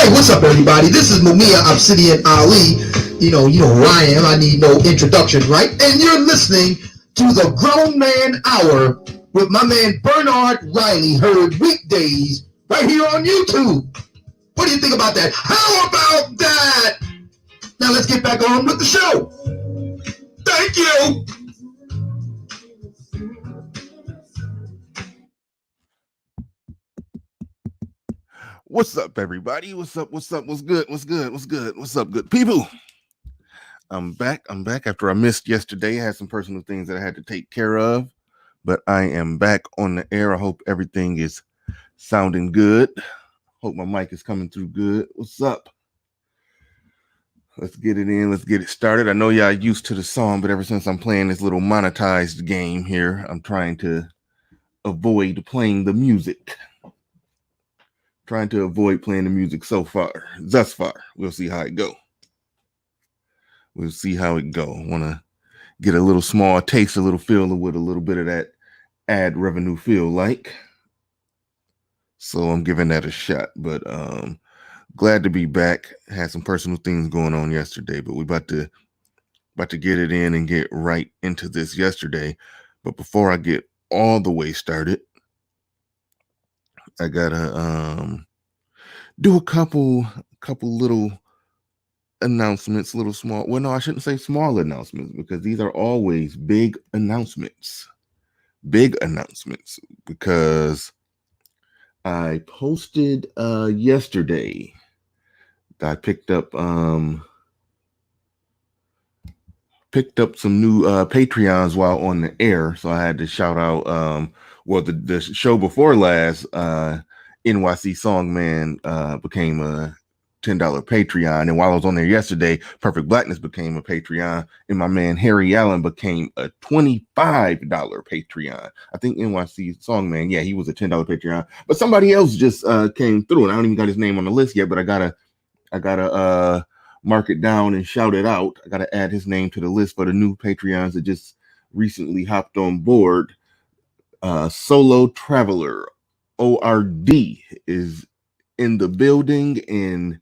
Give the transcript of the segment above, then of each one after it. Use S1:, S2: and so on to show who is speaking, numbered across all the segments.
S1: Hey, what's up, everybody? This is Mumia Obsidian Ali. You know who I am. I need no introduction, right? And you're listening to the Grown Man Hour with my man Bernard Riley, heard weekdays right here on YouTube. What do you think about that? How about that? Now let's get back on with the show. Thank you.
S2: What's up, everybody? What's up? What's up? What's good? What's good? What's good? What's up, good people? I'm back. I'm back after I missed yesterday. I had some personal things that I had to take care of, but I am back on the air. I hope everything is sounding good. Hope my mic is coming through good. What's up? Let's get it in. Let's get it started. I know y'all used to the song, but ever since I'm playing this little monetized game here, I'm trying to avoid playing the music. Trying to avoid playing the music thus far. We'll see how it go. We'll see how it go. Want to get a little small taste, a little feel with a little bit of that ad revenue feel like. So I'm giving that a shot. But glad to be back. Had some personal things going on yesterday, but we about to get it in and get right into this yesterday. But before I get all the way started, I gotta do a couple little announcements, little small. Well, no, I shouldn't say small announcements because these are always big announcements. Big announcements because I posted yesterday that I picked up some new Patreons while on the air, so I had to shout out the show before last, NYC Songman became a $10 Patreon, and while I was on there yesterday, Perfect Blackness became a Patreon, and my man Harry Allen became a $25 Patreon. I think NYC Songman, yeah, he was a $10 Patreon, but somebody else just came through, and I don't even got his name on the list yet, but I gotta mark it down and shout it out. I gotta add his name to the list for the new Patreons that just recently hopped on board. Solo Traveler ORD is in the building and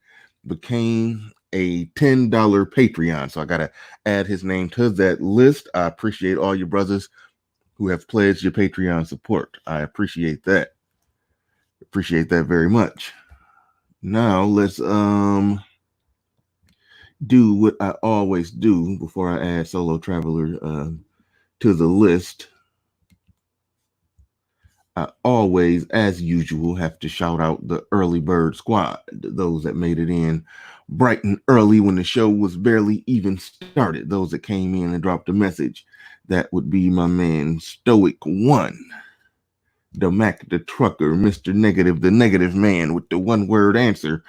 S2: became a $10 Patreon. So I got to add his name to that list. I appreciate all your brothers who have pledged your Patreon support. I appreciate that. Appreciate that very much. Now let's do what I always do before I add Solo Traveler to the list. I always, as usual, have to shout out the early bird squad, those that made it in bright and early when the show was barely even started, those that came in and dropped a message. That would be my man Stoic One, the Mac the Trucker, Mr. Negative, the Negative Man with the one-word answer.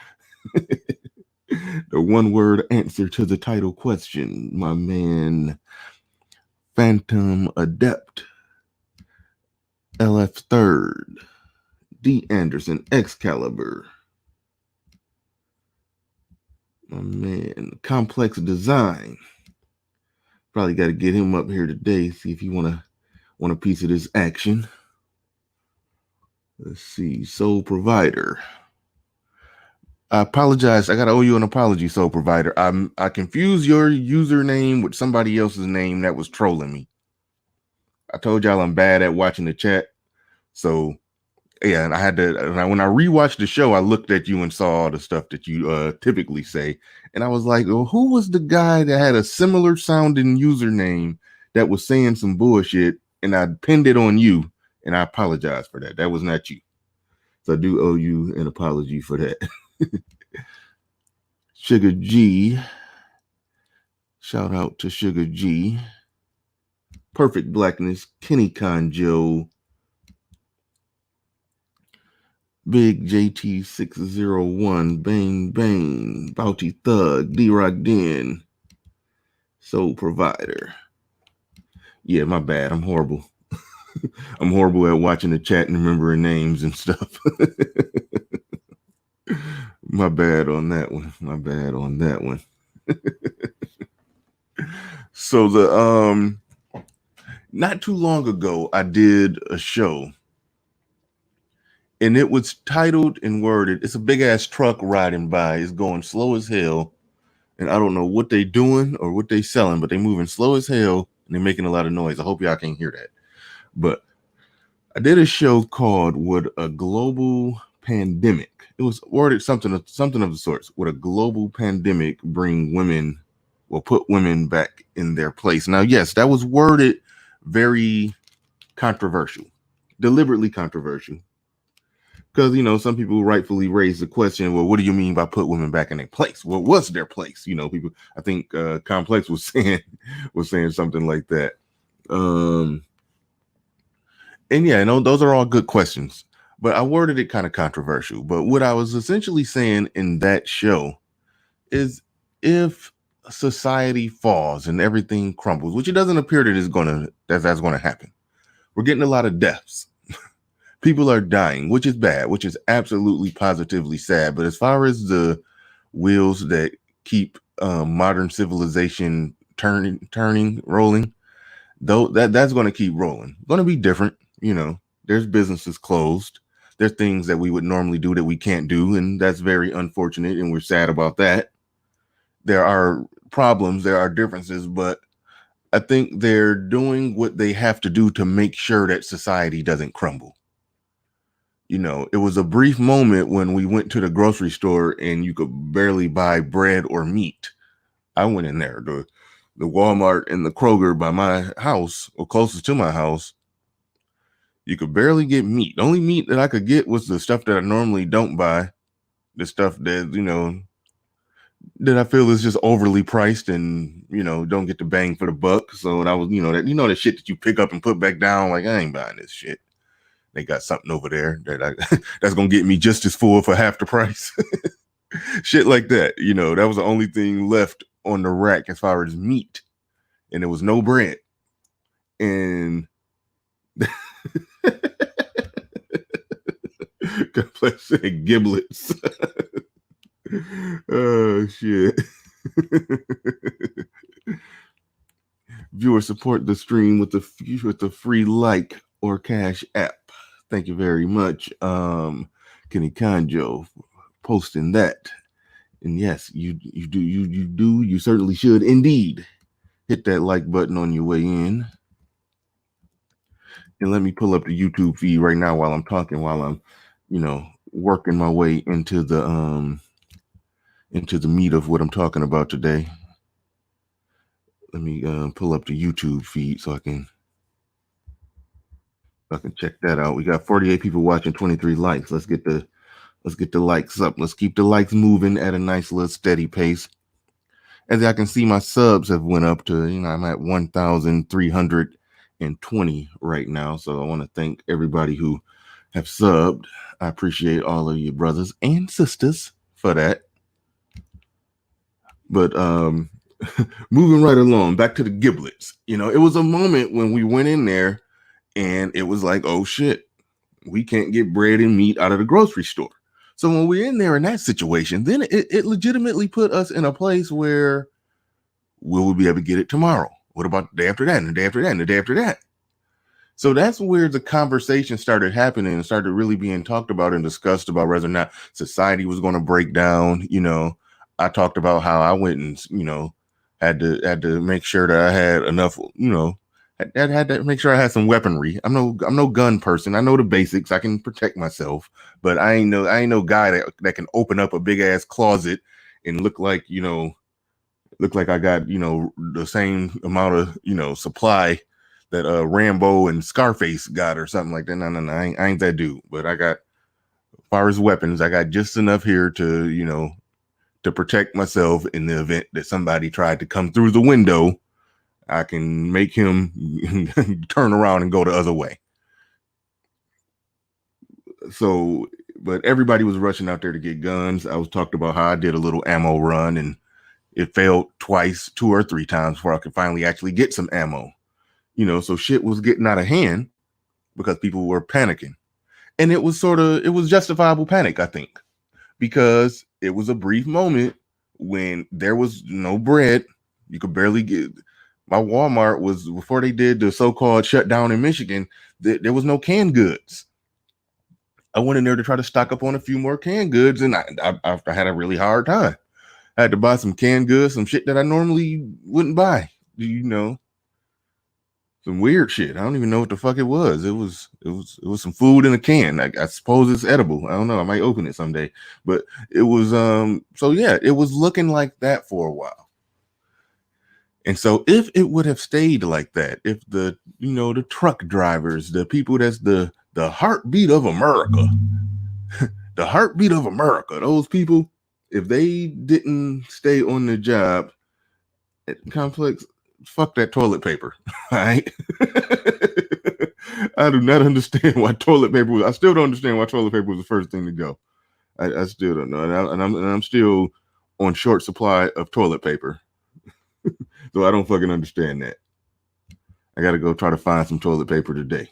S2: The one-word answer to the title question, my man Phantom Adept, LF Third, D. Anderson, Excalibur, my man, Complex Design. Probably got to get him up here today, see if he want a piece of this action. Let's see, Soul Provider. I apologize. I gotta owe you an apology, Soul Provider. I confused your username with somebody else's name that was trolling me. I told y'all I'm bad at watching the chat, so yeah, and I had to, when I rewatched the show, I looked at you and saw all the stuff that you typically say. And I was like, well, who was the guy that had a similar sounding username that was saying some bullshit? And I pinned it on you, and I apologize for that. That was not you. So I do owe you an apology for that. Sugar G. Shout out to Sugar G. Perfect Blackness, Kenny Conjo, Big JT601, Bang Bang, Bounty Thug, D-Rock Den, Soul Provider. Yeah, my bad. I'm horrible. I'm horrible at watching the chat and remembering names and stuff. My bad on that one. My bad on that one. So the not too long ago, I did a show. and it was titled and worded. It's a big ass truck riding by. It's going slow as hell, and I don't know what they doing or what they selling, but they moving slow as hell and they're making a lot of noise. I hope y'all can hear that. But I did a show called "Would a Global Pandemic?" It was worded something of the sorts. Would a global pandemic bring women, well, put women back in their place? Now, yes, that was worded very controversial, deliberately controversial, because some people rightfully raise the question, well, what do you mean by put women back in their place? What was their place? People. I think Complex was saying something like that. And yeah, those are all good questions, but I worded it kind of controversial. But what I was essentially saying in that show is, if society falls and everything crumbles, which it doesn't appear that that's going to happen, we're getting a lot of deaths. People are dying, which is bad, which is absolutely positively sad. But as far as the wheels that keep modern civilization rolling, though, that's going to keep rolling. Going to be different. There's businesses closed. There's things that we would normally do that we can't do, and that's very unfortunate, and we're sad about that. There are problems, there are differences, but I think they're doing what they have to do to make sure that society doesn't crumble. It was a brief moment when we went to the grocery store and you could barely buy bread or meat. I went in there, the Walmart and the Kroger by my house, or closest to my house. You could barely get meat. The only meat that I could get was the stuff that I normally don't buy. The stuff that, that I feel is just overly priced and, don't get the bang for the buck. So that was, that shit that you pick up and put back down. Like, I ain't buying this shit. They got something over there that's going to get me just as full for half the price. Shit like that. That was the only thing left on the rack as far as meat. And there was no bread. And Complex said giblets. Oh shit. Viewers, support the stream with the free like or cash app. Thank you very much, Kenny Kanjo, for posting that. And yes, you certainly should indeed hit that like button on your way in. And let me pull up the YouTube feed right now while I'm talking, while I'm, working my way into the meat of what I'm talking about today. Let me pull up the YouTube feed so I can check that out. We got 48 people watching, 23 likes. Let's get the likes up. Let's keep the likes moving at a nice little steady pace. As I can see, my subs have went up to, I'm at 1,320 right now. So I want to thank everybody who have subbed. I appreciate all of you brothers and sisters for that. But moving right along, back to the giblets. It was a moment when we went in there and it was like, oh shit, we can't get bread and meat out of the grocery store. So when we're in there in that situation, then it legitimately put us in a place where will we be able to get it tomorrow? What about the day after that and the day after that and the day after that? So that's where the conversation started happening and started really being talked about and discussed about whether or not society was going to break down. I talked about how I went and, had to make sure that I had enough, had to make sure I had some weaponry. I'm no gun person. I know the basics. I can protect myself, but I ain't no guy that can open up a big ass closet and look like I got, the same amount of, supply that Rambo and Scarface got or something like that. No, I ain't that dude. But I got, as far as weapons, I got just enough here to, to protect myself in the event that somebody tried to come through the window. I can make him turn around and go the other way. So, but everybody was rushing out there to get guns. I was talking about how I did a little ammo run and it failed twice, 2 or 3 times before I could finally actually get some ammo. So shit was getting out of hand because people were panicking. And it was justifiable panic, I think, because it was a brief moment when there was no bread. You could barely get. My Walmart was, before they did the so-called shutdown in Michigan, there was no canned goods. I went in there to try to stock up on a few more canned goods, and I had a really hard time. I had to buy some canned goods, some shit that I normally wouldn't buy. You know, some weird shit. I don't even know what the fuck it was. It was some food in a can. I suppose it's edible. I don't know. I might open it someday. But it was so yeah, it was looking like that for a while. And so if it would have stayed like that, if the the truck drivers, the people that's the heartbeat of America, the heartbeat of America, those people, if they didn't stay on the job at Complex, fuck that toilet paper. All right. I do not understand why toilet paper was. I still don't understand why toilet paper was the first thing to go. I still don't know, and I'm still on short supply of toilet paper, so I don't fucking understand that. I got to go try to find some toilet paper today.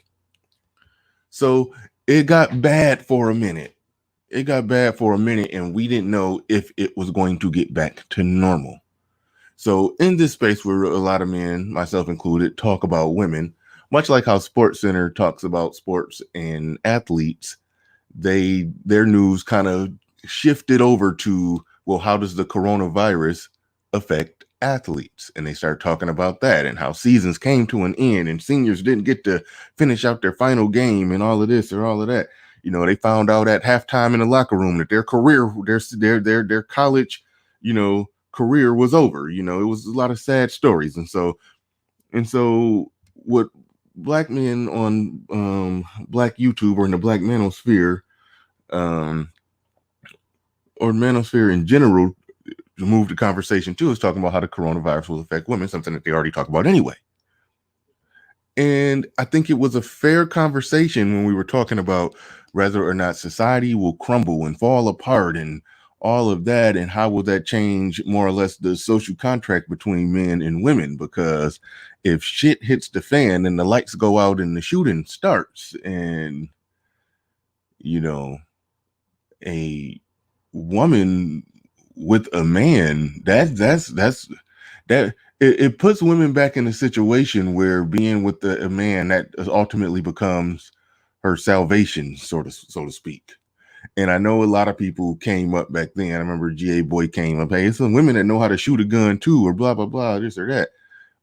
S2: So it got bad for a minute. And we didn't know if it was going to get back to normal. So in this space where a lot of men, myself included, talk about women, much like how Sports Center talks about sports and athletes, their news kind of shifted over to, well, how does the coronavirus affect athletes? And they start talking about that and how seasons came to an end and seniors didn't get to finish out their final game and all of this or all of that. They found out at halftime in the locker room that their career, their college, career was over. It was a lot of sad stories. And so what black men on black YouTube or in the black manosphere or manosphere in general to move the conversation to is talking about how the coronavirus will affect women, something that they already talk about anyway. And I think it was a fair conversation when we were talking about whether or not society will crumble and fall apart and all of that, and how will that change more or less the social contract between men and women? Because if shit hits the fan and the lights go out and the shooting starts, and a woman with a man, it puts women back in a situation where being with a man that ultimately becomes her salvation, so to speak. And I know a lot of people came up back then. I remember GA Boy came up, hey, it's some women that know how to shoot a gun too, or blah blah blah, this or that.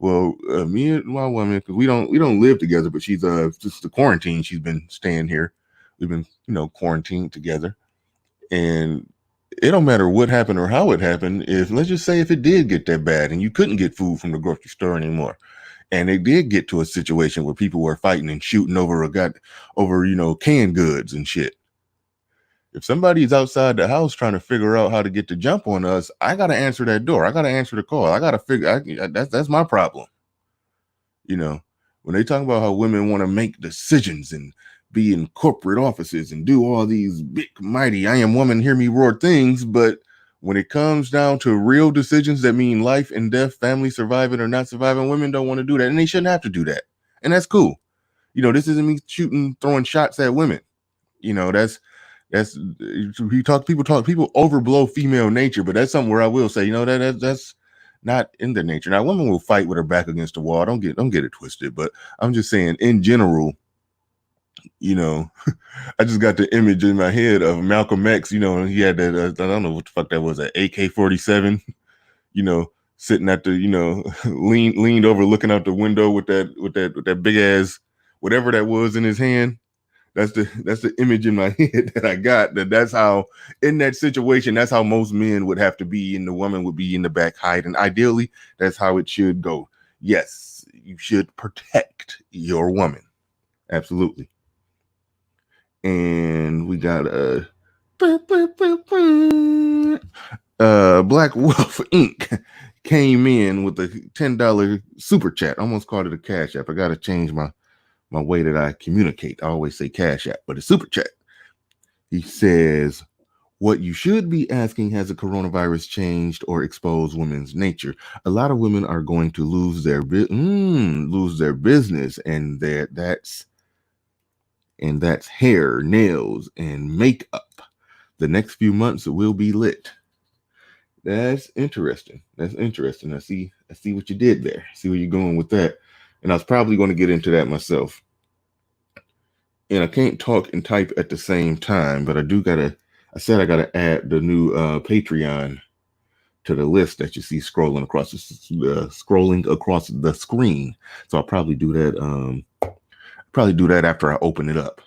S2: Well, me and my woman, because we don't live together, but she's just the quarantine. She's been staying here. We've been quarantined together, and it don't matter what happened or how it happened. If let's just say if it did get that bad and you couldn't get food from the grocery store anymore, and it did get to a situation where people were fighting and shooting over canned goods and shit. If somebody's outside the house trying to figure out how to get the jump on us, I got to answer that door. I got to answer the call. I got to figure that's my problem. When they talk about how women want to make decisions and be in corporate offices and do all these big, mighty, I am woman, hear me roar things. But when it comes down to real decisions that mean life and death, family surviving or not surviving, women don't want to do that. And they shouldn't have to do that. And that's cool. This isn't me throwing shots at women. People overblow female nature, but that's something where I will say, that's not in their nature. Now, a woman will fight with her back against the wall. Don't get it twisted, but I'm just saying in general, I just got the image in my head of Malcolm X, he had that, I don't know what the fuck that was, an AK-47, sitting at the, leaned over looking out the window with that big ass, whatever that was in his hand. That's the image in my head that I got. That's how, in that situation, that's how most men would have to be, and the woman would be in the back hiding. Ideally, that's how it should go. Yes, you should protect your woman. Absolutely. And we got Black Wolf Inc. came in with a $10 super chat. I almost called it a cash app. I got to change my way that I communicate. I always say cash app, but a super chat. He says, what you should be asking, has the coronavirus changed or exposed women's nature? A lot of women are going to lose their business, and that's hair, nails, and makeup. The next few months will be lit. That's interesting. I see what you did there. I see where you're going with that. And I was probably going to get into that myself. and I can't talk and type at the same time, but I said I gotta add the new Patreon to the list that you see scrolling across the screen. So I'll probably do that. Probably do that after I open it up.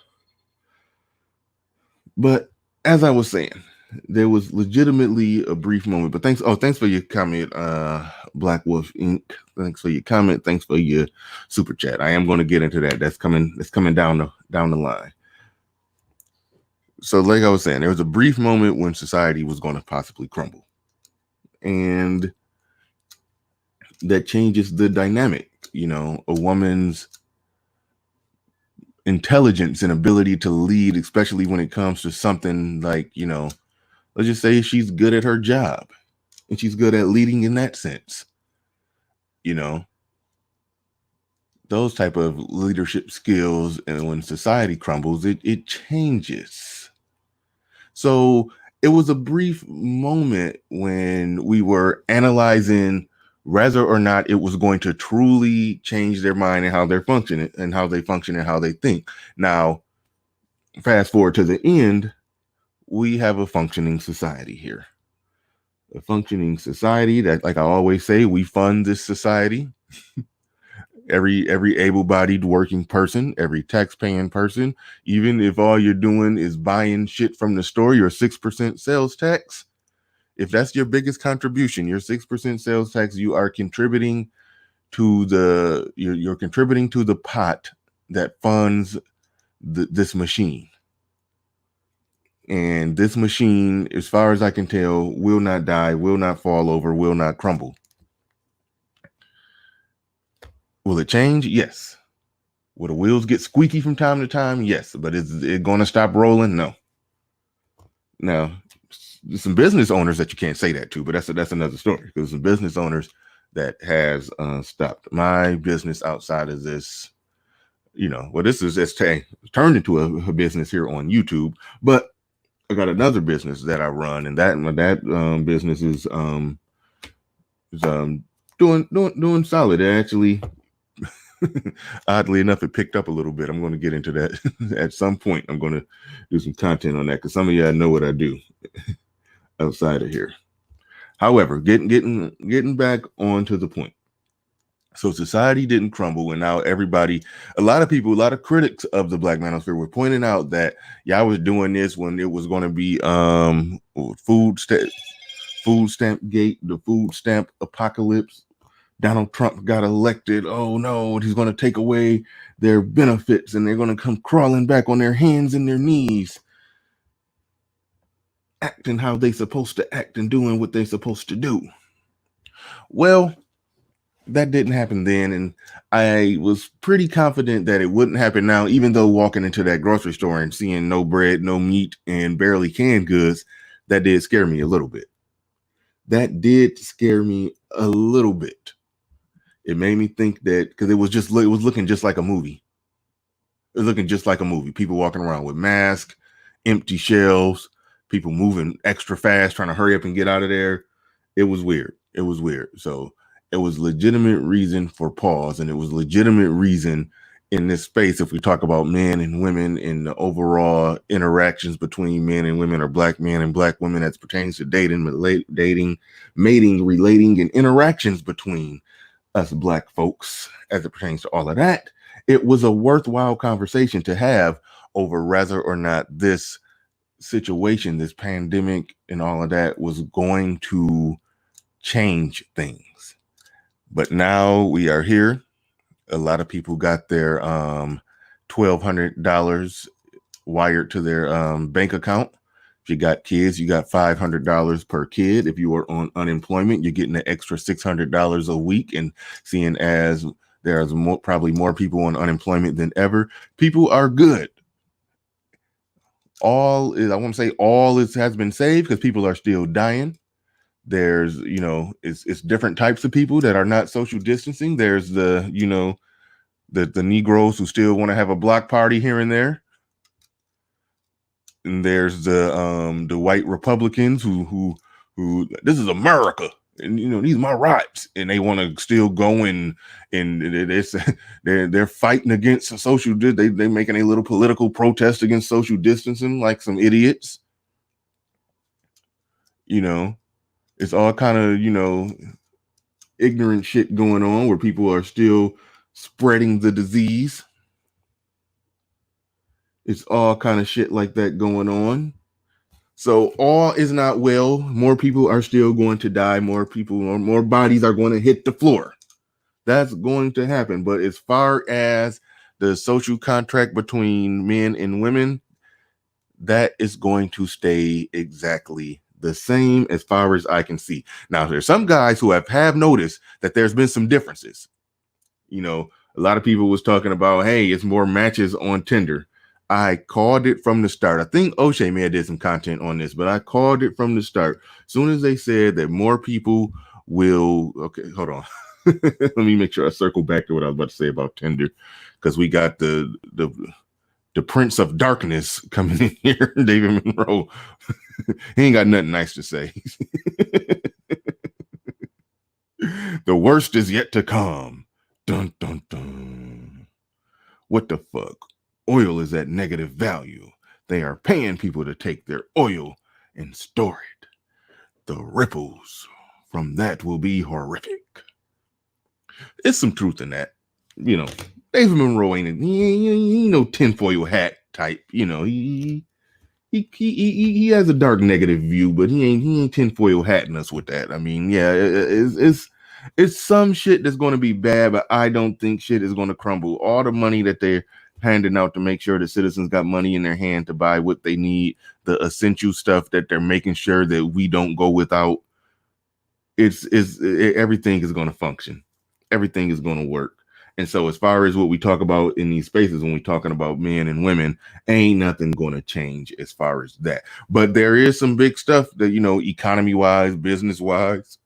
S2: But as I was saying, there was legitimately a brief moment. But thanks for your comment, Black Wolf Inc. Thanks for your comment. Thanks for your super chat. I am going to get into that. That's coming down the line. So, like I was saying, there was a brief moment when society was going to possibly crumble, and that changes the dynamic. You know, a woman's intelligence and ability to lead, especially when it comes to something like, you know, let's just say she's good at her job and she's good at leading in that sense. You know, those type of leadership skills, and when society crumbles, it changes. So it was a brief moment when we were analyzing whether or not it was going to truly change their mind and how they're functioning and how they function and how they think. Now, fast forward to the end, we have a functioning society here. A functioning society that, like I always say, we fund this society. Every able-bodied working person, every tax-paying person, even if all you're doing is buying shit from the store, your 6% sales tax, if that's your biggest contribution, your 6% sales tax, you are contributing to you're contributing to the pot that funds this machine. And this machine, as far as I can tell, will not die, will not fall over, will not crumble. Will it change? Yes. Will the wheels get squeaky from time to time? Yes. But is it going to stop rolling? No. Now, there's some business owners that you can't say that to, but that's another story. Because some business owners that has stopped my business outside of this. You know, well, this is just turned into a business here on YouTube, but I got another business that I run, and that business is doing solid. It actually, oddly enough, it picked up a little bit. I'm going to get into that at some point. I'm going to do some content on that because some of y'all know what I do outside of here. However, getting back onto the point. So society didn't crumble, and now a lot of critics of the Black Manosphere were pointing out that y'all was doing this when it was going to be food stamp gate, the food stamp apocalypse. Donald Trump got elected. Oh no, he's going to take away their benefits and they're going to come crawling back on their hands and their knees, acting how they supposed to act and doing what they're supposed to do. Well, that didn't happen then, and I was pretty confident that it wouldn't happen now, even though walking into that grocery store and seeing no bread, no meat, and barely canned goods, that did scare me a little bit. It made me think that, because it was looking just like a movie. It was looking just like a movie. People walking around with masks, empty shelves, people moving extra fast, trying to hurry up and get out of there. It was weird. So it was legitimate reason for pause, and it was legitimate reason in this space, if we talk about men and women in the overall interactions between men and women, or black men and black women, as pertains to dating, mating, relating, and interactions between us black folks as it pertains to all of that, it was a worthwhile conversation to have over whether or not this situation, this pandemic and all of that, was going to change things. But now we are here. A lot of people got their $1,200 wired to their bank account. If you got kids, you got $500 per kid. If you are on unemployment, you're getting an extra $600 a week. And seeing as there's probably more people on unemployment than ever, people are good. I won't say all has been saved, because people are still dying. There's, it's different types of people that are not social distancing. There's the Negroes who still want to have a block party here and there. And there's the white Republicans who this is America. and these are my rights, and they want to still go and it's they're fighting against social. They making a little political protest against social distancing like some idiots. It's all kind of ignorant shit going on where people are still spreading the disease. It's all kind of shit like that going on. So all is not well. More people are still going to die. More bodies are going to hit the floor. That's going to happen. But as far as the social contract between men and women, that is going to stay exactly the same as far as I can see. Now, there's some guys who have noticed that there's been some differences. A lot of people was talking about, hey, it's more matches on Tinder. I called it from the start. I think O'Shea may have did some content on this, but I called it from the start. As soon as they said that more people will, okay, hold on. Let me make sure I circle back to what I was about to say about Tinder, because we got the Prince of Darkness coming in here, David Monroe. He ain't got nothing nice to say. The worst is yet to come. Dun, dun, dun. What the fuck? Oil is at negative value. They are paying people to take their oil and store it. The ripples from that will be horrific. There's some truth in that. David Monroe ain't no tinfoil hat type. He has a dark negative view, but he ain't tinfoil hatting us with that. I mean, yeah, it's some shit that's going to be bad, but I don't think shit is going to crumble. All the money that they're handing out to make sure the citizens got money in their hand to buy what they need, the essential stuff that they're making sure that we don't go without. Everything is going to function. Everything is going to work. And so as far as what we talk about in these spaces, when we're talking about men and women, ain't nothing going to change as far as that. But there is some big stuff that, economy wise, business wise,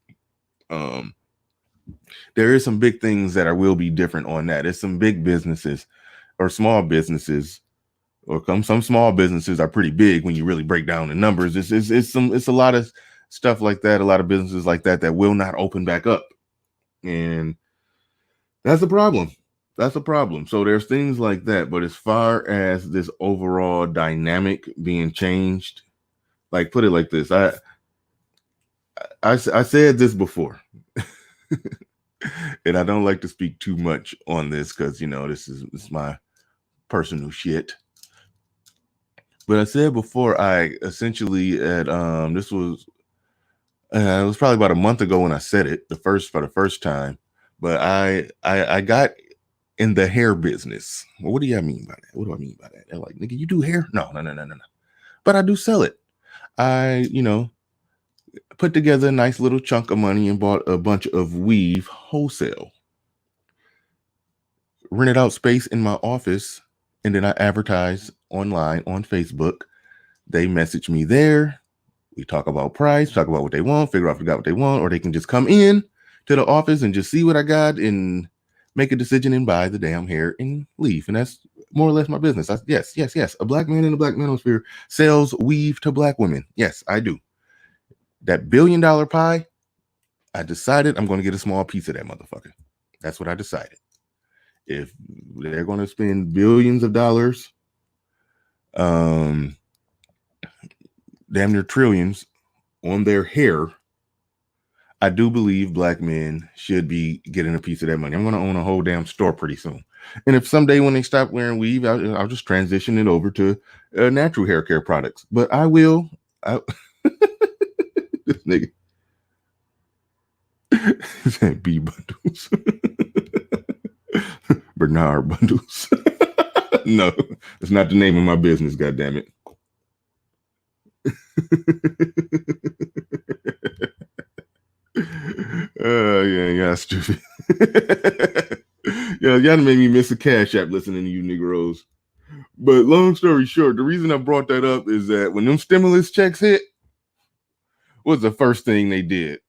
S2: there is some big things that will be different on that. There's some big businesses or small businesses, or some small businesses are pretty big when you really break down the numbers. It's a lot of stuff like that, a lot of businesses like that will not open back up. And that's a problem. That's a problem. So there's things like that. But as far as this overall dynamic being changed, like, put it like this. I said this before. And I don't like to speak too much on this because, this is my personal shit. But I said before, I essentially this was it was probably about a month ago when I said it for the first time. But I got in the hair business. Well, what do you mean by that? What do I mean by that? They're like, nigga, you do hair? No. But I do sell it. I, put together a nice little chunk of money and bought a bunch of weave wholesale. Rented out space in my office, and then I advertised online on Facebook. They message me there. We talk about price, talk about what they want, figure out if they got what they want, or they can just come in to the office and just see what I got and make a decision and buy the damn hair and leave. And that's more or less my business. Yes. A black man in the black manosphere sells weave to black women. Yes, I do. That $1 billion pie, I decided I'm going to get a small piece of that motherfucker. That's what I decided. If they're going to spend billions of dollars, damn near trillions on their hair, I do believe black men should be getting a piece of that money. I'm going to own a whole damn store pretty soon. And if someday when they stop wearing weave, I'll just transition it over to natural hair care products. But I will. This nigga. That B bundles. Bernard bundles. No, it's not the name of my business, goddammit. Yeah, stupid. Yeah, y'all made me miss a Cash App listening to you Negroes. But long story short, the reason I brought that up is that when them stimulus checks hit, what was the first thing they did?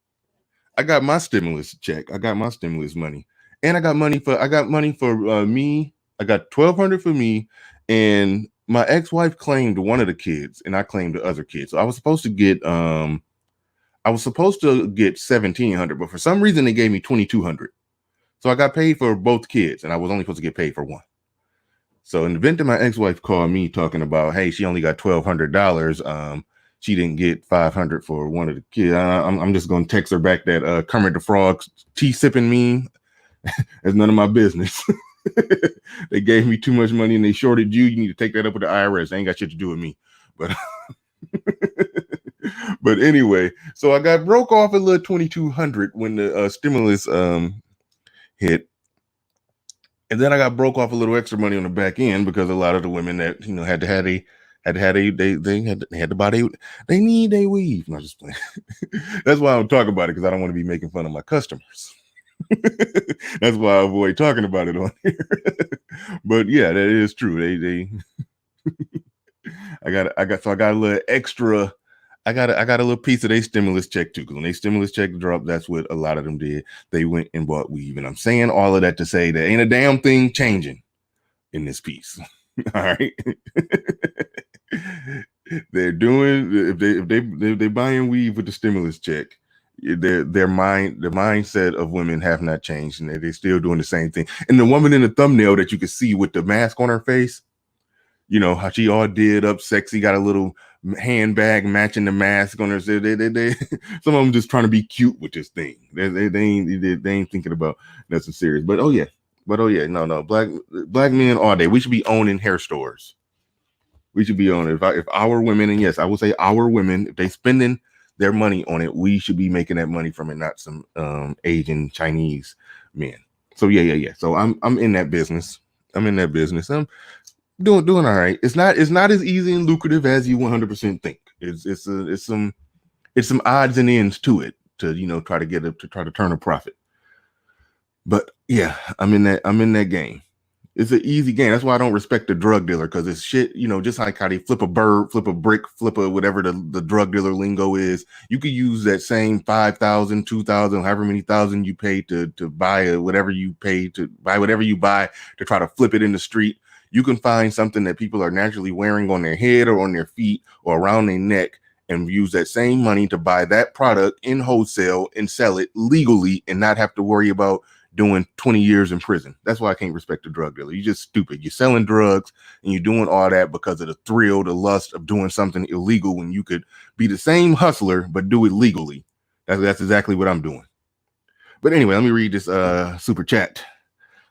S2: I got my stimulus check. I got my stimulus money. And I got money for me. I got $1,200 for me. And my ex-wife claimed one of the kids, and I claimed the other kid. So I was supposed to get I was supposed to get $1,700, but for some reason they gave me $2,200. So I got paid for both kids, and I was only supposed to get paid for one. So in the event that my ex-wife called me talking about, hey, she only got $1,200, she didn't get $500 for one of the kids, I'm just going to text her back that Kermit the Frog tea sipping meme. It's none of my business. They gave me too much money and they shorted you. You need to take that up with the IRS. They ain't got shit to do with me. But but anyway, so I got broke off a little $2,200 when the stimulus hit. And then I got broke off a little extra money on the back end because a lot of the women that had to buy they need a weave. No, just playing. That's why I don't talk about it, because I don't want to be making fun of my customers. That's why I avoid talking about it on here. But yeah, that is true. They I got a little extra. I got a little piece of their stimulus check too, because when they stimulus check dropped, that's what a lot of them did. They went and bought weave. And I'm saying all of that to say there ain't a damn thing changing in this piece. All right. They're doing, if they buying weave with the stimulus check, the mindset of women have not changed, and they're still doing the same thing. And the woman in the thumbnail that you can see with the mask on her face, how she all did up sexy, got a little handbag matching the mask on her. They some of them just trying to be cute with this thing. They ain't thinking about nothing serious. But oh yeah, no, black men all day. We should be owning hair stores. We should be owning if our women, and yes, I will say our women, if they spending their money on it, we should be making that money from it, not some Asian Chinese men. So yeah. So I'm in that business. I'm doing all right. It's not as easy and lucrative as you 100% think. It's some odds and ends to it to try to turn a profit. But yeah, I'm in that game. It's an easy game. That's why I don't respect the drug dealer, because it's shit, just like how they flip a bird, flip a brick, flip a whatever the drug dealer lingo is. You could use that same 5,000, 2,000, however many thousand you pay to buy whatever you pay to buy whatever you buy to try to flip it in the street. You can find something that people are naturally wearing on their head or on their feet or around their neck, and use that same money to buy that product in wholesale and sell it legally and not have to worry about doing 20 years in prison. That's why I can't respect the drug dealer. You're just stupid. You're selling drugs and you're doing all that because of the thrill, the lust of doing something illegal when you could be the same hustler but do it legally. That's exactly what I'm doing. But anyway, let me read this super chat.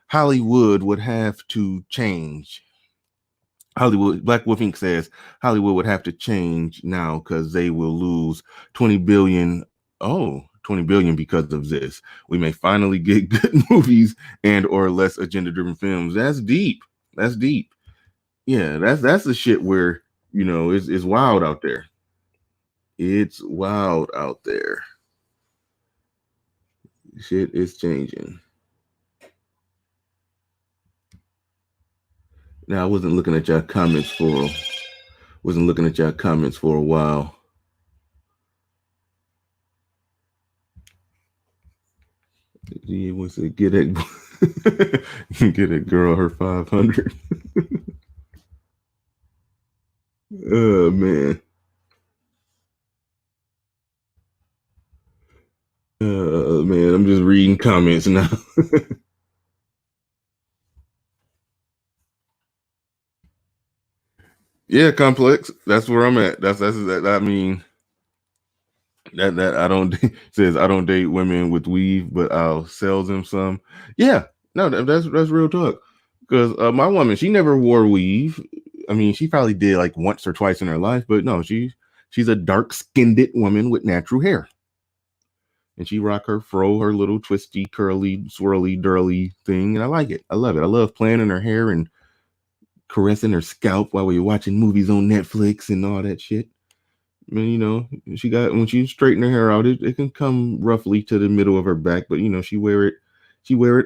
S2: Hollywood would have to change. Black Wolf Inc. says Hollywood would have to change now because they will lose 20 billion. Oh, 20 billion because of this. We may finally get good movies and or less agenda-driven films. That's deep. Yeah, that's the shit where it's wild out there. It's wild out there. Shit is changing. Now, I wasn't looking at your comments for a while. He wants to get a girl her 500. Oh man. Man, I'm just reading comments now. Yeah, complex. That's where I'm at. That's I mean that I don't says I don't date women with weave, but I'll sell them some. Yeah, no, that's real talk. Because my woman, she never wore weave. I mean, she probably did like once or twice in her life, but no, she's a dark-skinned woman with natural hair. And she rock her fro, her little twisty, curly, swirly, durly thing. And I like it. I love it. I love playing in her hair and caressing her scalp while we're watching movies on Netflix and all that shit. I mean, when she straighten her hair out, it can come roughly to the middle of her back, but she wear it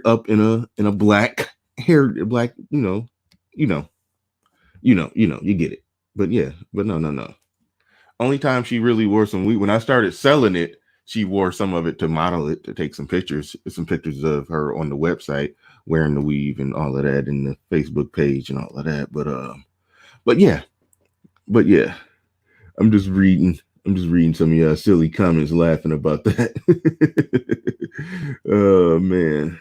S2: up in a black hair, black, you get it. But yeah, but no. Only time she really wore some weave, when I started selling it, she wore some of it to model it, to take some pictures of her on the website wearing the weave and all of that, and the Facebook page and all of that. But yeah, I'm just reading I'm just reading some of your silly comments, laughing about that. Oh man,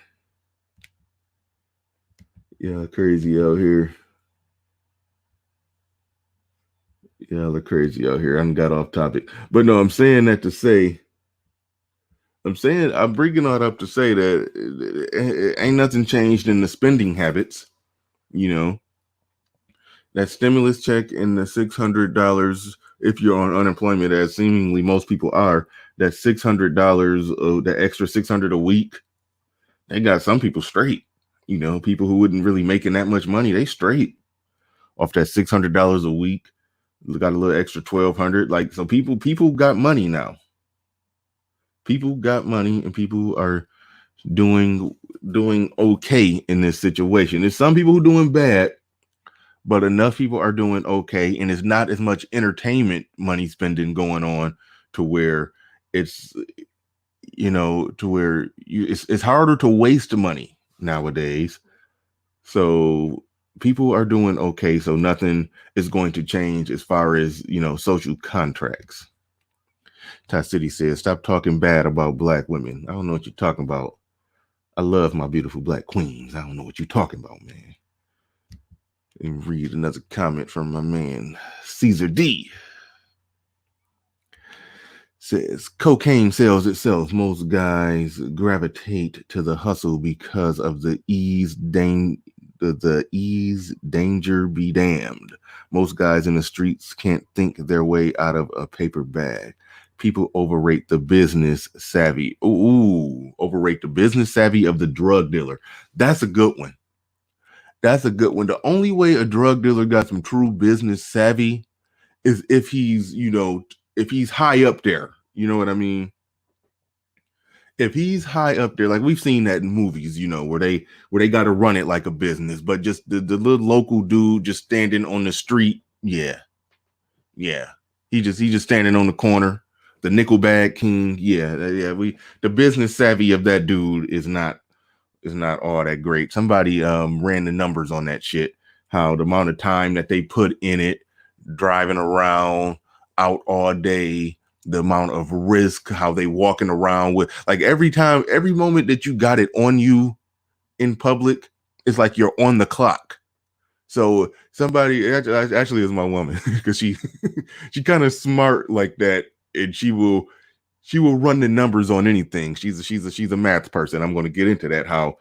S2: yeah, crazy out here. Y'all are crazy out here. I got off topic, but no, I'm saying that to say, I'm bringing that up to say that ain't nothing changed in the spending habits. You know, that stimulus check and the $600, if you're on unemployment, as seemingly most people are, that $600, that extra 600 a week, they got some people straight. You know, people who wouldn't really making that much money, they straight off that $600 a week. Got a little extra 1,200. Like, so people got money now. People got money, and people are doing okay in this situation. There's some people who doing bad, but enough people are doing okay, and it's not as much entertainment money spending going on to where it's, you know, to where it's harder to waste money nowadays. So people are doing okay. So nothing is going to change as far as, you know, social contracts. Ty City says, stop talking bad about black women. I don't know what you're talking about. I love my beautiful black queens. I don't know what you're talking about, man. And read another comment from my man, Caesar D. Says, cocaine sells itself. Most guys gravitate to the hustle because of the ease, danger be damned. Most guys in the streets can't think their way out of a paper bag. People overrate the business savvy. Ooh, overrate the business savvy of the drug dealer. That's a good one. That's a good one. The only way a drug dealer got some true business savvy is if he's, you know, if he's high up there. You know what I mean? If he's high up there, like we've seen that in movies, you know, where they got to run it like a business, but just the little local dude just standing on the street, yeah, yeah, he just standing on the corner, the nickel bag king, yeah. The business savvy of that dude is not all that great. Somebody ran the numbers on that shit, how the amount of time that they put in it, driving around out all day, the amount of risk, how they walking around with, like, every time, every moment that you got it on you in public, it's like you're on the clock. So somebody, actually is my woman, because she kind of smart like that, and she will run the numbers on anything. She's a math person. I'm going to get into that, how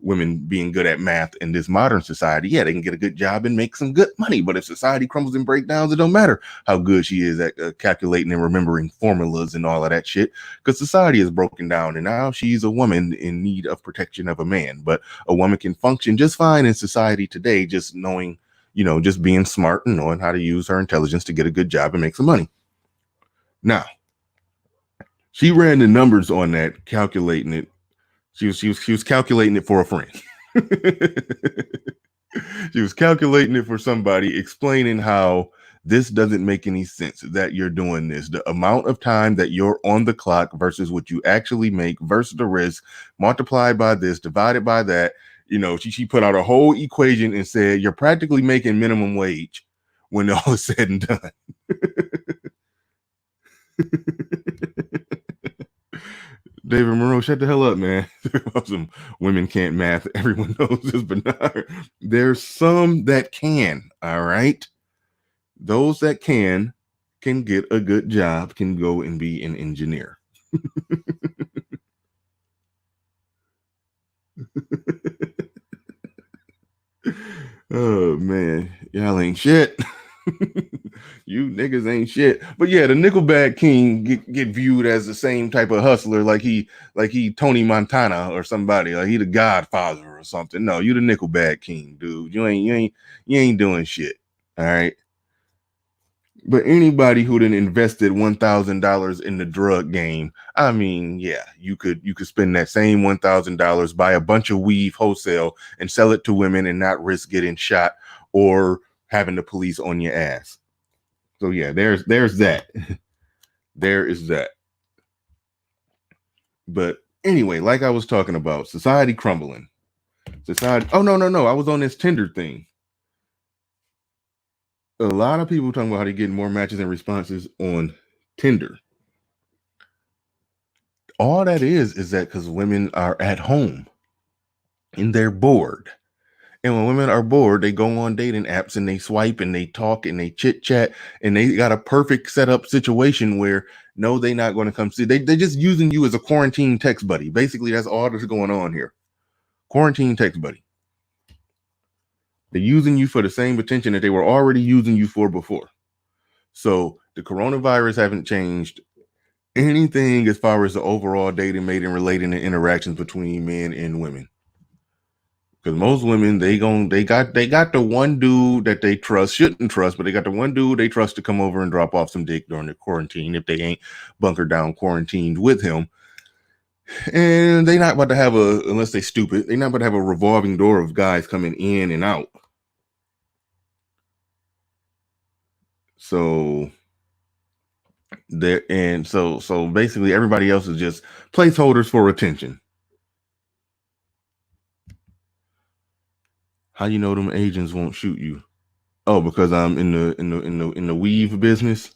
S2: women being good at math in this modern society, yeah, they can get a good job and make some good money. But if society crumbles and breakdowns, it don't matter how good she is at calculating and remembering formulas and all of that shit, because society is broken down, and now she's a woman in need of protection of a man. But a woman can function just fine in society today, just knowing, you know, just being smart and knowing how to use her intelligence to get a good job and make some money. Now, she ran the numbers on that, calculating it. She was calculating it for a friend. She was calculating it for somebody, explaining how this doesn't make any sense that you're doing this. The amount of time that you're on the clock versus what you actually make versus the risk, multiplied by this, divided by that. You know, she put out a whole equation and said you're practically making minimum wage when all is said and done. David Monroe, shut the hell up, man. Some women can't math. Everyone knows this, but there's some that can. All right. Those that can get a good job, can go and be an engineer. Oh man, y'all ain't shit. You niggas ain't shit. But yeah, the Nickelback King get viewed as the same type of hustler, like he Tony Montana or somebody, like he the Godfather or something. No, you the Nickelback King, dude. You ain't doing shit. All right. But anybody who done invested $1,000 in the drug game, I mean, yeah, you could spend that same $1,000, buy a bunch of weave wholesale and sell it to women and not risk getting shot or having the police on your ass. So yeah, there's that. There is that. But anyway, like I was talking about, society crumbling. Society. Oh no. I was on this Tinder thing. A lot of people talking about how they're getting more matches and responses on Tinder. All that is that because women are at home and they're bored. And when women are bored, they go on dating apps and they swipe and they talk and they chit chat and they got a perfect setup situation where no, they're not going to come see. They're just using you as a quarantine text buddy. Basically, that's all that's going on here. Quarantine text buddy. They're using you for the same attention that they were already using you for before. So the coronavirus haven't changed anything as far as the overall dating, mating, relating, and interactions between men and women. Because most women, they got the one dude that they shouldn't trust, but they got the one dude they trust to come over and drop off some dick during the quarantine if they ain't bunkered down quarantined with him. And they not about to have unless they stupid, they not about to have a revolving door of guys coming in and out. So there, and so basically everybody else is just placeholders for attention. How you know them agents won't shoot you? Oh, because I'm in the weave business.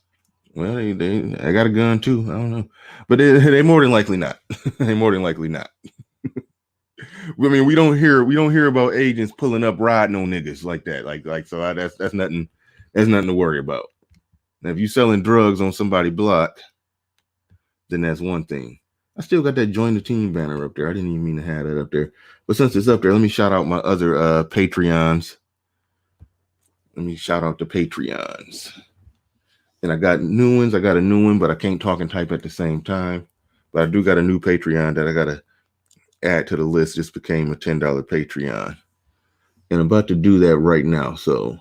S2: Well, I got a gun too. I don't know, but they more than likely not. They more than likely not. I mean, we don't hear about agents pulling up riding on niggas like that. Like so that's nothing. That's nothing to worry about. Now, if you selling drugs on somebody's block, then that's one thing. I still got that join the team banner up there. I didn't even mean to have that up there, but since it's up there, let me shout out my other Patreons. Let me shout out the Patreons. And I got new ones. I got a new one, but I can't talk and type at the same time. But I do got a new Patreon that I got to add to the list. Just became a $10 Patreon. And I'm about to do that right now. So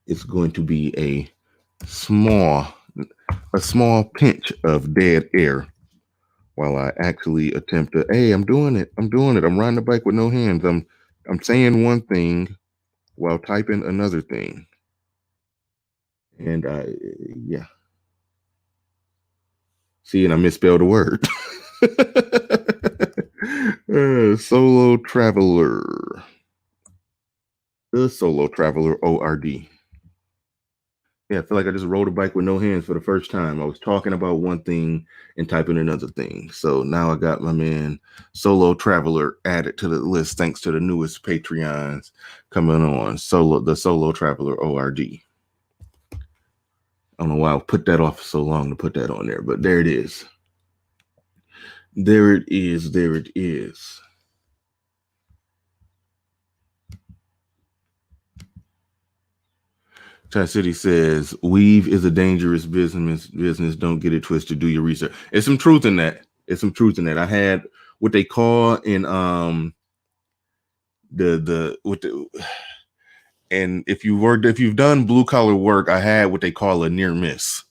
S2: it's going to be a small pinch of dead air while I actually attempt to, hey, I'm doing it. I'm riding the bike with no hands. I'm saying one thing while typing another thing. And yeah. See, and I misspelled a word. Solo Traveler. The Solo Traveler ORD. Yeah, I feel like I just rode a bike with no hands for the first time. I was talking about one thing and typing another thing. So now I got my man Solo Traveler added to the list thanks to the newest Patreons coming on. The Solo Traveler ORD. I don't know why I put that off so long to put that on there, but there it is. There it is. There it is. City says, weave is a dangerous business. Don't get it twisted. Do your research. There's some truth in that. I had what they call in and if you've done blue collar work, I had what they call a near miss,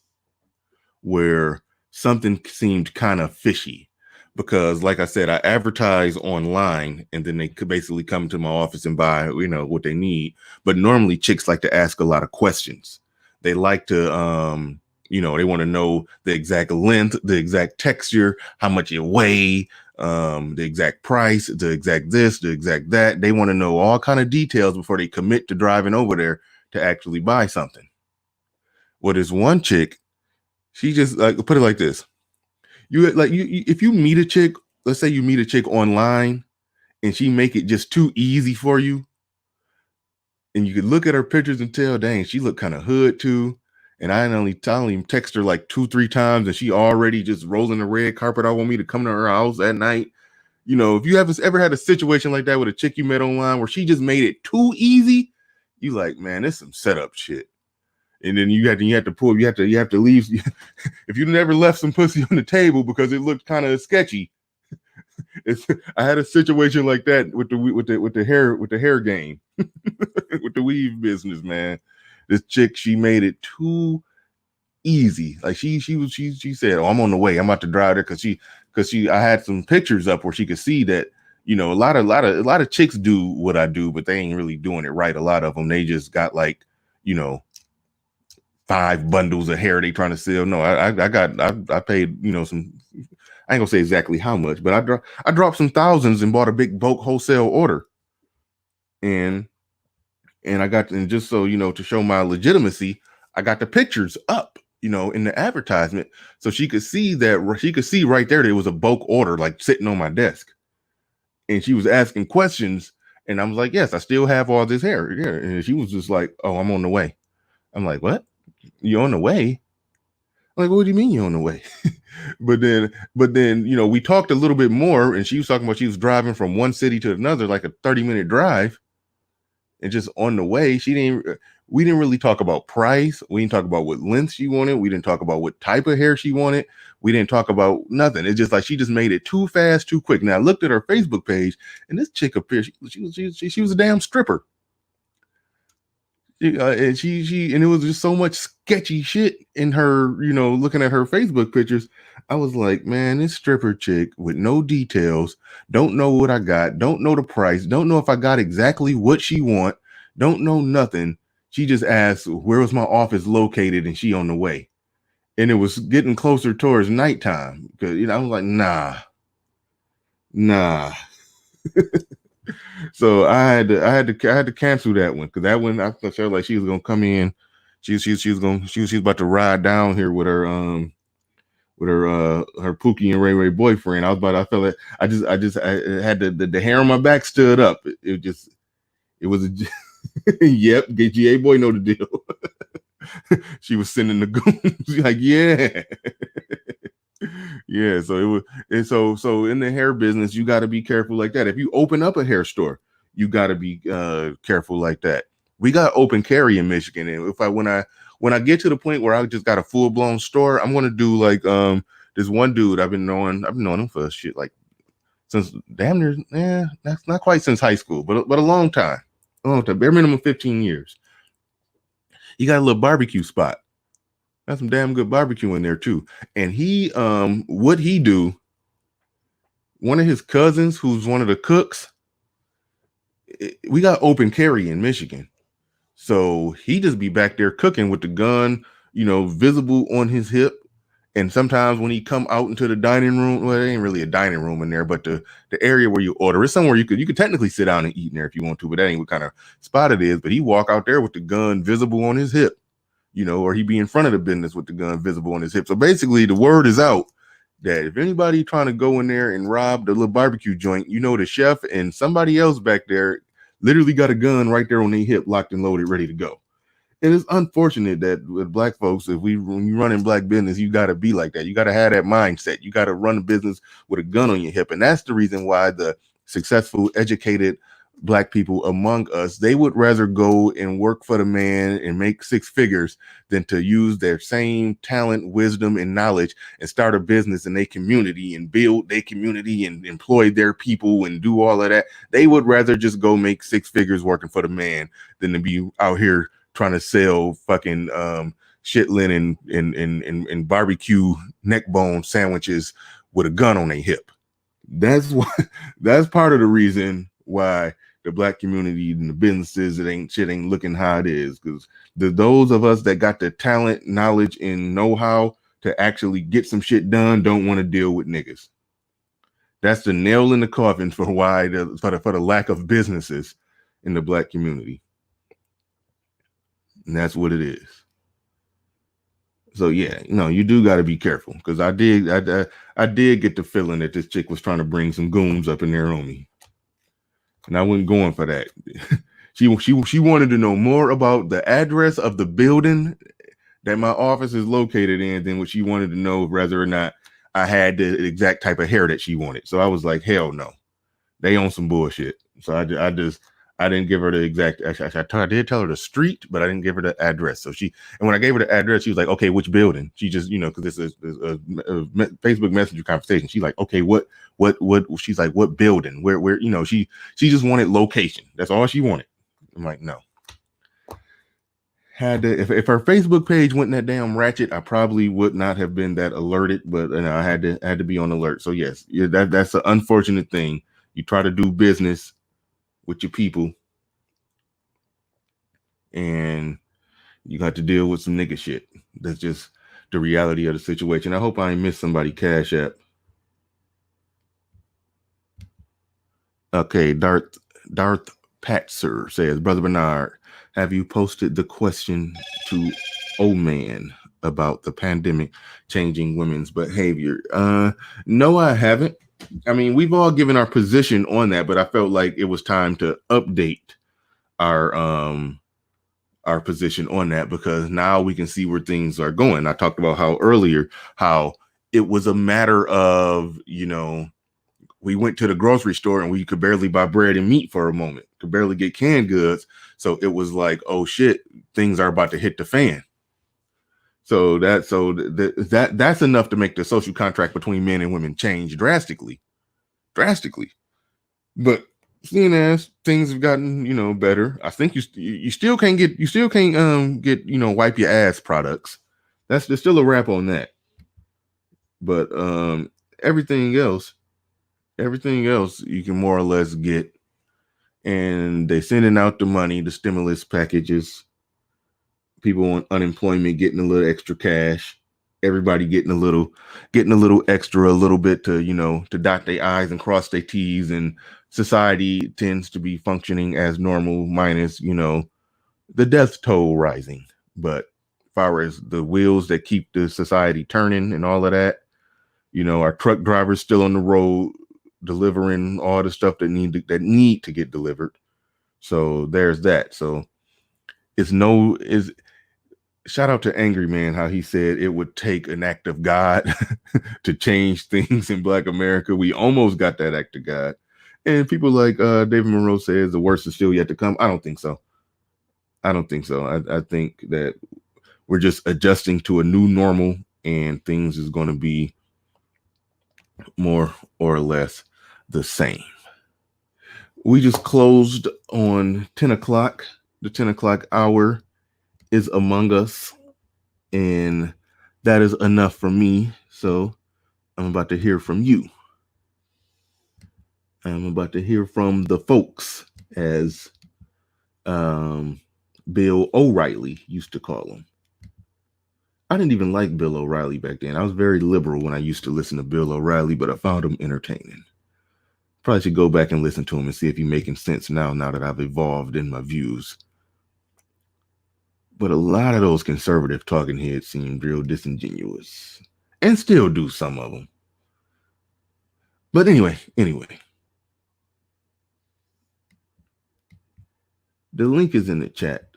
S2: where something seemed kind of fishy. Because, like I said, I advertise online, and then they could basically come to my office and buy, what they need. But normally, chicks like to ask a lot of questions. They like to, they want to know the exact length, the exact texture, how much it weigh, the exact price, the exact this, the exact that. They want to know all kind of details before they commit to driving over there to actually buy something. Well, there's one chick, she just put it like this. If you meet a chick, let's say you meet a chick online and she make it just too easy for you, and you could look at her pictures and tell, dang, she look kind of hood too. And I only text her like 2-3 times and she already just rolling the red carpet. I want me to come to her house at night. If you ever had a situation like that with a chick you met online where she just made it too easy, you like, man, this some setup shit. And then you have to leave. If you never left some pussy on the table because it looked kind of sketchy. I had a situation like that with the hair game, with the weave business, man. This chick, she made it too easy. Like she said, "Oh, I'm on the way. I'm about to drive there," because I had some pictures up where she could see that, a lot of chicks do what I do, but they ain't really doing it right. A lot of them, they just got 5 bundles of hair they trying to sell. No, I paid, some, I ain't gonna say exactly how much, but I dropped some thousands and bought a big bulk wholesale order. And I got, and just so, to show my legitimacy, I got the pictures up, you know, in the advertisement, so she could see right there that it was a bulk order, like sitting on my desk, and she was asking questions, and I was like, yes, I still have all this hair. Yeah, and she was just like, oh, I'm on the way. I'm like, what? You on the way? I'm like, what do you mean you're on the way? but then, you know, we talked a little bit more, and she was talking about she was driving from one city to another, like a 30-minute drive, and just on the way, we didn't really talk about price. We didn't talk about what length she wanted. We didn't talk about what type of hair she wanted. We didn't talk about nothing. It's just like she just made it too fast, too quick. Now I looked at her Facebook page, and this chick appeared. She was a damn stripper. And it was just so much sketchy shit in her, you know, looking at her Facebook pictures. I was like, man, this stripper chick with no details, don't know what I got, don't know the price, don't know if I got exactly what she want, don't know nothing. She just asked, where was my office located, and she on the way. And it was getting closer towards nighttime, because, you know, I was like, nah. So I had to cancel that one, because that one I felt like she was gonna come in. She was about to ride down here with her her Pookie and Ray Ray boyfriend. I felt like I had the hair on my back stood up. It was a yep, GA boy know the deal. She was sending the goons. Like, yeah. Yeah, so it was, and so in the hair business, you got to be careful like that. If you open up a hair store, you got to be careful like that. We got open carry in Michigan, and when I get to the point where I just got a full blown store, I'm gonna do like this one dude I've known him for shit like since damn near that's not quite since high school, but a long time, bare minimum 15 years. He got a little barbecue spot. That's some damn good barbecue in there too. And he, what he do, one of his cousins, who's one of the cooks, we got open carry in Michigan. So he just be back there cooking with the gun, you know, visible on his hip. And sometimes when he come out into the dining room, well, it ain't really a dining room in there, but the area where you order is somewhere you could technically sit down and eat in there if you want to, but that ain't what kind of spot it is. But he walk out there with the gun visible on his hip, you know, or he be in front of the business with the gun visible on his hip. So basically the word is out that if anybody trying to go in there and rob the little barbecue joint, you know, the chef and somebody else back there literally got a gun right there on their hip, locked and loaded, ready to go. And it's unfortunate that with black folks, when you run in black business, you got to be like that. You got to have that mindset. You got to run a business with a gun on your hip. And that's the reason why the successful, educated black people among us, they would rather go and work for the man and make six figures than to use their same talent, wisdom, and knowledge and start a business in their community and build their community and employ their people and do all of that. They would rather just go make six figures working for the man than to be out here trying to sell fucking shit linen and barbecue neck bone sandwiches with a gun on their hip. That's part of the reason why the black community and the businesses, shit ain't looking how it is, because those of us that got the talent, knowledge, and know-how to actually get some shit done don't want to deal with niggas. That's the nail in the coffin for why for the lack of businesses in the black community. And that's what it is. So yeah, you do got to be careful, because I did get the feeling that this chick was trying to bring some goons up in there on me, and I wasn't going for that. She wanted to know more about the address of the building that my office is located in than what she wanted to know whether or not I had the exact type of hair that she wanted. So I was like, hell no, they on some bullshit. So I didn't give her the exact. I did tell her the street, but I didn't give her the address. So and when I gave her the address, she was like, "Okay, which building?" She just, because it's a Facebook Messenger conversation. She's like, "Okay, what?" She's like, "What building? Where?" She just wanted location. That's all she wanted. I'm like, no. Had to, if her Facebook page went that damn ratchet, I probably would not have been that alerted. But I had to be on alert. So yes, that's an unfortunate thing. You try to do business with your people, and you got to deal with some nigga shit. That's just the reality of the situation. I hope I ain't missed somebody Cash App. Okay, Darth Patzer says, Brother Bernard, have you posted the question to oh man, about the pandemic changing women's behavior. No, I haven't. I mean, we've all given our position on that, but I felt like it was time to update our our position on that because now we can see where things are going. I talked about how earlier how it was a matter of, we went to the grocery store and we could barely buy bread and meat for a moment, could barely get canned goods. So it was like, oh shit, things are about to hit the fan. So that's enough to make the social contract between men and women change drastically, drastically. But seeing as things have gotten, better, I think you still can't get wipe your ass products. There's still a wrap on that. But everything else, you can more or less get, and they sending out the money, the stimulus packages. People on unemployment getting a little extra cash. Everybody getting a little extra, a little bit to to dot their I's and cross their T's, and society tends to be functioning as normal, minus the death toll rising. But as far as the wheels that keep the society turning and all of that, our truck drivers still on the road delivering all the stuff that need to get delivered. So there's that. So is shout out to Angry Man, how he said it would take an act of God to change things in Black America. We almost got that act of God. And people like David Monroe says the worst is still yet to come. I don't think so. I think that we're just adjusting to a new normal and things is going to be more or less the same. We just closed on 10 o'clock. The 10 o'clock hour is among us, and that is enough for me. So I'm about to hear from you. I'm about to hear from the folks, as Bill O'Reilly used to call him. I didn't even like Bill O'Reilly back then. I was very liberal when I used to listen to Bill O'Reilly, but I found him entertaining. Probably should go back and listen to him and see if he's making sense now that I've evolved in my views. But a lot of those conservative talking heads seem real disingenuous, and still do, some of them. But anyway, the link is in the chat.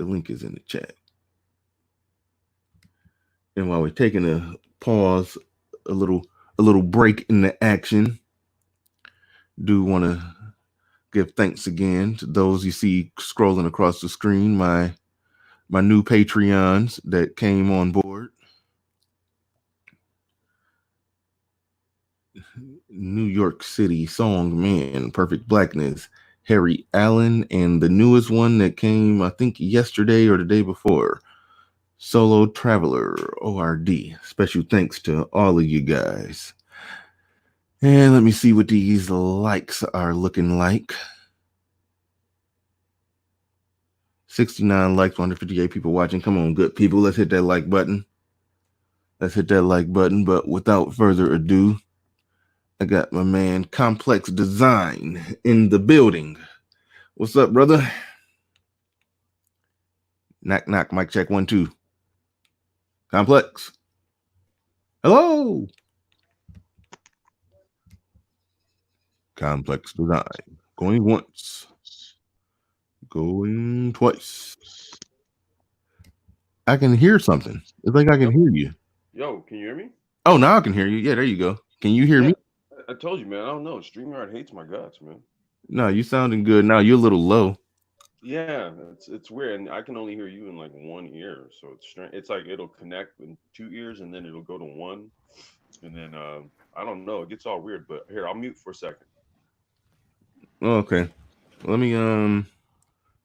S2: And while we're taking a pause, a little break in the action, do want to give thanks again to those you see scrolling across the screen, my new Patreons that came on board. New York City Song Man, Perfect Blackness, Harry Allen, and the newest one that came, I think, yesterday or the day before, Solo Traveler, ORD. Special thanks to all of you guys. And let me see what these likes are looking like. 69 likes, 158 people watching. Come on, good people. Let's hit that like button. But without further ado, I got my man Complex Design in the building. What's up, brother? Knock, knock, mic check, 1, 2. Complex. Hello. Complex Design. Going once. Going twice. I can hear something. It's like I can hear you.
S3: Yo, can you hear me?
S2: Oh, now I can hear you. Yeah, there you go. Can you hear me?
S3: I told you, man. I don't know. StreamYard hates my guts, man.
S2: No, you sounding good now. You're a little low.
S3: Yeah, it's weird, and I can only hear you in like one ear, so it's strange. It's like it'll connect in two ears, and then it'll go to one, and then I don't know. It gets all weird. But here, I'll mute for a second.
S2: Okay, let me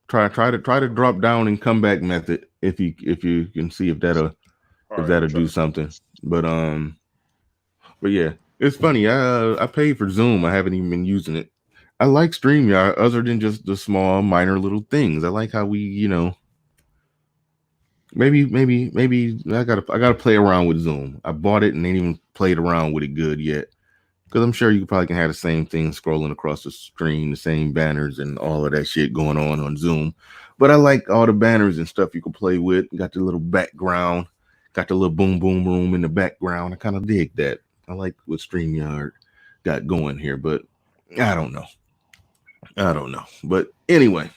S2: try to drop down and come back method if you can see if that'll do something. But yeah, it's funny. I paid for Zoom. I haven't even been using it. I like StreamYard other than just the small minor little things. I like how we, maybe I gotta play around with Zoom. I bought it and ain't even played around with it good yet. Because I'm sure you probably can have the same thing scrolling across the screen, the same banners and all of that shit going on Zoom. But I like all the banners and stuff you can play with. Got the little background, got the little boom boom room in the background. I kind of dig that. I like what StreamYard got going here, but I don't know. But anyway,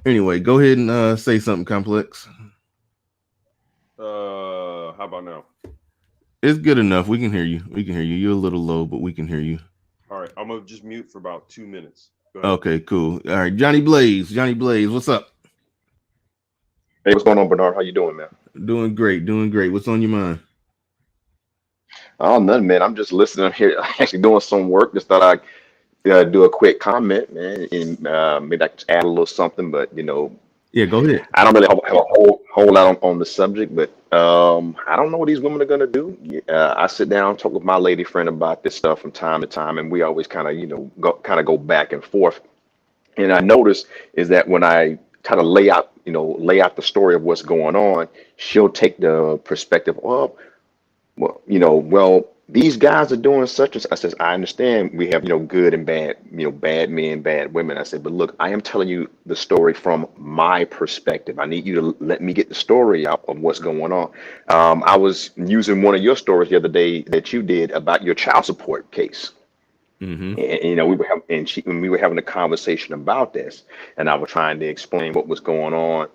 S2: go ahead and say something, Complex.
S3: How about now?
S2: It's good enough. We can hear you. You're a little low, but we can hear you.
S3: All right, I'm gonna just mute for about 2 minutes. Go ahead.
S2: Okay, cool. All right, Johnny Blaze, what's up?
S4: Hey, what's going on, Bernard? How you doing, man?
S2: Doing great. What's on your mind?
S4: Oh, nothing, man. I'm just listening here, actually doing some work. Just thought I'd do a quick comment, man, and maybe I could add a little something. But
S2: Yeah, go ahead.
S4: I don't really have a whole lot on the subject, but I don't know what these women are gonna do. I sit down and talk with my lady friend about this stuff from time to time, and we always kind of go back and forth. And I notice is that when I kind of lay out the story of what's going on, she'll take the perspective of, well, these guys are doing such as I says, I understand we have, good and bad, bad men, bad women. I said, but look, I am telling you the story from my perspective. I need you to let me get the story out of what's going on. I was using one of your stories the other day that you did about your child support case.
S2: Mm-hmm.
S4: And we were having a conversation about this, and I was trying to explain what was going on.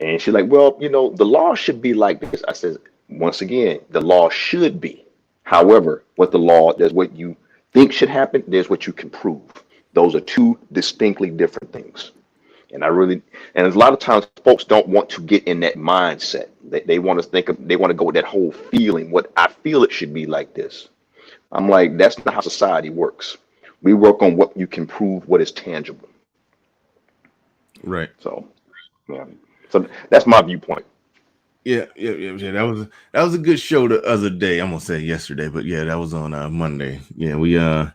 S4: And she's like, well, the law should be like this. I said, once again, the law should be. However, there's what you think should happen, there's what you can prove. Those are two distinctly different things. And a lot of times folks don't want to get in that mindset. They want to go with that whole feeling, what I feel it should be like this. I'm like, that's not how society works. We work on what you can prove, what is tangible.
S2: Right.
S4: So, yeah. So that's my viewpoint.
S2: Yeah. That was a good show the other day. I'm gonna say yesterday, but yeah, that was on Monday. Yeah, we a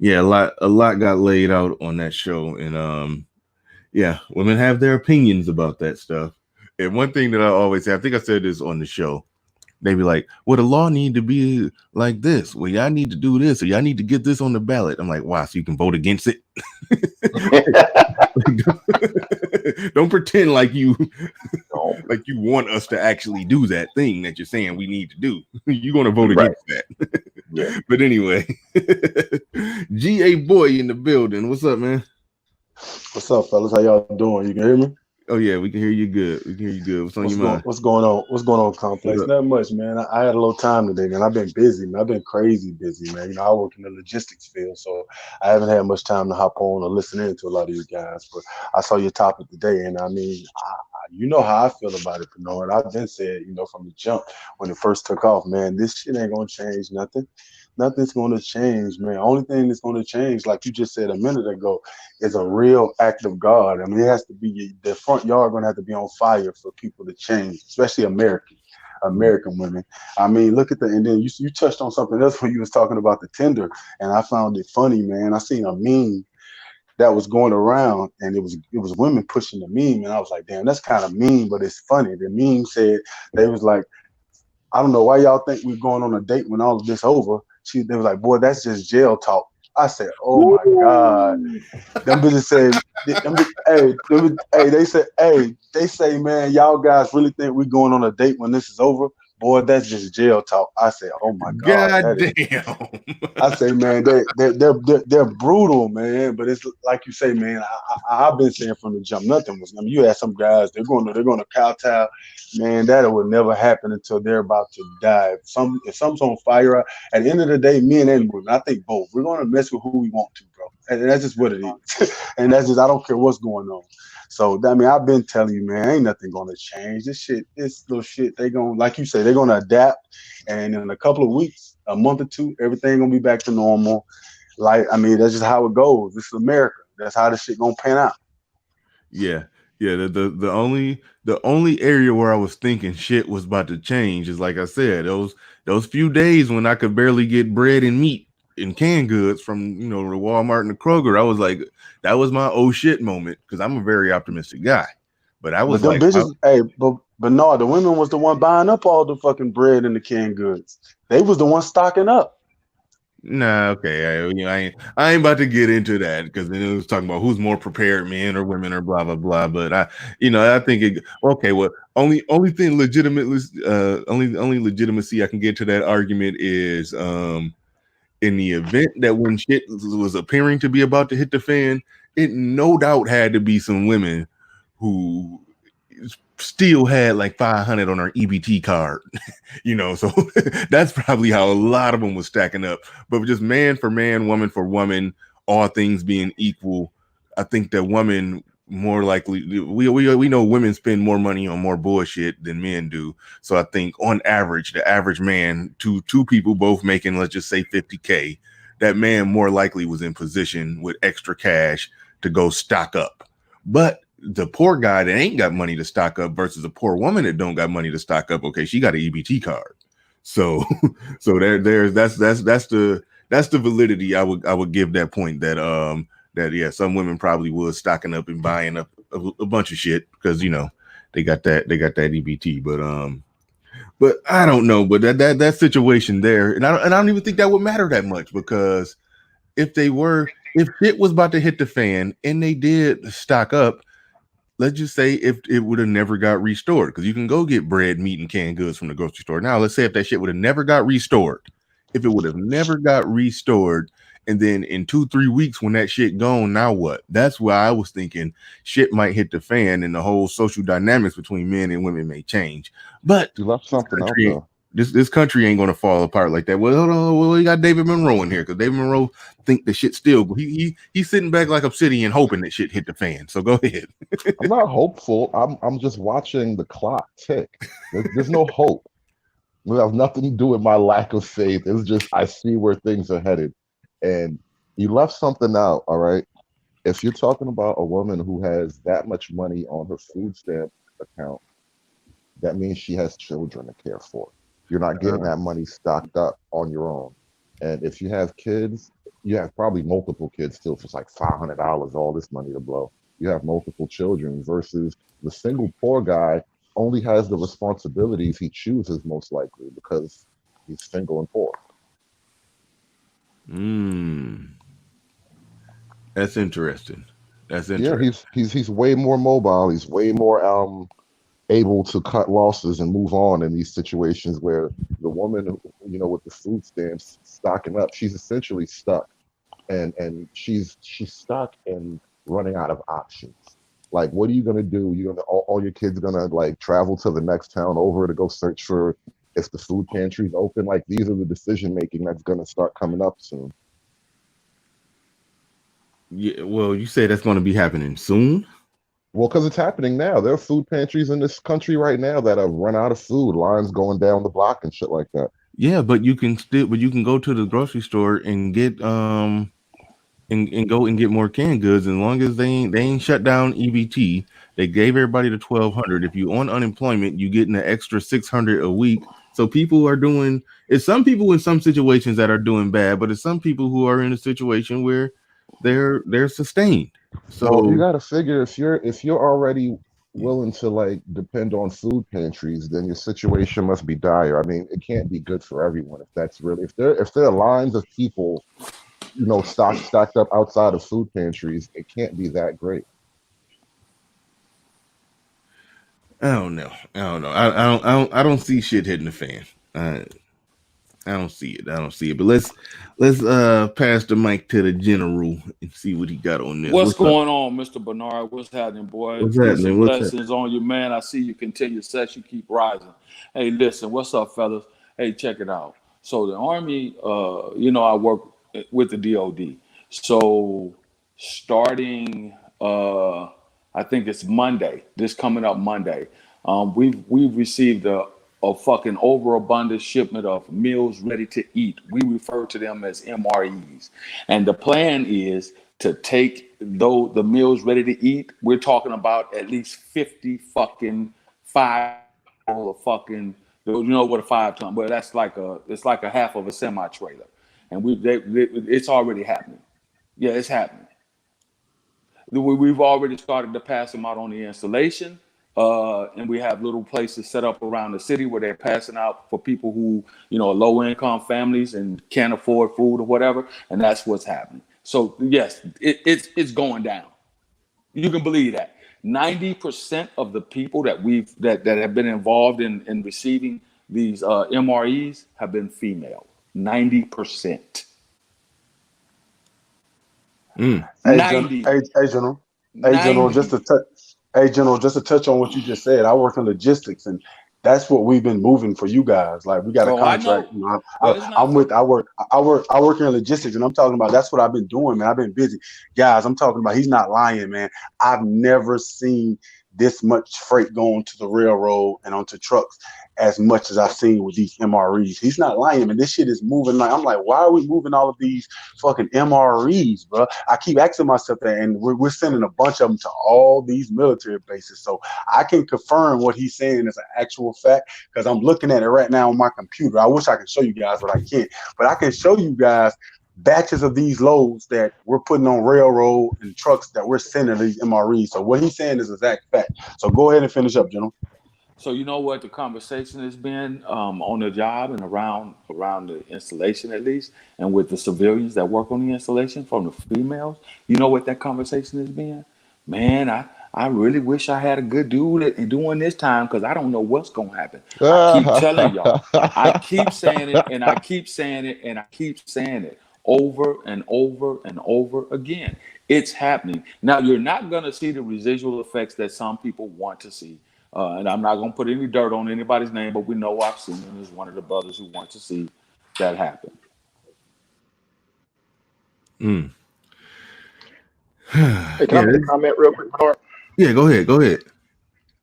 S2: lot got laid out on that show, and women have their opinions about that stuff. And one thing that I always say, I think I said this on the show. They be like, well, the law need to be like this. Well, y'all need to do this, or y'all need to get this on the ballot. I'm like, wow, so you can vote against it? Don't pretend like you want us to actually do that thing that you're saying we need to do. You're going to vote against that.
S4: Yeah.
S2: But anyway, GA Boy in the building. What's up, man?
S5: What's up, fellas? How y'all doing? You can hear me?
S2: Oh yeah, we can hear you good. What's on your mind?
S5: What's going on, Complex? Not much, man. I had a little time today, man. I've been busy, man. I've been crazy busy, man. I work in the logistics field, so I haven't had much time to hop on or listen in to a lot of you guys. But I saw your topic today, and I mean, you know how I feel about it, Bernard. I've been said, from the jump when it first took off, man, this shit ain't gonna change nothing. Nothing's going to change, man. Only thing that's going to change, like you just said a minute ago, is a real act of God. I mean, it has to be, the front yard going to have to be on fire for people to change, especially American women. I mean, look at and then you touched on something else when you was talking about the Tinder, and I found it funny, man. I seen a meme that was going around, and it was women pushing the meme, and I was like, damn, that's kind of mean, but it's funny. The meme said, they was like, I don't know why y'all think we're going on a date when all of this over. They was like, boy, that's just jail talk. I said, oh my God. Them bitches said, they say, man, y'all guys really think we're going on a date when this is over? Boy, that's just jail talk. I said, oh my God.
S2: Damn.
S5: I say, man, they're brutal, man. But it's like you say, man. I've been saying from the jump, nothing was. I mean, you had some guys, they're going to kowtow, man. That would never happen until they're about to die. If something's on fire, at the end of the day, men and women, I think both. We're going to mess with who we want to, bro, and that's just what it is. And that's just, I don't care what's going on. So, I mean, I've been telling you, man, ain't nothing going to change. This little shit, they going to, like you say, they're going to adapt. And in a couple of weeks, a month or two, everything going to be back to normal. Like, I mean, that's just how it goes. This is America. That's how this shit going to pan out.
S2: Yeah. The only area where I was thinking shit was about to change is, like I said, those few days when I could barely get bread and meat and canned goods from the Walmart and the Kroger. I was like, that was my oh shit moment, because I'm a very optimistic guy. But I was
S5: but them bitches, but no, the women was the one buying up all the fucking bread and the canned goods. They was the one stocking up.
S2: Nah, okay. I ain't about to get into that because then it was talking about who's more prepared, men or women or blah blah blah. But I think it okay. Well, only thing legitimately, only legitimacy I can get to that argument is in the event that when shit was appearing to be about to hit the fan, it no doubt had to be some women who still had like 500 on our EBT card. So that's probably how a lot of them was stacking up. But just man for man, woman for woman, all things being equal, I think that women more likely we know women spend more money on more bullshit than men do. So I think on average, the average man, two people both making, let's just say 50K, that man more likely was in position with extra cash to go stock up. But the poor guy that ain't got money to stock up versus a poor woman that don't got money to stock up, okay, she got an EBT card. So that's the validity I would give that point that yeah, some women probably was stocking up and buying up a bunch of shit because they got that EBT, but I don't know, but that situation there, and I don't even think that would matter that much because if shit was about to hit the fan and they did stock up, let's just say if it would have never got restored, because you can go get bread, meat, and canned goods from the grocery store. Now, let's say if that shit would have never got restored, if it would have never got restored, and then in 2-3 weeks when that shit gone, now what? That's why I was thinking shit might hit the fan and the whole social dynamics between men and women may change. But
S6: You left something out
S2: country,
S6: there.
S2: this country ain't gonna fall apart like that. Well, hold on. Well, we got David Monroe in here because David Monroe think the shit still. He's sitting back like obsidian, hoping that shit hit the fan. So go ahead.
S6: I'm not hopeful. I'm just watching the clock tick. There's no hope. It has nothing to do with my lack of faith. It's just I see where things are headed. And you left something out, all right? If you're talking about a woman who has that much money on her food stamp account, that means she has children to care for. You're not getting that money stocked up on your own. And if you have kids, you have probably multiple kids still for like $500, all this money to blow. You have multiple children versus the single poor guy only has the responsibilities he chooses most likely because he's single and poor.
S2: That's interesting. That's
S6: Yeah,
S2: interesting.
S6: he's way more mobile. He's way more able to cut losses and move on in these situations where the woman, with the food stamps stocking up, she's essentially stuck, and she's stuck and running out of options. Like, what are you gonna do? You gonna all your kids gonna like travel to the next town over to go search for if the food pantry's open? Like, these are the decision making that's gonna start coming up soon.
S2: Yeah, well, you say that's going to be happening soon.
S6: Well, because it's happening now. There are food pantries in this country right now that have run out of food, lines going down the block and shit like that.
S2: Yeah, but you can go to the grocery store and get and go and get more canned goods. As long as they ain't shut down EBT, they gave everybody the 1,200. If you on unemployment, you getting an extra 600 a week. So people are doing. It's some people in some situations that are doing bad, but it's some people who are in a situation where they're sustained.
S6: Well, you
S2: So
S6: got to figure if you're already willing to like depend on food pantries, then your situation must be dire. I mean, it can't be good for everyone if that's really if there are lines of people, stacked up outside of food pantries, it can't be that great.
S2: I don't know. I don't see shit hitting the fan. I don't see it. I don't see it. But let's pass the mic to the general and see what he got on this.
S7: What's
S2: What's up?
S7: going on, Mr. Bernard? What's happening, boy?
S2: What's
S7: Peace and
S2: happening? What's
S7: blessings on you, man. I see you continue success. You keep rising. Hey, listen, what's up, fellas? Hey, check it out. So the Army, I work with the DOD. So starting, I think it's Monday. This coming up Monday, we've received a fucking overabundant shipment of meals ready to eat. We refer to them as MREs, and the plan is to take the meals ready to eat. We're talking about at least 50 fucking 5 fucking, what a 5 ton, but it's like a half of a semi trailer, and it's already happening. Yeah, it's happening. We've already started to pass them out on the installation. And we have little places set up around the city where they're passing out for people who, are low income families and can't afford food or whatever. And that's what's happening. So yes, it's going down. You can believe that. 90% of the people that have been involved in receiving these MREs have been female. 90%.
S2: Mm.
S5: Hey,
S7: 90.
S5: General. Hey, General,
S7: 90.
S5: just to touch on what you just said. I work in logistics, and that's what we've been moving for you guys. Like, we got a
S7: Oh, I
S5: contract.
S7: know. Well, it's not for.
S5: I work in logistics, and I'm talking about that's what I've been doing, man. I've been busy, guys. I'm talking about. He's not lying, man. I've never seen this much freight going to the railroad and onto trucks as much as I've seen with these MREs. He's not lying, man. This shit is moving. Like, I'm like, why are we moving all of these fucking MREs, bro? I keep asking myself that, and we're sending a bunch of them to all these military bases. So I can confirm what he's saying is an actual fact because I'm looking at it right now on my computer. I wish I could show you guys, but I can't. But I can show you guys batches of these loads that we're putting on railroad and trucks that we're sending to these MREs. So what he's saying is exact fact. So go ahead and finish up, General.
S7: So you know what the conversation has been on the job and around the installation at least, and with the civilians that work on the installation from the females. You know what that conversation has been? Man, I really wish I had a good dude doing this time because I don't know what's gonna happen. I keep telling y'all. I keep saying it and I keep saying it and I keep saying it over and over and over again. It's happening. Now you're not gonna see the residual effects that some people want to see. And I'm not going to put any dirt on anybody's name, but we know I've seen him as one of the brothers who want to see that happen.
S2: Mm.
S4: Hey, can I make a comment real quick, Bernard?
S2: Yeah, go ahead.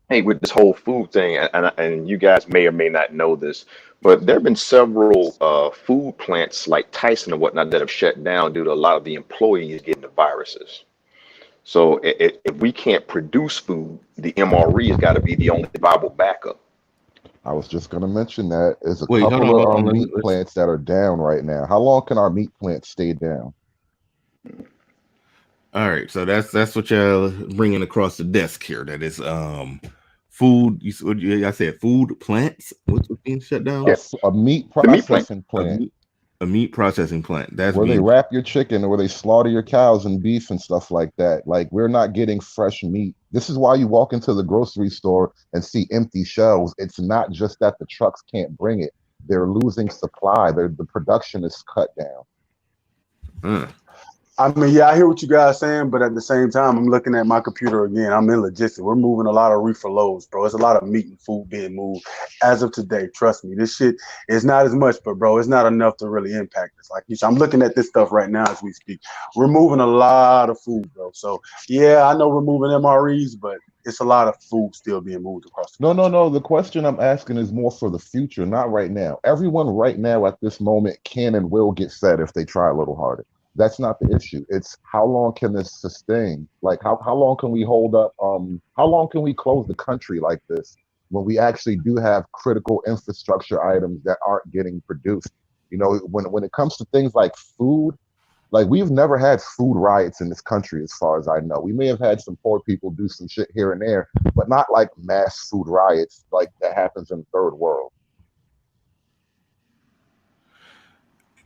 S4: Hey, with this whole food thing, and you guys may or may not know this, but there have been several food plants like Tyson and whatnot that have shut down due to a lot of the employees getting the viruses. So if we can't produce food, the MRE has got to be the only viable backup.
S6: I was just going to mention that there's a
S2: Wait, hold
S6: couple
S2: on.
S6: of meat plants that are down right now. How long can our meat plants stay down?
S2: All right, so that's what y'all bringing across the desk here. That is food. I said food plants. What's being shut down?
S4: Yes,
S6: A meat processing plant.
S2: A meat processing plant. That's
S6: where they wrap your chicken or where they slaughter your cows and beef and stuff like that. Like, we're not getting fresh meat. This is why you walk into the grocery store and see empty shelves. It's not just that the trucks can't bring it. They're losing supply. The production is cut down.
S5: I mean, yeah, I hear what you guys saying, but at the same time, I'm looking at my computer again. I'm in logistics. We're moving a lot of reefer loads, bro. It's a lot of meat and food being moved as of today. Trust me, this shit is not as much, but bro, it's not enough to really impact us. Like, I'm looking at this stuff right now as we speak. We're moving a lot of food, bro. So yeah, I know we're moving MREs, but it's a lot of food still being moved across the country.
S6: No. The question I'm asking is more for the future, not right now. Everyone right now at this moment can and will get fed if they try a little harder. That's not the issue. It's how long can this sustain? Like, how long can we hold up? How long can we close the country like this when we actually do have critical infrastructure items that aren't getting produced? You know, when it comes to things like food, like, we've never had food riots in this country, as far as I know. We may have had some poor people do some shit here and there, but not like mass food riots like that happens in the third world.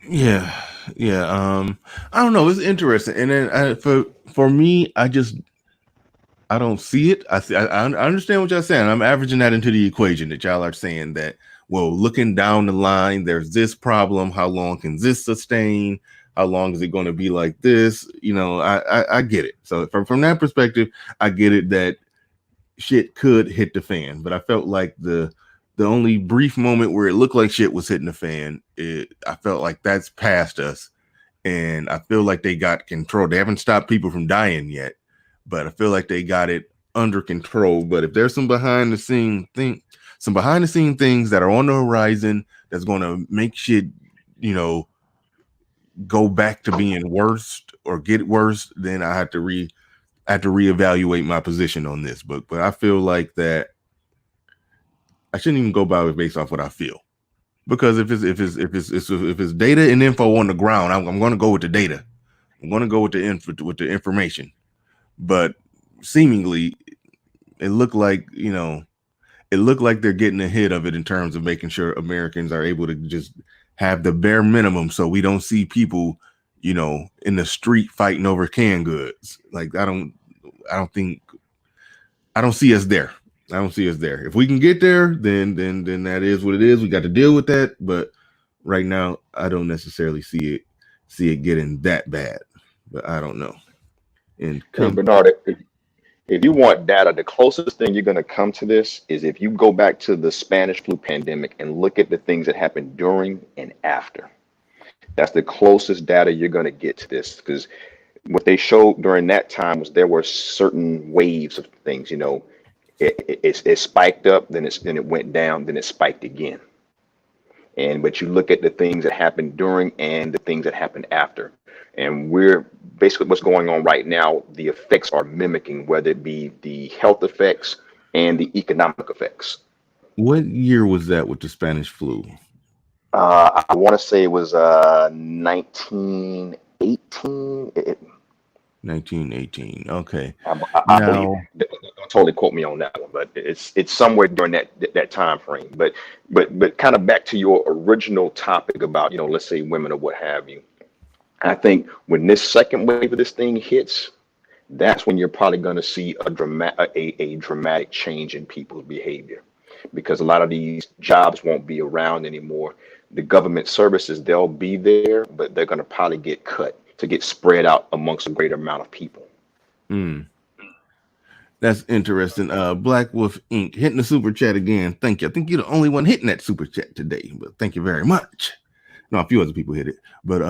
S2: Yeah. I don't know. It's interesting, and then for me, I don't see it. I understand what y'all saying. I'm averaging that into the equation that y'all are saying that. Well, looking down the line, there's this problem. How long can this sustain? How long is it going to be like this? You know, I get it. So from that perspective, I get it that shit could hit the fan. But I felt like the only brief moment where it looked like shit was hitting the fan, I felt like that's past us. And I feel like they got control. They haven't stopped people from dying yet, but I feel like they got it under control. But if there's some behind the scene things that are on the horizon that's going to make shit, you know, go back to being worse or get worse, then I have to reevaluate my position on this. But I feel like that I shouldn't even go by it based off what I feel, because if it's data and info on the ground, I'm going to go with the data. I'm going to go with the information. But seemingly, it looked like, it looked like they're getting ahead of it in terms of making sure Americans are able to just have the bare minimum, so we don't see people, in the street fighting over canned goods. Like I don't see us there. I don't see us there. If we can get there, then that is what it is. We got to deal with that. But right now, I don't necessarily see it getting that bad. But I don't know. And
S4: Hey, Bernard, if you want data, the closest thing you're going to come to this is if you go back to the Spanish flu pandemic and look at the things that happened during and after. That's the closest data you're going to get to this, because what they showed during that time was there were certain waves of things. It spiked up, then it went down, then it spiked again. But you look at the things that happened during and the things that happened after. And we're basically what's going on right now. The effects are mimicking, whether it be the health effects and the economic effects.
S2: What year was that with the Spanish flu?
S4: I want to say it was 1918.
S2: 1918. Okay.
S4: I
S2: Now,
S4: believe. Don't totally quote me on that one, but it's somewhere during that time frame. But kind of back to your original topic about, let's say women or what have you. I think when this second wave of this thing hits, that's when you're probably going to see a dramatic change in people's behavior, because a lot of these jobs won't be around anymore. The government services, they'll be there, but they're going to probably get cut to get spread out amongst a greater amount of people.
S2: That's interesting. Black Wolf Inc. hitting the super chat again. Thank you. I think you're the only one hitting that super chat today, but thank you very much. No, a few other people hit it, but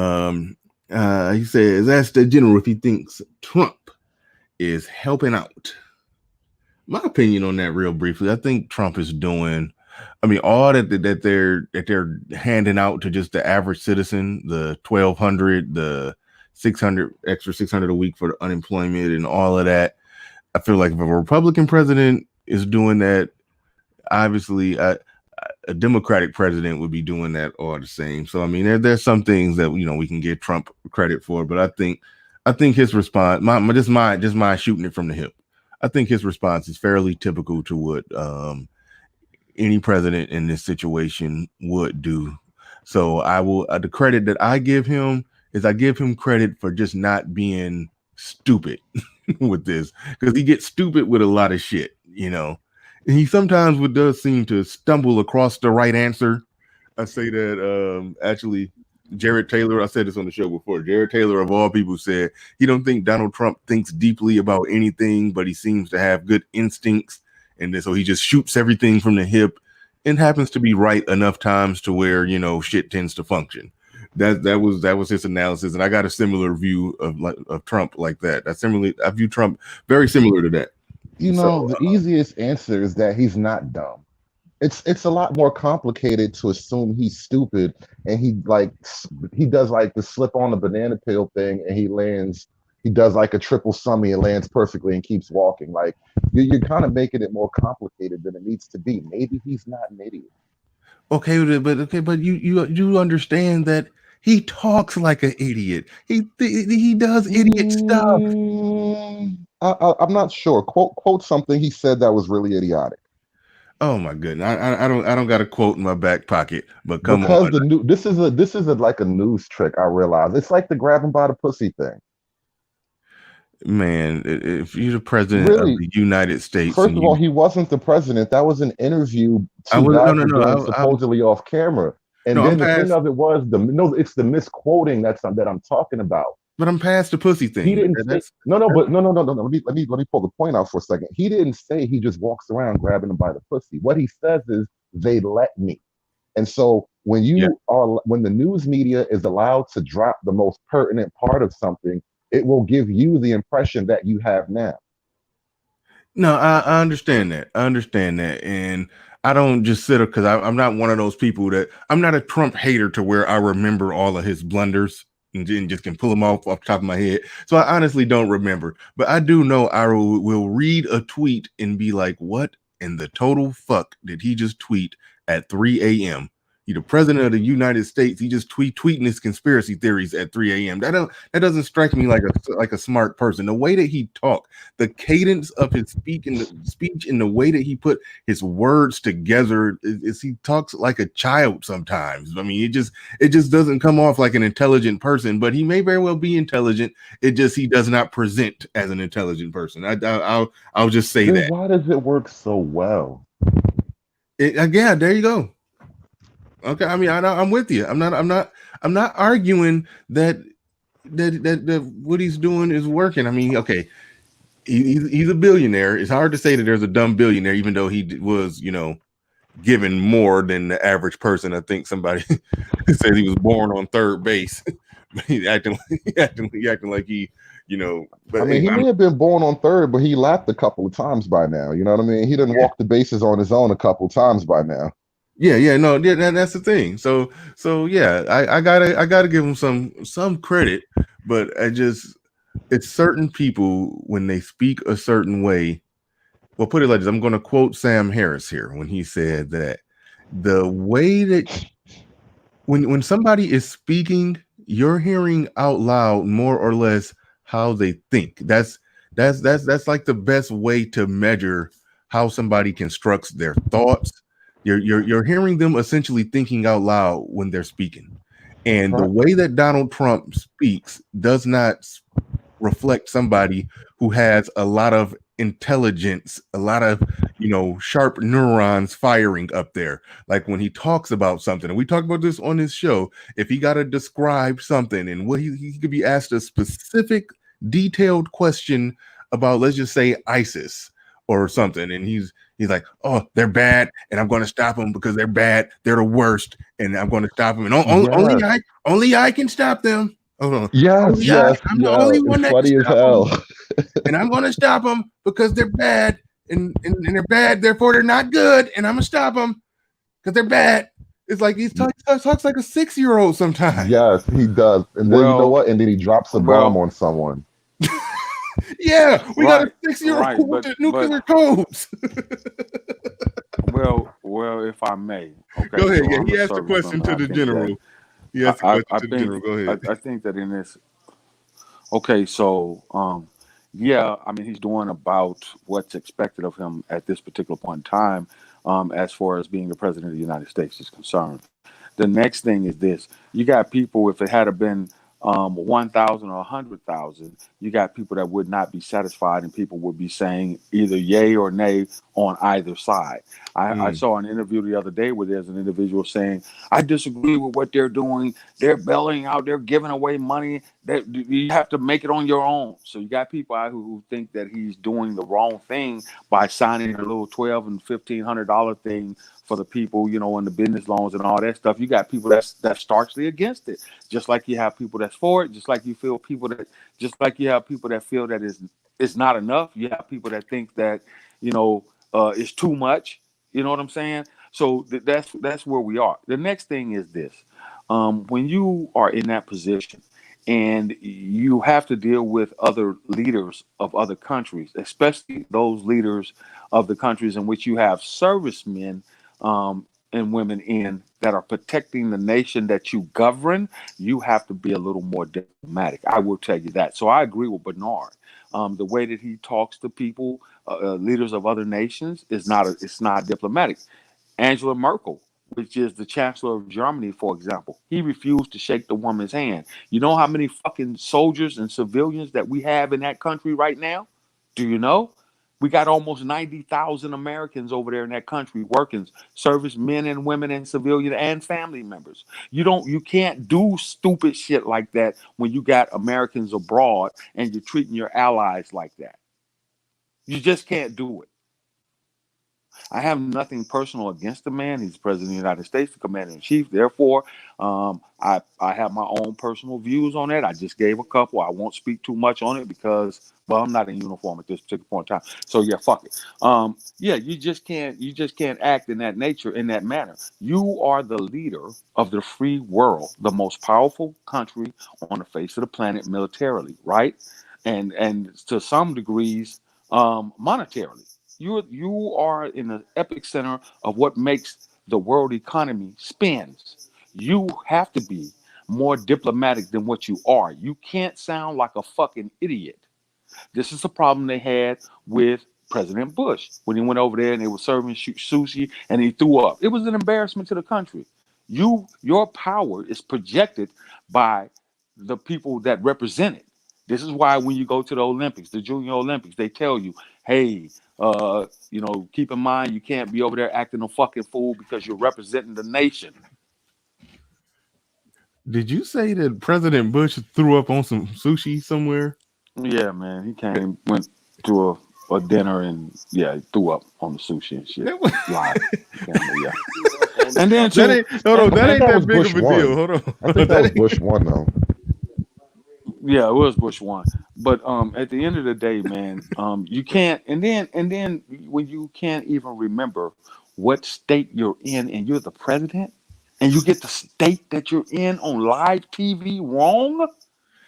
S2: he says, ask the general if he thinks Trump is helping out. My opinion on that, real briefly, I think Trump is doing, all that they're handing out to just the average citizen, the 1,200, the 600 a week for the unemployment and all of that. I feel like if a Republican president is doing that, obviously a Democratic president would be doing that all the same. So there's some things that we can give Trump credit for, but I think his response, my shooting it from the hip, I think his response is fairly typical to what any president in this situation would do. So I will the credit that I give him is I give him credit for just not being stupid with this, because he gets stupid with a lot of shit, And he sometimes does seem to stumble across the right answer. I say that actually Jared Taylor, I said this on the show before, Jared Taylor of all people said he don't think Donald Trump thinks deeply about anything, but he seems to have good instincts, and then so he just shoots everything from the hip and happens to be right enough times to where shit tends to function. That was his analysis, and I got a similar view of Trump like that. I view Trump very similar to that.
S6: The easiest answer is that he's not dumb. It's a lot more complicated to assume he's stupid, and he does like the slip on the banana peel thing, and he does like a triple sommie and lands perfectly and keeps walking. Like you're kind of making it more complicated than it needs to be. Maybe he's not an idiot. Okay, but you understand that he talks like an idiot. He does idiot stuff. I'm not sure. Quote something he said that was really idiotic.
S2: Oh my goodness! I don't got a quote in my back pocket, but come on.
S6: This is like a news trick. I realize it's like the grab him by the pussy thing.
S2: Man, if you're the president of the United States,
S6: first of all, he wasn't the president. That was an interview. Supposedly off camera. And then the thing of it was it's the misquoting that I'm talking about.
S2: But I'm past the pussy thing.
S6: He didn't say no. Let me pull the point out for a second. He didn't say he just walks around grabbing them by the pussy. What he says is they let me. And so when the news media is allowed to drop the most pertinent part of something, it will give you the impression that you have now.
S2: No, I understand that. And I don't just sit because I'm not one of those people I'm not a Trump hater to where I remember all of his blunders and just can pull them off the top of my head. So I honestly don't remember. But I do know I will read a tweet and be like, what in the total fuck did he just tweet at 3 a.m.? He the president of the United States. He just tweeting his conspiracy theories at 3 a.m. That doesn't strike me like a smart person. The way that he talked, the cadence of his speech and the way that he put his words together is he talks like a child sometimes. I mean, it just doesn't come off like an intelligent person, but he may very well be intelligent. He does not present as an intelligent person. I'll just say
S6: Then
S2: that.
S6: why does it work so well?
S2: Again, there you go. Okay, I mean, I'm with you. I'm not arguing that what he's doing is working. I mean, okay, he's a billionaire. It's hard to say that there's a dumb billionaire, even though he was, given more than the average person. I think somebody said he was born on third base. He's acting like he, But
S6: I mean, he may have been born on third, but he lapped a couple of times by now. You know what I mean? He didn't walk the bases on his own a couple of times by now.
S2: That's the thing. So yeah, I gotta give him some credit, but it's certain people when they speak a certain way. Well, put it like this: I'm going to quote Sam Harris here when he said that the way that when somebody is speaking, you're hearing out loud more or less how they think. That's like the best way to measure how somebody constructs their thoughts. You're hearing them essentially thinking out loud when they're speaking. And the way that Donald Trump speaks does not reflect somebody who has a lot of intelligence, a lot of, sharp neurons firing up there. Like when he talks about something, and we talked about this on his show, if he got to describe something and what he could be asked a specific detailed question about, let's just say ISIS or something, and he's like, oh, they're bad, and I'm going to stop them because they're bad. They're the worst, and I'm going to stop them. And only I can stop them. Hold on.
S6: Yes.
S2: I'm the only one that
S6: funny
S2: can
S6: as
S2: stop
S6: hell.
S2: them. And I'm going to stop them because they're bad, and they're bad. Therefore, they're not good, and I'm going to stop them because they're bad. It's like he talks like a 6-year-old sometimes.
S6: Yes, he does. And then you know what? And then he drops a bomb on someone.
S2: Yeah, we got a 6-year-old with the nuclear codes.
S7: Well, if I may. Okay,
S2: go ahead.
S7: so
S2: yeah, he asked a question to the general. He asked a question to the general. Go ahead.
S7: I think that in this. Okay, so I mean, he's doing about what's expected of him at this particular point in time, as far as being the president of the United States is concerned. The next thing is this: you got people. If it had been 1,000 or 100,000, you got people that would not be satisfied, and people would be saying either yay or nay on either side. I saw an interview the other day where there's an individual saying, I disagree with what they're doing. They're bailing out. They're giving away money. That you have to make it on your own. So you got people out who think that he's doing the wrong thing by signing a little $1,200 and $1,500 thing for the people, in the business loans and all that stuff. You got people that's starkly against it. Just like you have people that's for it. Just like you have people that feel that it's not enough. You have people that think that it's too much. You know what I'm saying? So that's where we are. The next thing is this: when you are in that position and you have to deal with other leaders of other countries, especially those leaders of the countries in which you have servicemen and women in that are protecting the nation that you govern, you have to be a little more diplomatic. I will tell you that. So I agree with Bernard. The way that he talks to people, leaders of other nations, it's not diplomatic. Angela Merkel, which is the chancellor of Germany, for example, he refused to shake the woman's hand. You know how many fucking soldiers and civilians that we have in that country right now? Do you know? We got almost 90,000 Americans over there in that country working, service men and women and civilian and family members. You can't do stupid shit like that when you got Americans abroad and you're treating your allies like that. You just can't do it. I have nothing personal against the man. He's the president of the United States, the commander in chief. Therefore, I have my own personal views on that. I just gave a couple. I won't speak too much on it because, I'm not in uniform at this particular point in time. So yeah, fuck it. You just can't act in that nature, in that manner. You are the leader of the free world, the most powerful country on the face of the planet militarily, right? And to some degrees, monetarily. You are in the epic center of what makes the world economy spins. You have to be more diplomatic than what you are. You can't sound like a fucking idiot. This is a problem they had with President Bush when he went over there and they were serving sushi and he threw up. It was an embarrassment to the country. Your power is projected by the people that represent it. This is why when you go to the Olympics, the Junior Olympics, they tell you, hey, keep in mind you can't be over there acting a fucking fool because you're representing the nation.
S2: Did you say that President Bush threw up on some sushi somewhere?
S7: Yeah, man. He went to a dinner and he threw up on the sushi and shit. Live. Yeah. And then
S2: that ain't that big of a deal. Hold on.
S6: I think that was Bush 1 though.
S7: Yeah, it was Bush 1. But at the end of the day, man, you can't and then when you can't even remember what state you're in and you're the president and you get the state that you're in on live TV wrong?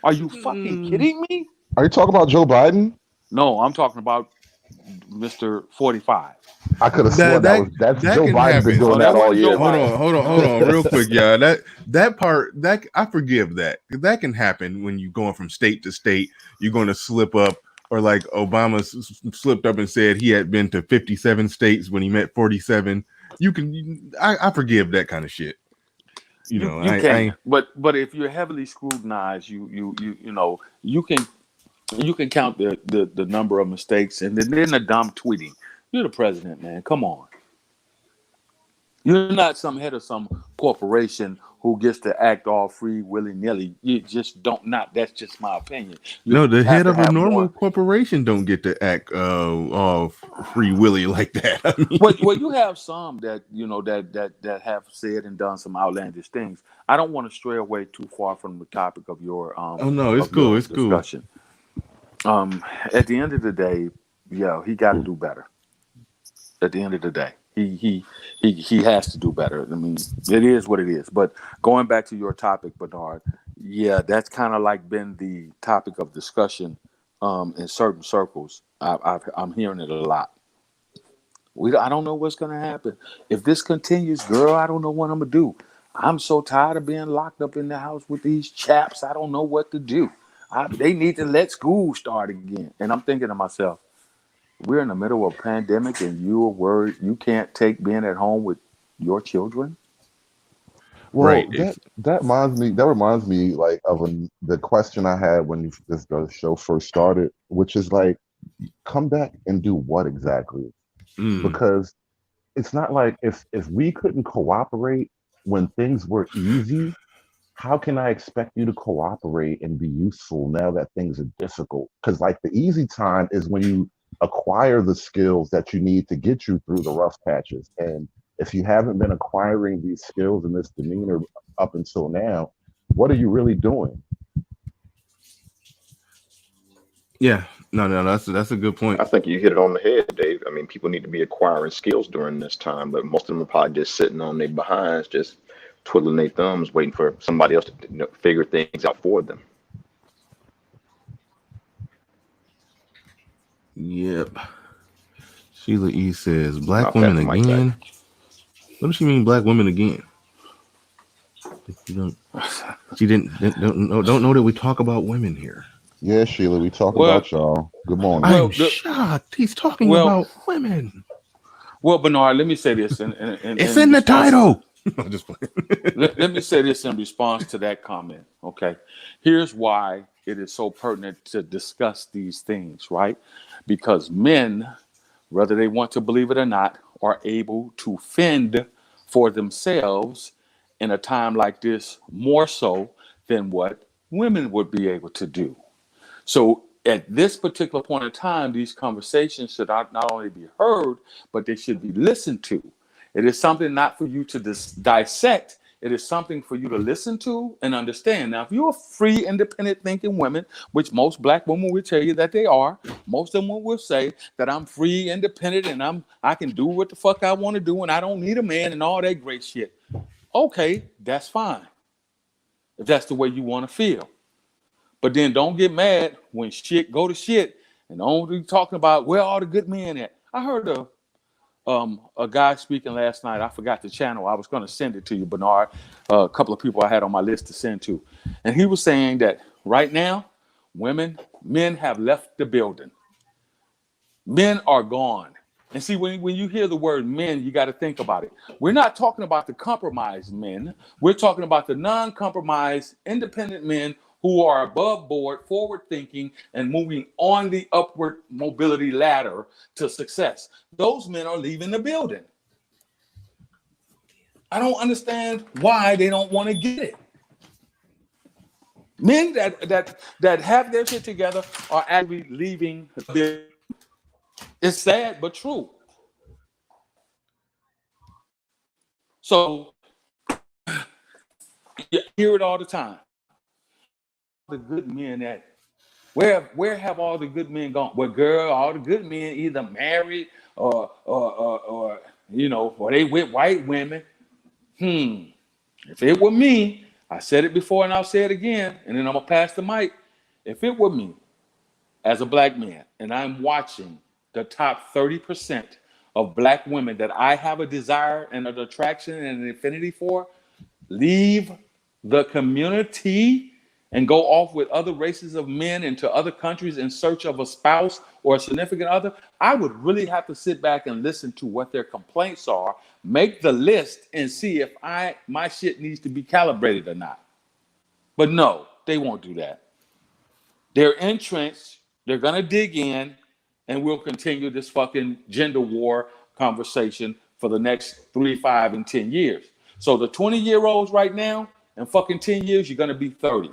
S7: Are you fucking kidding me?
S6: Are you talking about Joe Biden?
S7: No, I'm talking about Mr. 45.
S6: I could have sworn that's Joe Biden been doing that all year.
S2: Hold on, real quick, y'all. That part I forgive that. That can happen when you're going from state to state. You're going to slip up, or like Obama slipped up and said he had been to 57 states when he meant 47. I forgive that kind of shit. You can.
S7: But if you're heavily scrutinized, you can count the number of mistakes and then the dumb tweeting. You're the president, man. Come on. You're not some head of some corporation who gets to act all free willy-nilly. You just that's just my opinion.
S2: The head of a normal corporation don't get to act all free willy like that. I mean.
S7: Well, you have some that that have said and done some outlandish things. I don't want to stray away too far from the topic of your
S2: it's cool. It's
S7: discussion. At the end of the day, he got to do better. At the end of the day, he has to do better. I mean, it is what it is. But going back to your topic, Bernard, that's kind of like been the topic of discussion in certain circles. I'm hearing it a lot. I don't know what's going to happen if this continues, girl. I don't know what I'm gonna do. I'm so tired of being locked up in the house with these chaps. I don't know what to do. They need to let school start again. And I'm thinking to myself, we're in the middle of a pandemic and you are worried you can't take being at home with your children?
S6: Well, right. That reminds me like of the question I had when the show first started, which is like, come back and do what exactly? Because it's not like if we couldn't cooperate when things were easy, how can I expect you to cooperate and be useful now that things are difficult? Because like the easy time is when you acquire the skills that you need to get you through the rough patches. And if you haven't been acquiring these skills and this demeanor up until now, what are you really doing?
S2: Yeah, no, that's a good point.
S4: I think you hit it on the head, Dave. I mean, people need to be acquiring skills during this time, but most of them are probably just sitting on their behinds, just twiddling their thumbs, waiting for somebody else to figure things out for them.
S2: Yep. Sheila E says, "Black women again." What does she mean, black women again? Don't know that we talk about women here.
S6: Yeah, Sheila, we talk about y'all. Good morning.
S2: I'm shocked. He's talking about women.
S7: Well, Bernard, let me say this. And
S2: it's in the title. I'm just playing.
S7: let me say this in response to that comment. Okay. Here's why it is so pertinent to discuss these things, right? Because men, whether they want to believe it or not, are able to fend for themselves in a time like this more so than what women would be able to do. So at this particular point in time, these conversations should not only be heard, but they should be listened to. It is something not for you to dissect. It is something for you to listen to and understand. Now, if you're free, independent thinking women, which most black women will tell you that they are, most of them will say that I'm free, independent, and I can do what the fuck I want to do, and I don't need a man and all that great shit. Okay, that's fine. If that's the way you want to feel. But then don't get mad when shit go to shit and only talking about where all the good men at. I heard a guy speaking last night. I forgot the channel. I was going to send it to you, Bernard. A couple of people I had on my list to send to, and he was saying that right now, men have left the building. Men are gone. And see, when you hear the word men, you got to think about it. We're not talking about the compromised men. We're talking about the non-compromised, independent men who are above board, forward thinking, and moving on the upward mobility ladder to success. Those men are leaving the building. I don't understand why they don't want to get it. Men that have their shit together are actually leaving the building. It's sad, but true. So you hear it all the time. The good men at where have all the good men gone? Well, girl, all the good men either married or you know, or they with white women. If it were me, I said it before and I'll say it again, and then I'm gonna pass the mic. If it were me as a black man and I'm watching the top 30% of black women that I have a desire and an attraction and an affinity for leave the community and go off with other races of men into other countries in search of a spouse or a significant other, I would really have to sit back and listen to what their complaints are, make the list, and see if my shit needs to be calibrated or not. But no, they won't do that. They're entrenched, they're gonna dig in, and we'll continue this fucking gender war conversation for the next 3, 5, and 10 years. So the 20-year-olds right now, in fucking 10 years, you're gonna be 30.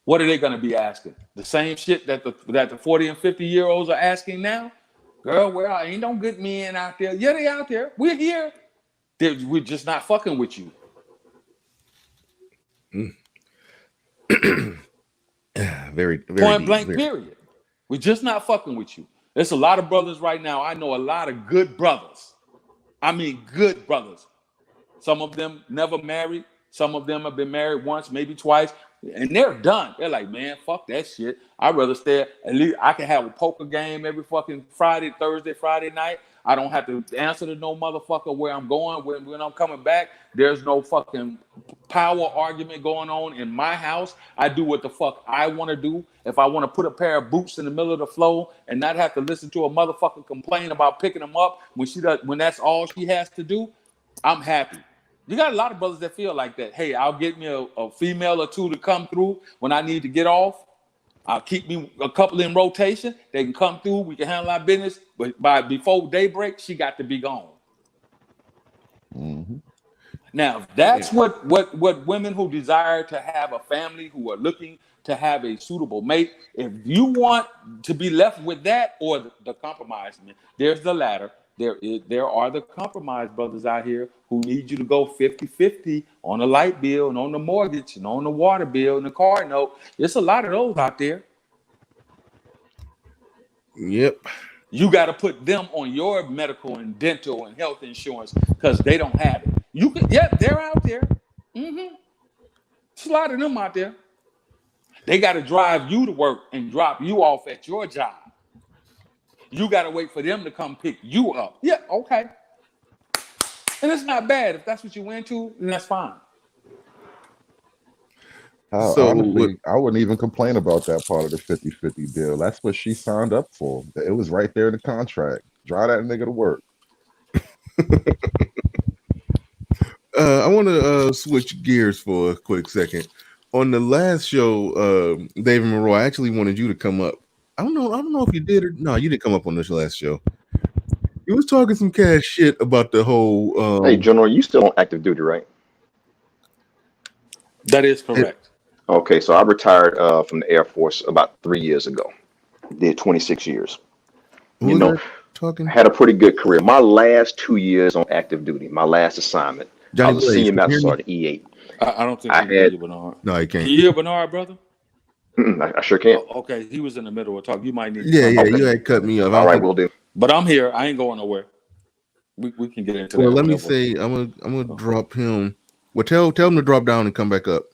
S7: What are they gonna be asking? The same shit that the 40 and 50-year-olds are asking now? Girl, well, ain't no good men out there. Yeah, they out there. We're here. We're just not fucking with you.
S2: Very
S7: Point
S2: deep,
S7: blank,
S2: very.
S7: period. We're just not fucking with you. There's a lot of brothers right now. I know a lot of good brothers. I mean, good brothers. Some of them never married. Some of them have been married once, maybe twice, and they're done. They're like, man, fuck that shit. I'd rather stay. At least I can have a poker game every fucking Thursday, Friday night. I don't have to answer to no motherfucker where I'm going. When I'm coming back, there's no fucking power argument going on in my house. I do what the fuck I want to do. If I want to put a pair of boots in the middle of the floor and not have to listen to a motherfucker complain about picking them up when that's all she has to do, I'm happy. You got a lot of brothers that feel like that. Hey, I'll get me a female or two to come through when I need to get off. I'll keep me a couple in rotation. They can come through. We can handle our business. But before daybreak, she got to be gone.
S6: Mm-hmm.
S7: Now, that's what women who desire to have a family, who are looking to have a suitable mate, if you want to be left with that or the compromised men, there's the latter. There are the compromised brothers out here who need you to go 50-50 on the light bill and on the mortgage and on the water bill and the car note. There's a lot of those out there.
S2: Yep.
S7: You got to put them on your medical and dental and health insurance because they don't have it. They're out there. There's a lot of them out there. They got to drive you to work and drop you off at your job. You got to wait for them to come pick you up. Yeah, okay. And it's not bad. If that's what you're into, then that's fine.
S2: So,
S6: honestly, I wouldn't even complain about that part of the 50-50 deal. That's what she signed up for. It was right there in the contract. Drive that nigga to work.
S2: I want to switch gears for a quick second. On the last show, David Monroe, I actually wanted you to come up. I don't know if you did or no. You didn't come up on this last show. You was talking some cash shit about the whole.
S4: Hey, General, you still on active duty, right?
S7: That is correct.
S4: Okay, so I retired from the Air Force about 3 years ago. Did 26 years.
S2: You know, talking.
S4: Had a pretty good career. My last 2 years on active duty, my last assignment, I was a senior master sergeant E8.
S7: I don't think I had you, Bernard.
S2: No, you can't.
S7: Can you hear Bernard, brother?
S4: I sure can.
S7: Okay, he was in the middle of talk. You might need.
S2: Yeah,
S4: okay.
S2: You had cut me off.
S4: All right, we'll do.
S7: But I'm here. I ain't going nowhere. We can get into that.
S2: Well, let me say, I'm gonna drop him. Well, tell him to drop down and come back up.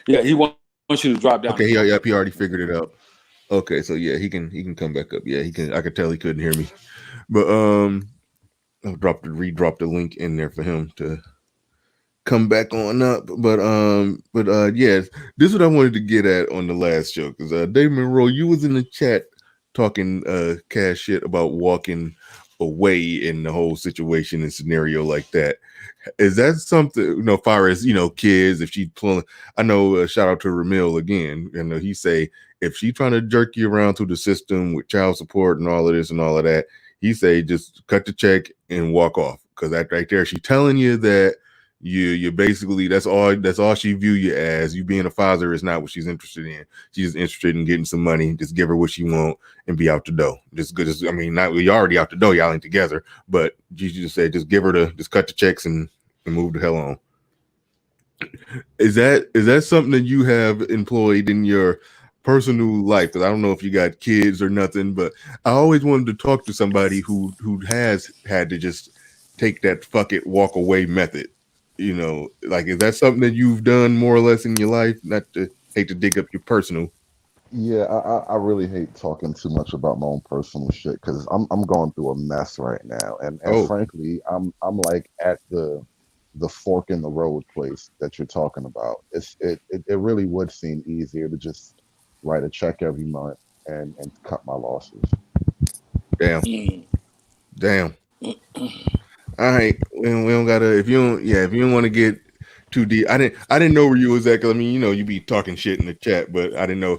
S7: Yeah, he wants you to drop down.
S2: Okay, he already figured it out. Okay, so yeah, he can come back up. Yeah, he can. I could tell he couldn't hear me, but I'll redrop the link in there for him to come back on up. But yes, this is what I wanted to get at on the last show, because Dave Monroe, you was in the chat talking cash shit about walking away in the whole situation and scenario like that. Is that something, far as kids, if she pulling, I know, shout out to Ramil again, he say if she trying to jerk you around through the system with child support and all of this and all of that, he say just cut the check and walk off, because that right there, she telling you that you basically, that's all she view you as. You being a father is not what she's interested in. She's interested in getting some money. Just give her what she want and be out the door. Just good as, not, you already out the door, y'all ain't together, but you just say just give her just cut the checks and move the hell on. Is that something that you have employed in your personal life? Because I don't know if you got kids or nothing, but I always wanted to talk to somebody who has had to just take that fuck it, walk away method. Like, is that something that you've done more or less in your life? Not to hate to dig up your personal.
S6: Yeah, I really hate talking too much about my own personal shit because I'm going through a mess right now, and frankly, I'm like at the fork in the road place that you're talking about. It really would seem easier to just write a check every month and cut my losses.
S2: Damn. All right, we don't gotta. If you don't want to get too deep, I didn't know where you was at. Cause you be talking shit in the chat, but I didn't know.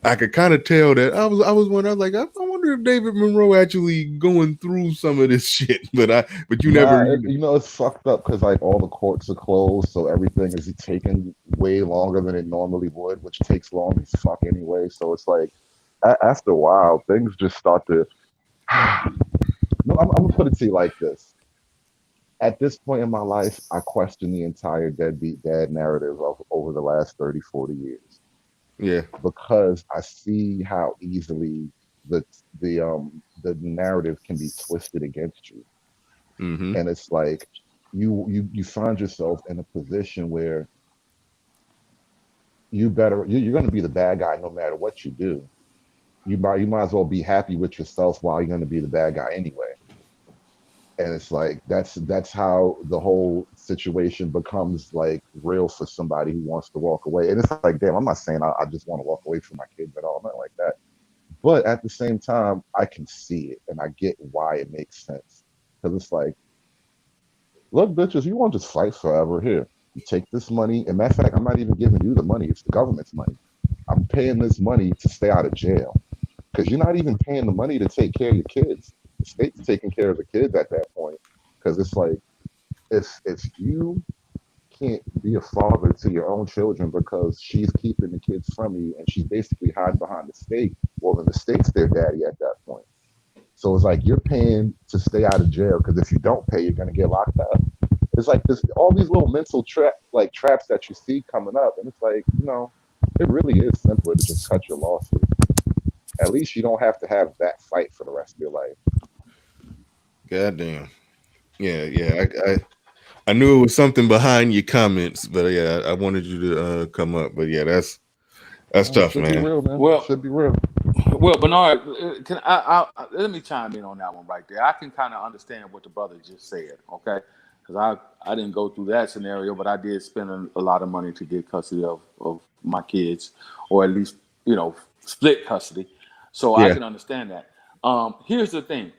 S2: I could kind of tell that I was wondering. I was like, I wonder if David Monroe actually going through some of this shit. But you never.
S6: It's fucked up because like all the courts are closed, so everything is taking way longer than it normally would, which takes long as fuck anyway. So it's like after a while, things just start to. No, I'm gonna put it to you like this. At this point in my life, I question the entire deadbeat dad narrative of over the last 30, 40 years.
S2: Yeah.
S6: Because I see how easily the narrative can be twisted against you.
S2: Mm-hmm.
S6: And it's like you find yourself in a position where you're going to be the bad guy no matter what you do. You might as well be happy with yourself while you're going to be the bad guy anyway. And it's like that's how the whole situation becomes like real for somebody who wants to walk away. And it's like, damn, I'm not saying I just want to walk away from my kids at all, not like that. But at the same time, I can see it and I get why it makes sense. Because it's like, look, bitches, you won't just fight forever. Here, you take this money. And matter of fact, I'm not even giving you the money. It's the government's money. I'm paying this money to stay out of jail. Because you're not even paying the money to take care of your kids. The state's taking care of the kids at that point. Because it's like, if you can't be a father to your own children because she's keeping the kids from you and she's basically hiding behind the state, well, then the state's their daddy at that point. So it's like you're paying to stay out of jail because if you don't pay, you're going to get locked up. It's like all these little mental traps that you see coming up. And it's like, it really is simpler to just cut your losses. At least you don't have to have that fight for the rest of your life.
S2: Goddamn. Yeah. I knew it was something behind your comments, but yeah, I wanted you to come up. But yeah, that's tough, man.
S6: Be real, man. Well, should be real.
S7: Well, Bernard, can I let me chime in on that one right there. I can kind of understand what the brother just said, okay? Because I didn't go through that scenario, but I did spend a lot of money to get custody of my kids, or at least split custody. So I can understand that. Here's the thing.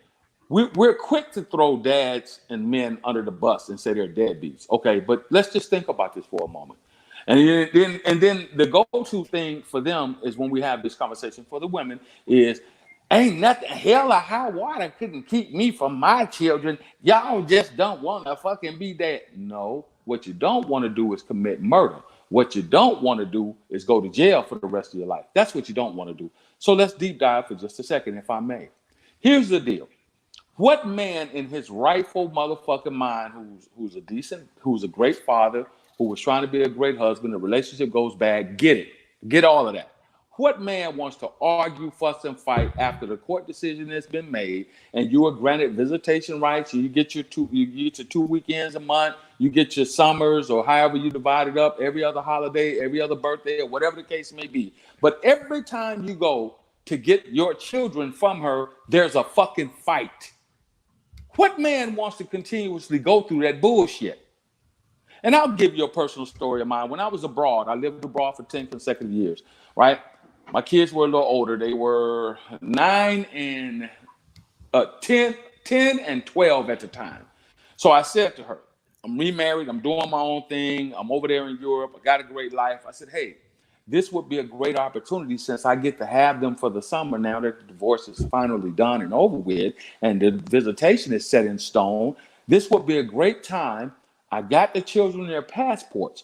S7: We're quick to throw dads and men under the bus and say they're deadbeats. Okay, but let's just think about this for a moment. And then the go-to thing for them is when we have this conversation for the women is, ain't nothing, hell or high water couldn't keep me from my children. Y'all just don't want to fucking be dad. No, what you don't want to do is commit murder. What you don't want to do is go to jail for the rest of your life. That's what you don't want to do. So let's deep dive for just a second, if I may. Here's the deal. What man in his rightful motherfucking mind who's a great father, who was trying to be a great husband, the relationship goes bad, get all of that. What man wants to argue, fuss, and fight after the court decision has been made and you are granted visitation rights, you get your 2 weekends a month, you get your summers or however you divide it up, every other holiday, every other birthday, or whatever the case may be. But every time you go to get your children from her, there's a fucking fight. What man wants to continuously go through that bullshit? And I'll give you a personal story of mine. When I was abroad, I lived abroad for 10 consecutive years, right? My kids were a little older. They were 9 and 10 and 12 at the time. So I said to her, I'm remarried, I'm doing my own thing, I'm over there in Europe, I got a great life. I said, hey, this would be a great opportunity since I get to have them for the summer now that the divorce is finally done and over with and the visitation is set in stone. This would be a great time. I got the children their passports.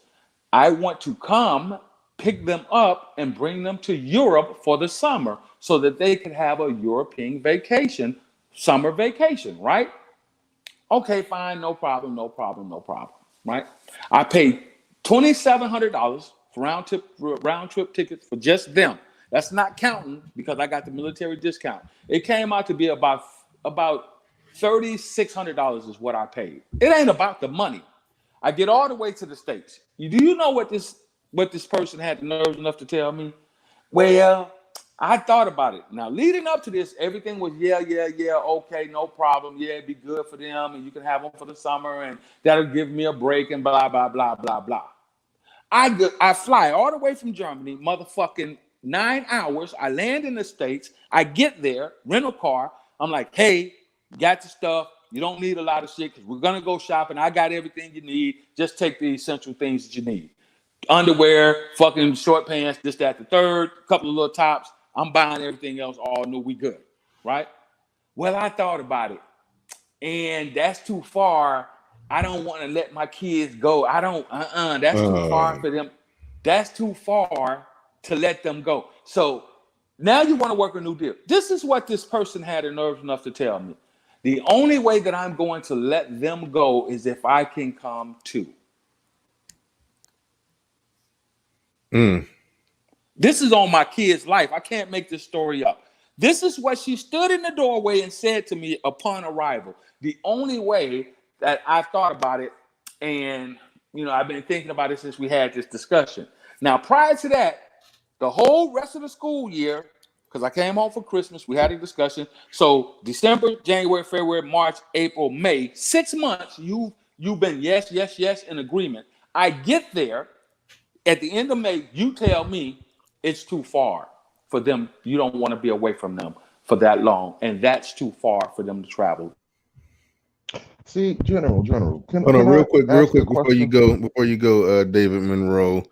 S7: I want to come pick them up and bring them to Europe for the summer so that they could have a European vacation, summer vacation, right? Okay, fine, no problem, right? I paid $2,700 for round trip tickets for just them. That's not counting because I got the military discount. It came out to be about $3,600 is what I paid. It ain't about the money. I get all the way to the States. Do you know what this person had the nerves enough to tell me? Well, I thought about it. Now, leading up to this, everything was, yeah, okay, no problem. Yeah, it'd be good for them, and you can have them for the summer, and that'll give me a break, and blah, blah, blah, blah, blah. I fly all the way from Germany, motherfucking 9 hours. I land in the States. I get there, rent a car. I'm like, hey, got your stuff. You don't need a lot of shit because we're going to go shopping. I got everything you need. Just take the essential things that you need. Underwear, fucking short pants, this, that, the third, couple of little tops. I'm buying everything else all new. We good, right? Well, I thought about it, and that's too far. I don't want to let my kids go. I don't, that's too far for them. That's too far to let them go. So now you want to work a new deal. This is what this person had the nerve enough to tell me. The only way that I'm going to let them go is if I can come too. This is on my kid's life. I can't make this story up. This is what she stood in the doorway and said to me upon arrival. The only way that I thought about it, and I've been thinking about it since we had this discussion. Now, prior to that, the whole rest of the school year, because I came home for Christmas, we had a discussion. So December, January, February, March, April, May, 6 months, you've been yes in agreement. I get there at the end of May, you tell me it's too far for them. You don't want to be away from them for that long, and that's too far for them to travel.
S6: See, General.
S2: Hold on, real quick, before you go, David Monroe,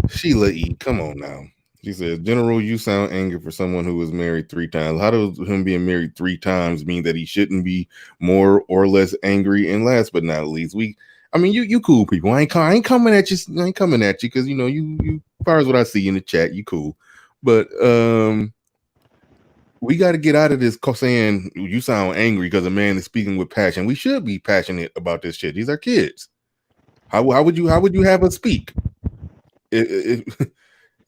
S2: Sheila E. Come on now. She says, General, you sound angry for someone who was married 3 times. How does him being married 3 times mean that he shouldn't be more or less angry? And last but not least, you cool people. I ain't coming at you. I ain't coming at you because you as far as what I see in the chat, you cool. But we got to get out of this saying you sound angry because a man is speaking with passion. We should be passionate about this shit. These are kids. How would you have us speak? If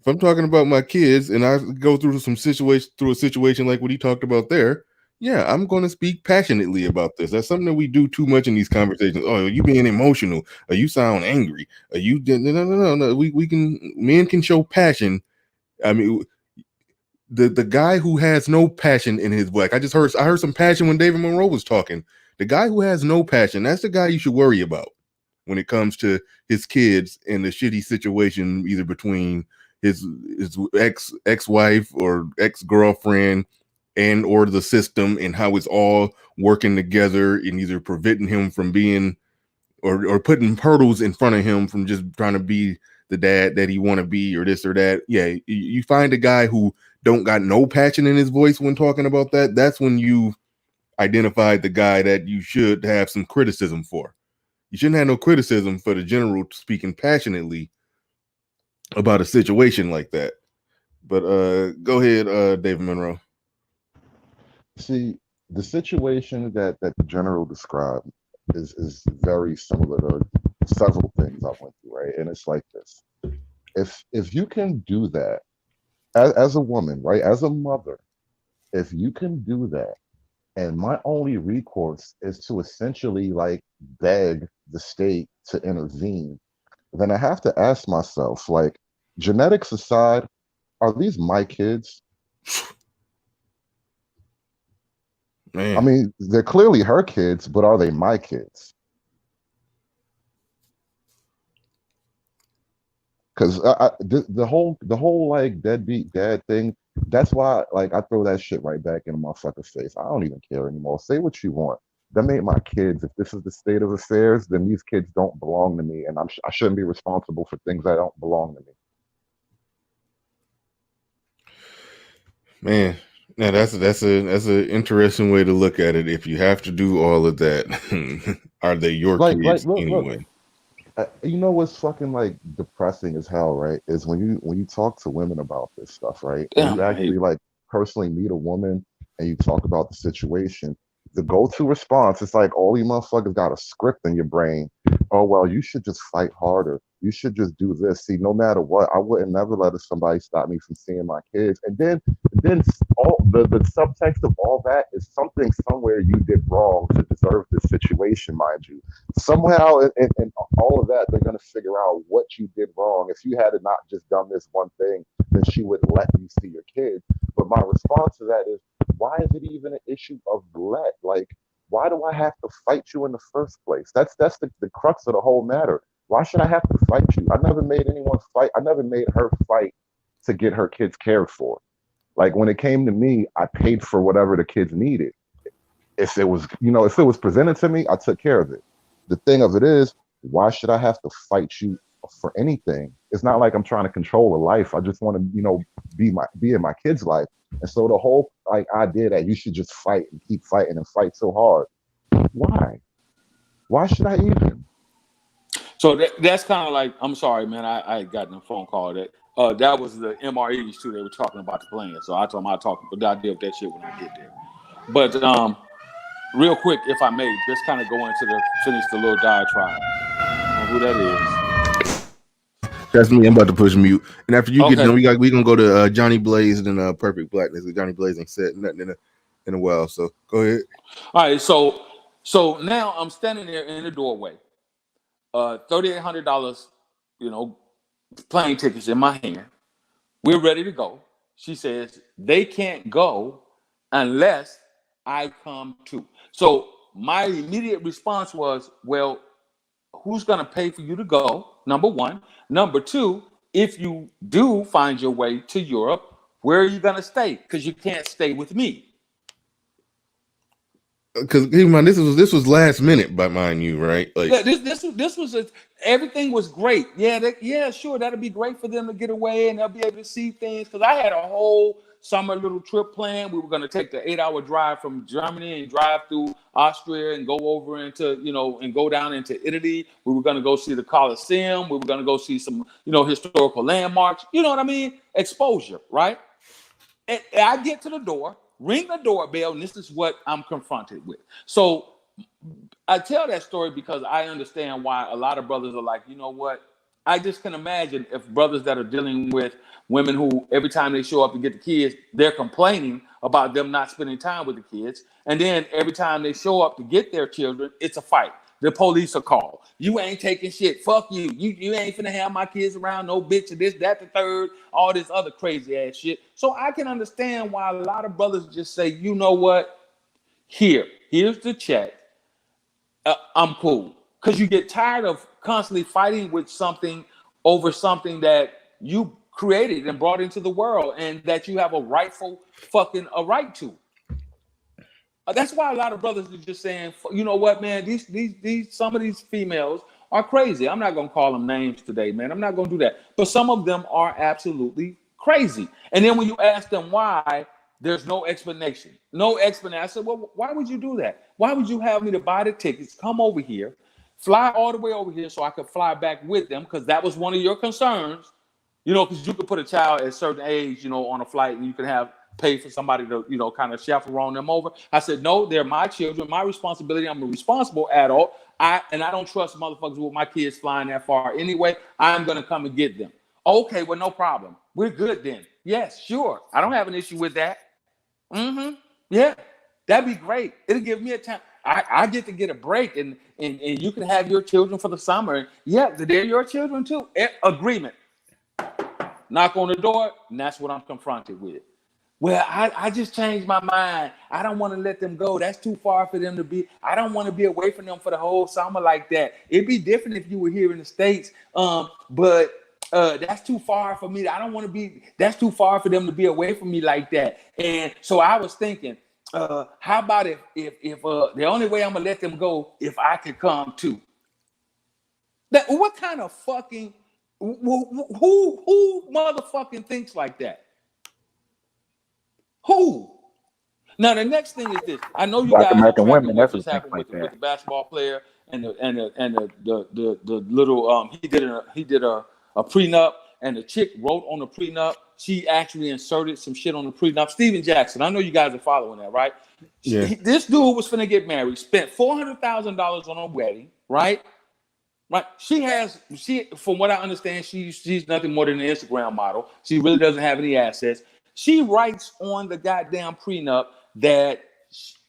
S2: I'm talking about my kids and I go through a situation like what he talked about there, yeah, I'm going to speak passionately about this. That's something that we do too much in these conversations. Oh, are you being emotional? Or you sound angry? Are you no? Men can show passion. I mean, the guy who has no passion in his voice. I heard some passion when David Monroe was talking. The guy who has no passion, that's the guy you should worry about when it comes to his kids and the shitty situation either between his ex-wife or ex-girlfriend and or the system and how it's all working together and either preventing him from being or putting hurdles in front of him from just trying to be the dad that he want to be or this or that. Yeah, you find a guy who don't got no passion in his voice when talking about that. That's when you identified the guy that you should have some criticism for. You shouldn't have no criticism for the general speaking passionately about a situation like that. But go ahead, David Monroe.
S6: See, the situation that the general described is very similar to several things I went through, right? And it's like this. If you can do that as a woman, right, as a mother, if you can do that, and my only recourse is to essentially like beg the state to intervene, then I have to ask myself, like, genetics aside, are these my kids?
S2: Man.
S6: I mean, they're clearly her kids, but are they my kids? Because the whole like deadbeat dad thing, that's why like I throw that shit right back in my fucking face. I don't even care anymore. Say what you want. Them ain't my kids. If this is the state of affairs, then these kids don't belong to me, and I shouldn't be responsible for things that don't belong to me.
S2: Man, now that's an interesting way to look at it. If you have to do all of that, are they your kids
S6: Look,
S2: anyway?
S6: you know what's fucking like depressing as hell, right? Is when you talk to women about this stuff, right? And
S7: Damn,
S6: you
S7: I hate
S6: actually like personally meet a woman and you talk about the situation. The go-to response is like all you motherfuckers got a script in your brain. Oh well, you should just fight harder. You should just do this. See, no matter what, I wouldn't never let somebody stop me from seeing my kids. And then all the subtext of all that is something somewhere you did wrong to deserve this situation, mind you. Somehow in all of that, they're going to figure out what you did wrong. If you had not just done this one thing, then she wouldn't let you see your kids. But my response to that is, why is it even an issue of let? Like, why do I have to fight you in the first place? That's the crux of the whole matter. Why should I have to fight you? I never made anyone fight. I never made her fight to get her kids cared for. Like when it came to me, I paid for whatever the kids needed. If it was, if it was presented to me, I took care of it. The thing of it is, why should I have to fight you for anything? It's not like I'm trying to control a life. I just want to, be in my kid's life. And so the whole like idea that you should just fight and keep fighting and fight so hard, why? Why should I even?
S7: So that's kind of like, I'm sorry, man. I had gotten a phone call that was the MREs too. They were talking about the plan. So I told them I'll deal with that shit when I get there. But real quick, if I may, just kind of go into finish the little diatribe. Who that is?
S2: That's me. I'm about to push mute. And after you get done, we gonna go to Johnny Blaze and Perfect Blackness. Johnny Blaze ain't said nothing in a while. So go ahead.
S7: All right. So now I'm standing there in the doorway. $3,800, plane tickets in my hand. We're ready to go. She says they can't go unless I come too. So my immediate response was, well, who's going to pay for you to go? Number one. Number two, if you do find your way to Europe, where are you going to stay? Because you can't stay with me.
S2: Because this was last minute, by mind you, right? Like
S7: this was everything was great. Yeah, sure, that'll be great for them to get away and they'll be able to see things. Because I had a whole summer little trip planned. We were going to take the 8-hour drive from Germany and drive through Austria and go over into and go down into Italy. We were going to go see the Colosseum. We were going to go see some historical landmarks. You know what I mean? Exposure, right? And I get to the door. Ring the doorbell, and this is what I'm confronted with. So I tell that story because I understand why a lot of brothers are like, you know what? I just can imagine if brothers that are dealing with women who every time they show up to get the kids, they're complaining about them not spending time with the kids. And then every time they show up to get their children, it's a fight. The police are called. You ain't taking shit. Fuck you. You ain't finna have my kids around. No bitch of this, that, the third, all this other crazy ass shit. So I can understand why a lot of brothers just say, you know what? Here's the check. I'm cool. Because you get tired of constantly fighting with something over something that you created and brought into the world and that you have a right to. That's why a lot of brothers are just saying, you know what, man, these some of these females are crazy. I'm not going to call them names today, man. I'm not going to do that. But some of them are absolutely crazy. And then when you ask them why, there's no explanation. No explanation. I said, well, why would you do that? Why would you have me to buy the tickets, come over here, fly all the way over here so I could fly back with them? Because that was one of your concerns. Because you could put a child at a certain age, on a flight and you can pay for somebody to, kind of chaperone them over. I said, no, they're my children, my responsibility. I'm a responsible adult. I don't trust motherfuckers with my kids flying that far anyway. I'm going to come and get them. Okay, well, no problem. We're good then. Yes, sure. I don't have an issue with that. Yeah, that'd be great. It'll give me a time. I get to get a break and you can have your children for the summer. Yeah, they're your children too. Agreement. Knock on the door, and that's what I'm confronted with. Well, I just changed my mind. I don't want to let them go. That's too far for them to be. I don't want to be away from them for the whole summer like that. It'd be different if you were here in the States. But that's too far for me. I don't want to be. That's too far for them to be away from me like that. And so I was thinking, how about if the only way I'm gonna let them go if I could come too? That what kind of fucking who motherfucking thinks like that? Who? Now the next thing is this. I know you
S8: Black
S7: guys are
S8: American
S7: tracking
S8: women
S7: what just
S8: definitely think
S7: happened
S8: like
S7: with the
S8: that.
S7: basketball player and the little he did a prenup, and the chick wrote on the prenup. She actually inserted some shit on the prenup. Steven Jackson. I know you guys are following that, right?
S2: Yeah.
S7: This dude was finna get married, spent $400,000 on a wedding, right? Right. She, from what I understand, she's nothing more than an Instagram model. She really doesn't have any assets. She writes on the goddamn prenup that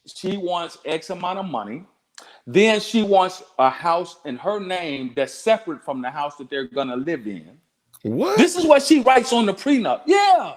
S7: she wants X amount of money. Then she wants a house in her name that's separate from the house that they're gonna live in.
S2: What?
S7: This is what she writes on the prenup. Yeah.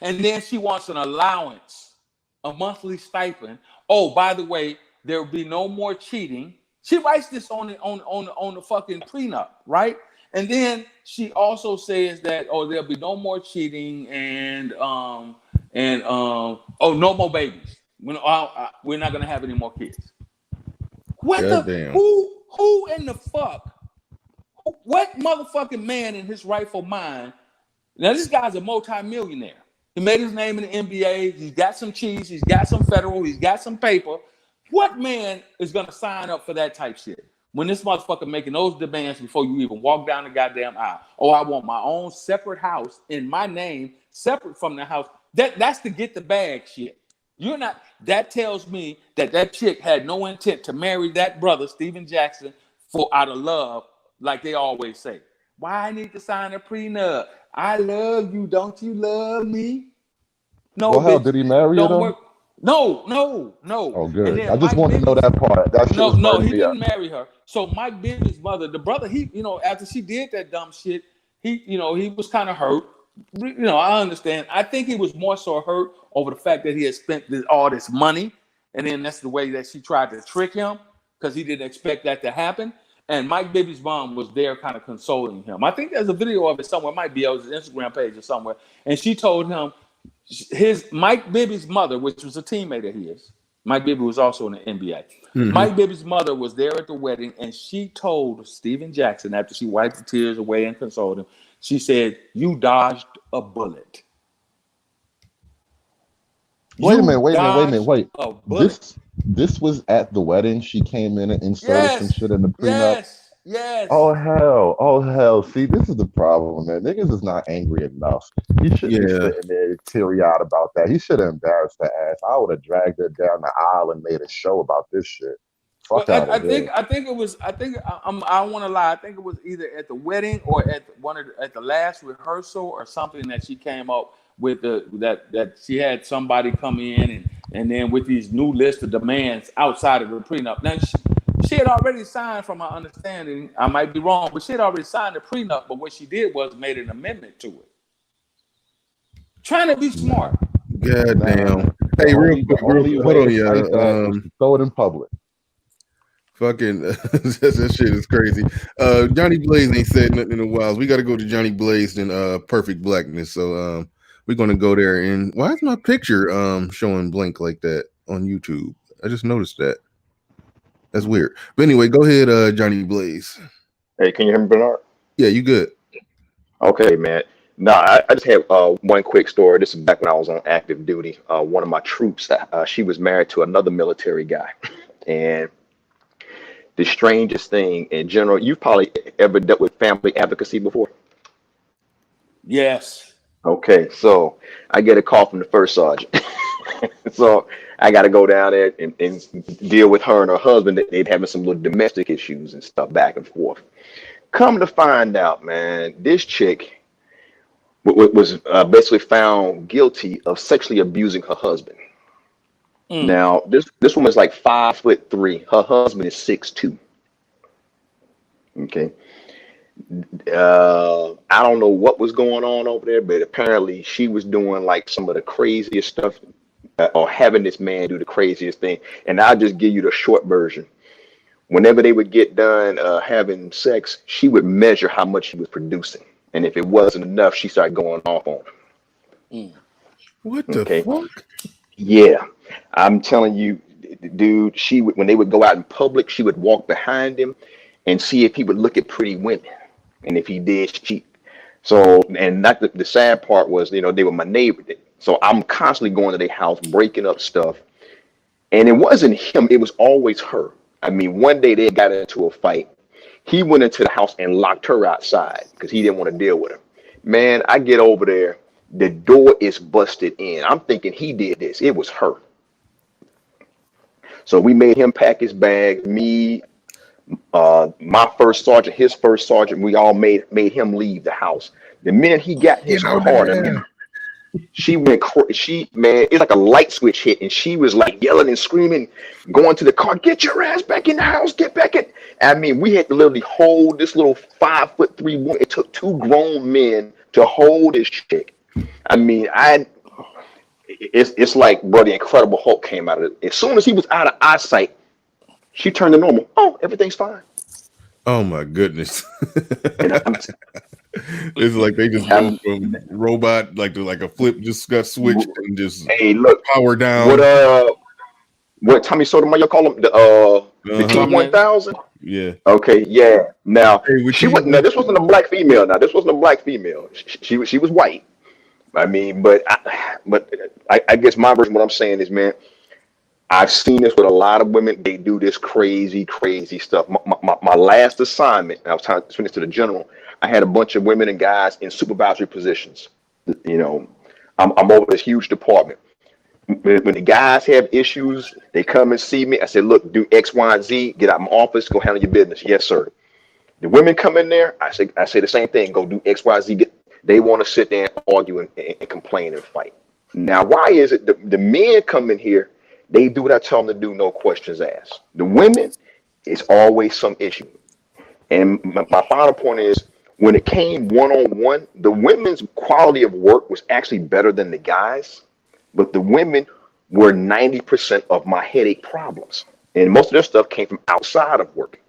S7: And then she wants an allowance, a monthly stipend. Oh, by the way, there will be no more cheating. She writes this on the fucking prenup, right? And then she also says that there'll be no more cheating and no more babies. We're not gonna have any more kids. What
S2: God
S7: the
S2: damn.
S7: who in the fuck? What motherfucking man in his rightful mind? Now this guy's a multi-millionaire. He made his name in the NBA. He's got some cheese. He's got some federal. He's got some paper. What man is going to sign up for that type shit? When this motherfucker making those demands before you even walk down the goddamn aisle. Oh, I want my own separate house in my name, separate from the house. That's to get the bag shit. You're not. That tells me that chick had no intent to marry that brother, Steven Jackson, for out of love, like they always say. Why I need to sign a prenup? I love you. Don't you love me? No,
S6: Well, hell,
S7: bitch.
S6: did he marry her
S7: Don't
S6: though?
S7: work. No.
S6: Oh,
S7: And
S6: good. I
S7: then
S6: just
S7: Mike
S6: want to know
S7: Bibby's
S6: that part. That shit was
S7: no,
S6: burning
S7: he
S6: me up.
S7: didn't marry her. So Mike Bibby's mother, the brother, after she did that dumb shit, he was kind of hurt. I understand. I think he was more so hurt over the fact that he had spent all this money, and then that's the way that she tried to trick him because he didn't expect that to happen. And Mike Bibby's mom was there kind of consoling him. I think there's a video of it somewhere. It might be on his Instagram page or somewhere. And she told him Mike Bibby's mother, which was a teammate of his. Mike Bibby was also in the NBA.
S2: Mhm.
S7: Mike Bibby's mother was there at the wedding, and she told Steven Jackson, after she wiped the tears away and consoled him, she said, "You dodged a bullet."
S6: Wait a minute. Wait.
S7: A bullet.
S6: This was at the wedding. She came in and inserted some shit in the prenup.
S7: Yes.
S6: Oh hell. See, this is the problem, man. Niggas is not angry enough. He shouldn't be sitting there teary-eyed about that. He should have embarrassed her ass. I would have dragged her down the aisle and made a show about this shit.
S7: Well,
S6: Fuck out of here.
S7: I think it was. I don't want to lie. I think it was either at the wedding or at the last rehearsal or something that she came up with that she had somebody come in and then with these new list of demands outside of the prenup. Now she had already signed, from my understanding. I might be wrong, but she had already signed the prenup. But what she did was made an amendment to it, trying to be smart.
S2: God damn. Hey, real quick, hold on, yeah.
S6: Throw it in public.
S2: Fucking that shit is crazy. Johnny Blaze ain't said nothing in a while. We got to go to Johnny Blaze and Perfect Blackness. So we're gonna go there. And why is my picture showing blank like that on YouTube? I just noticed that. That's weird. But anyway, go ahead, Johnny Blaze.
S4: Hey, can you hear me, Bernard?
S2: Yeah, you good.
S4: Okay, man. No, I just have one quick story. This is back when I was on active duty. One of my troops, she was married to another military guy. And the strangest thing in general, you've probably ever dealt with family advocacy before?
S7: Yes.
S4: Okay, so I get a call from the first sergeant. So I got to go down there and deal with her and her husband. They'd having some little domestic issues and stuff back and forth. Come to find out, man, this chick was basically found guilty of sexually abusing her husband. Now, this woman's like 5'3". Her husband is 6'2". Okay. I don't know what was going on over there, but apparently she was doing like some of the craziest stuff, or having this man do the craziest thing. And I'll just give you the short version. Whenever they would get done having sex, she would measure how much she was producing. And if it wasn't enough, she started going off on him.
S2: What the
S4: Okay.
S2: fuck?
S4: Yeah. I'm telling you, dude, she would, when they would go out in public, she would walk behind him and see if he would look at pretty women. And if he did, she. So, and not the sad part was, you know, they were my neighbor. So I'm constantly going to their house, breaking up stuff. And it wasn't him, it was always her. I mean, one day they got into a fight. He went into the house and locked her outside because he didn't want to deal with her. Man, I get over there. The door is busted in. I'm thinking he did this. It was her. So we made him pack his bag. Me, my first sergeant, his first sergeant, we all made him leave the house. The minute he got his
S2: Get out
S4: car,
S2: there.
S4: she went, man, it's like a light switch hit, and she was like yelling and screaming, going to the car, get your ass back in the house, get back in. I mean, we had to literally hold this little 5'3" woman. It took two grown men to hold this chick. I mean, it's like, bro, the Incredible Hulk came out of it. As soon as he was out of eyesight, she turned to normal. Oh, everything's fine.
S2: Oh my goodness.
S4: And
S2: It's like they just go from robot like to like a flip just got switched and just
S4: hey, look,
S2: power down.
S4: what Tommy Sotomayor call him, the T-1000.
S2: Yeah.
S4: Okay, yeah. Now
S2: Hey,
S4: she wasn't. Now this wasn't a black female. Now this wasn't a black female. She was white. I mean, but I guess my version. What I'm saying is, man, I've seen this with a lot of women. They do this crazy stuff. My last assignment, I was trying to explain this to the general. I had a bunch of women and guys in supervisory positions. You know, I'm over this huge department. When the guys have issues, they come and see me. I said, look, do X, Y, and Z. Get out of my office. Go handle your business. Yes, sir. The women come in there. I say the same thing. Go do X, Y, Z. They want to sit there and argue and complain and fight. Now, why is it the men come in here? They do what I tell them to do, no questions asked. The women, it's always some issue. And my final point is, when it came one-on-one, the women's quality of work was actually better than the guys, but the women were 90% of my headache problems. And most of their stuff came from outside of work.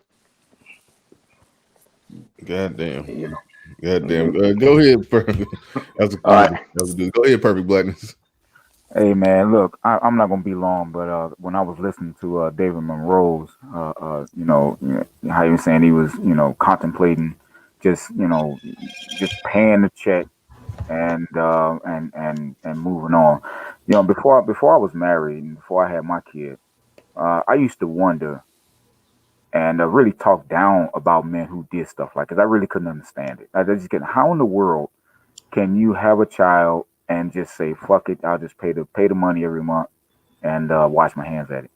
S2: Goddamn.
S4: You know?
S2: Goddamn. Go ahead, Perfect. That was good. Go ahead, Perfect Blackness.
S8: Hey man, look, I'm not gonna be long, but when I was listening to David Monroe's, you know, how he was saying he was, you know, contemplating just, you know, just paying the check and moving on. You know, before I was married and before I had my kid, I used to wonder and really talk down about men who did stuff like, because I really couldn't understand it. I just get, how in the world can you have a child and just say, fuck it, I'll just pay the money every month and wash my hands at it.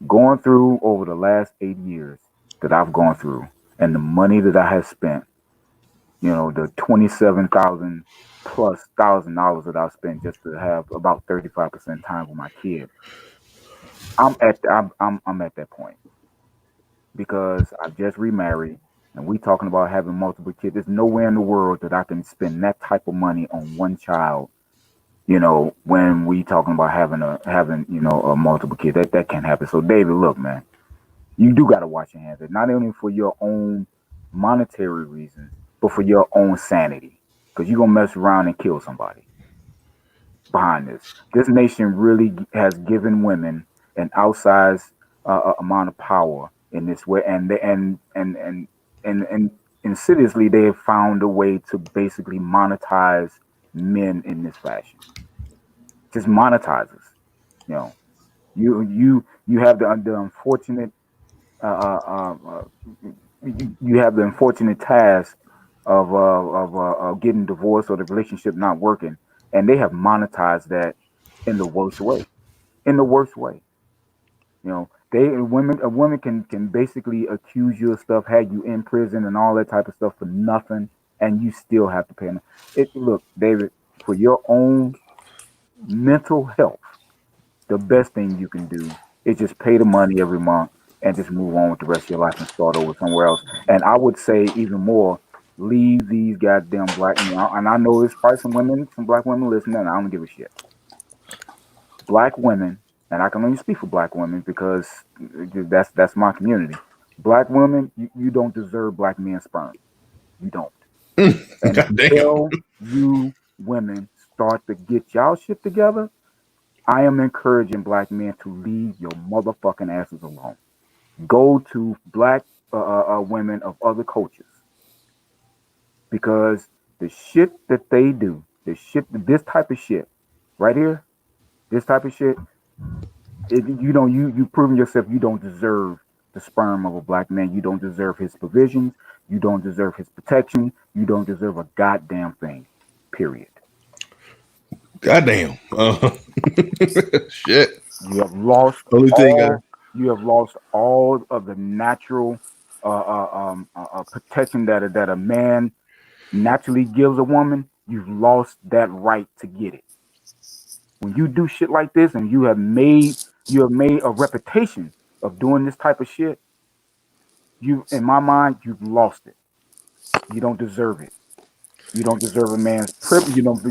S8: Going through over the last 8 years that I've gone through and the money that I have spent, you know, the $27,000 plus $1,000 that I've spent just to have about 35% time with my kid. I'm at that point because I just remarried and we talking about having multiple kids. There's nowhere in the world that I can spend that type of money on one child. You know, when we talking about having a multiple kids, that can't happen. So David, look, man, you do got to watch your hands, not only for your own monetary reasons, but for your own sanity, because you're gonna mess around and kill somebody behind this. This nation really has given women an outsized amount of power in this way, and insidiously they have found a way to basically monetize men in this fashion. Just monetizes. You know, you have the unfortunate you have the unfortunate task of getting divorced or the relationship not working, and they have monetized that in the worst way. In the worst way, you know, a woman can basically accuse you of stuff, have you in prison and all that type of stuff for nothing, and you still have to pay them. Look, David, for your own mental health, the best thing you can do is just pay the money every month and just move on with the rest of your life and start over somewhere else. And I would say even more, Leave these goddamn black men. And I know there's probably some black women listening, and I don't give a shit. Black women, and I can only speak for black women because that's my community. Black women, you don't deserve black men's sperm. You don't. And
S2: God damn.
S8: until you women start to get y'all shit together, I am encouraging black men to leave your motherfucking asses alone. Go to black women of other cultures, because the shit that they do, this type of shit, right here, this type of shit, you proven yourself. You don't deserve the sperm of a black man. You don't deserve his provisions. You don't deserve his protection. You don't deserve a goddamn thing. Period.
S2: Goddamn. Shit.
S8: You have lost
S2: Only thing
S8: all. You have lost all of the natural protection that a man naturally gives a woman. You've lost that right to get it. When you do shit like this, and you have made a reputation of doing this type of shit, in my mind, you've lost it. You don't deserve it. You don't deserve a man's privilege. You don't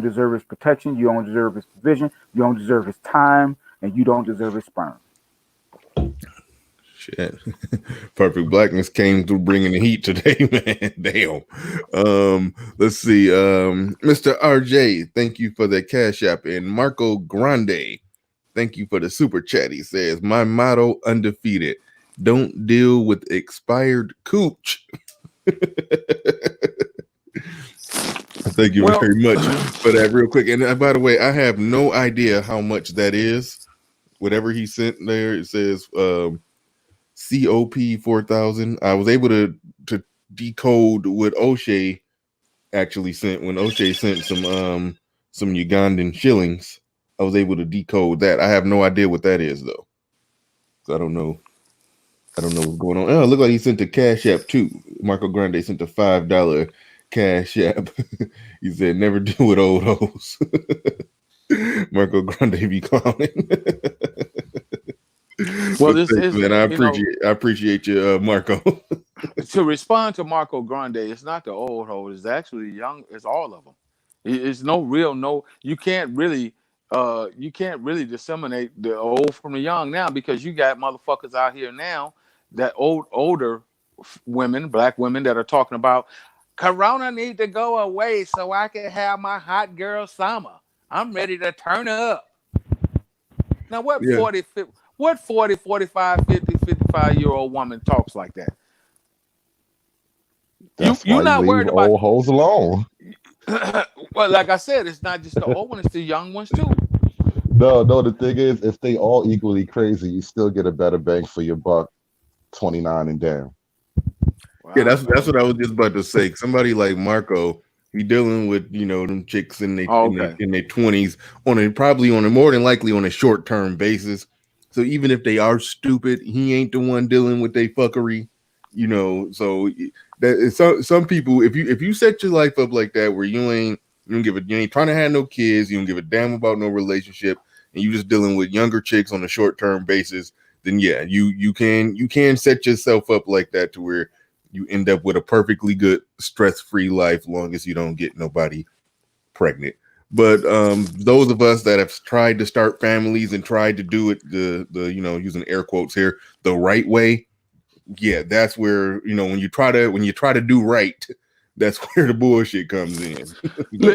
S8: deserve his protection. You don't deserve his provision. You don't deserve his time, and you don't deserve his sperm.
S2: Shit. Perfect Blackness came through bringing the heat today, man. Damn. Let's see. Mr. RJ, thank you for the Cash App. And Marco Grande, thank you for the super chat. He says, my motto, undefeated. Don't deal with expired cooch. Thank you very much for that real quick. And by the way, I have no idea how much that is. Whatever he sent there, it says COP 4,000. I was able to decode what O'Shea actually sent when O'Shea sent some Ugandan shillings. I was able to decode that. I have no idea what that is though. So I don't know what's going on. Oh, it looked like he sent the Cash App too. Marco Grande sent a $5 Cash App. He said, never deal with old hoes. Marco Grande be clowning.
S7: Well, this
S2: thanks,
S7: is,
S2: man. I appreciate you, Marco.
S7: To respond to Marco Grande, it's not the old hoes. It's actually young. It's all of them. It's you can't really disseminate the old from the young now, because you got motherfuckers out here now that older women, black women, that are talking about Corona need to go away so I can have my hot girl summer. I'm ready to turn up. Now what 40, 45, 50, 55-year-old woman talks like that?
S6: That's
S7: You're
S6: why
S7: not
S6: you
S7: worried
S6: leave
S7: about
S6: old hoes alone.
S7: Well, like I said, it's not just the old ones, it's the young ones too.
S6: No, the thing is, if they all equally crazy, you still get a better bang for your buck, 29 and down.
S2: Wow, yeah, that's what I was just about to say. Somebody like Marco, he dealing with them chicks in their 20s probably more than likely on a short term basis. So even if they are stupid, he ain't the one dealing with their fuckery. So that some people, if you set your life up like that, where you ain't trying to have no kids, you don't give a damn about no relationship, and you just dealing with younger chicks on a short term basis, then yeah, you can set yourself up like that to where you end up with a perfectly good stress-free life, long as you don't get nobody pregnant. But those of us that have tried to start families and tried to do it the using air quotes here, the right way, yeah, that's where when you try to do right, that's where the bullshit comes in.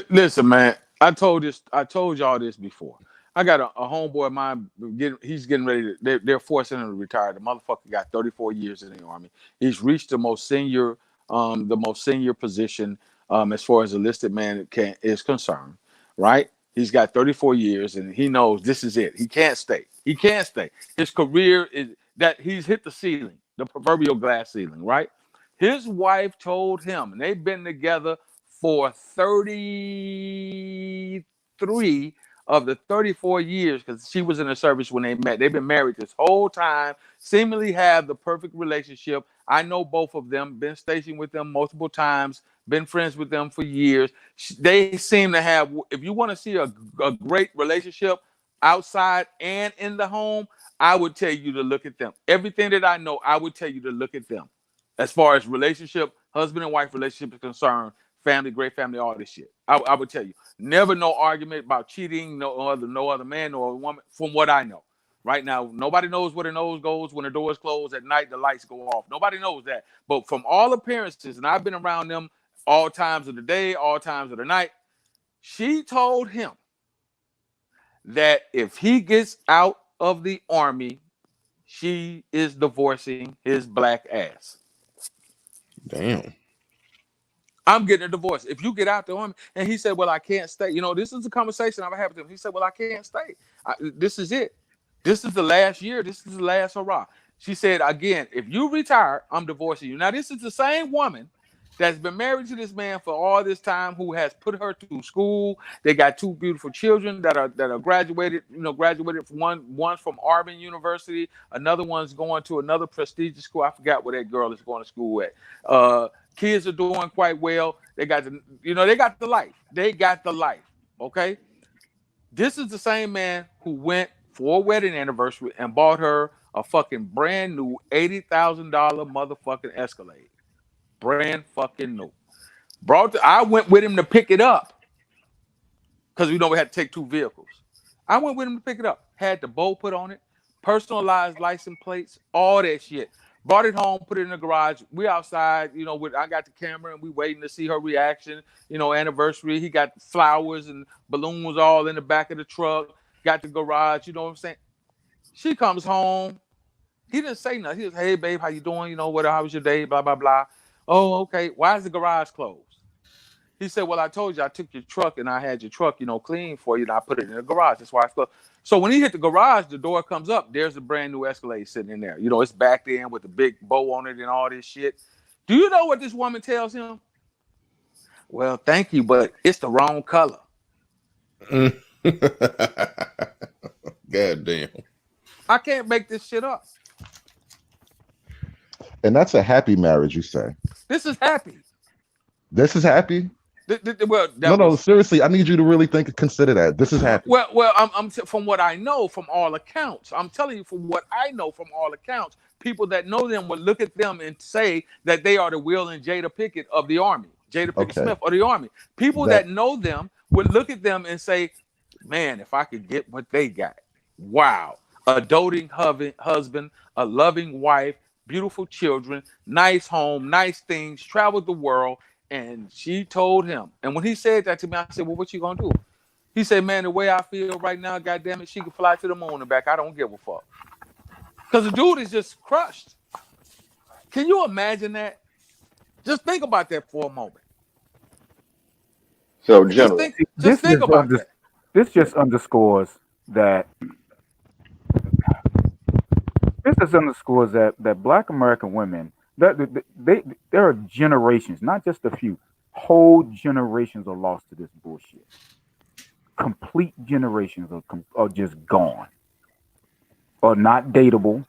S7: Listen, man, I told y'all this before. I got a homeboy of mine. He's getting ready to. They're forcing him to retire. The motherfucker got 34 years in the Army. He's reached the most senior position as far as a listed man is concerned. Right? He's got 34 years, and he knows this is it. He can't stay. His career is that he's hit the ceiling, the proverbial glass ceiling. Right? His wife told him, and they've been together for 33 of the 34 years, because she was in the service when they met. They've been married this whole time, seemingly have the perfect relationship. I know both of them, been stationed with them multiple times, been friends with them for years. They seem to have, if you want to see a great relationship outside and in the home, I would tell you to look at them. Everything that I know, I would tell you to look at them. As far as relationship, husband and wife relationship is concerned, family, great family, all this shit. I would tell you, never no argument about cheating, no other man or woman, from what I know. Right now, nobody knows where the nose goes when the doors close at night, the lights go off. Nobody knows that. But from all appearances, and I've been around them all times of the day, all times of the night, she told him that if he gets out of the Army, she is divorcing his black ass.
S2: Damn.
S7: I'm getting a divorce. If you get out the Army, and he said, well, I can't stay. You know, this is a conversation I've had with him. He said, well, I can't stay. This is it. This is the last year. This is the last hurrah. She said, again, if you retire, I'm divorcing you. Now, this is the same woman that's been married to this man for all this time, who has put her through school. They got two beautiful children that are graduated, graduated from one's from Auburn University, another one's going to another prestigious school. I forgot where that girl is going to school at. Kids are doing quite well. They got they got the life. They got the life. Okay. This is the same man who went for a wedding anniversary and bought her a fucking brand new $80,000 motherfucking Escalade. Brand fucking new. I went with him to pick it up because we had to take two vehicles. I went with him to pick it up. Had the bow put on it, personalized license plates, all that shit. Brought it home, put it in the garage. We outside, I got the camera and we waiting to see her reaction. Anniversary. He got flowers and balloons all in the back of the truck. Got the garage. You know what I'm saying? She comes home. He didn't say nothing. He was, hey, babe, how you doing? How was your day? Blah, blah, blah. Oh, okay. Why is the garage closed? He said, well, I told you I took your truck and I had your truck, clean for you, and I put it in the garage. That's why it's closed. So when he hit the garage, the door comes up. There's a brand new Escalade sitting in there. It's back in with the big bow on it and all this shit. Do you know what this woman tells him? Well, thank you, but it's the wrong color.
S2: God damn.
S7: I can't make this shit up.
S6: And that's a happy marriage, you say?
S7: This is happy.
S6: This is happy?
S7: Well,
S6: no, seriously, I need you to really consider that. This is happy.
S7: Well, I'm from what I know, from all accounts. I'm telling you, from what I know, from all accounts, people that know them would look at them and say that they are the Will and Jada Pickett of the Army, Jada Pickett Smith of the Army. People that know them would look at them and say, man, if I could get what they got, wow, a doting husband, a loving wife, beautiful children, nice home, nice things, traveled the world. And she told him. And when he said that to me, I said, well, what you gonna do? He said, man, the way I feel right now, goddamn it, she can fly to the moon and back. I don't give a fuck. Because the dude is just crushed. Can you imagine that? Just think about that for a moment.
S4: So, General,
S7: just think about that.
S8: This just underscores that. This just underscores that Black American women, there are generations, not just a few, whole generations are lost to this bullshit. Complete generations are just gone, or not dateable,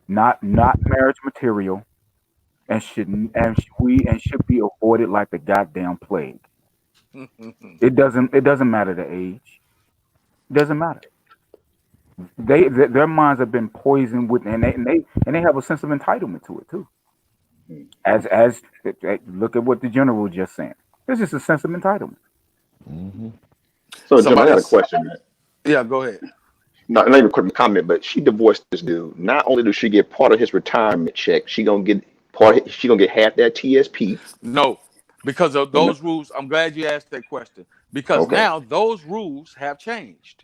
S8: not marriage material, and should be avoided like the goddamn plague. It doesn't matter the age. It doesn't matter. Their minds have been poisoned with, and they have a sense of entitlement to it too. As look at what the general was just saying. There's just a sense of entitlement.
S6: Mm-hmm.
S4: So, Jim, I got a question, man.
S7: Yeah, go ahead.
S4: Not even a quick comment, but she divorced this dude. Not only does she get part of his retirement check, she gonna get half that TSP.
S7: No, because of those rules. I'm glad you asked that question, because now those rules have changed.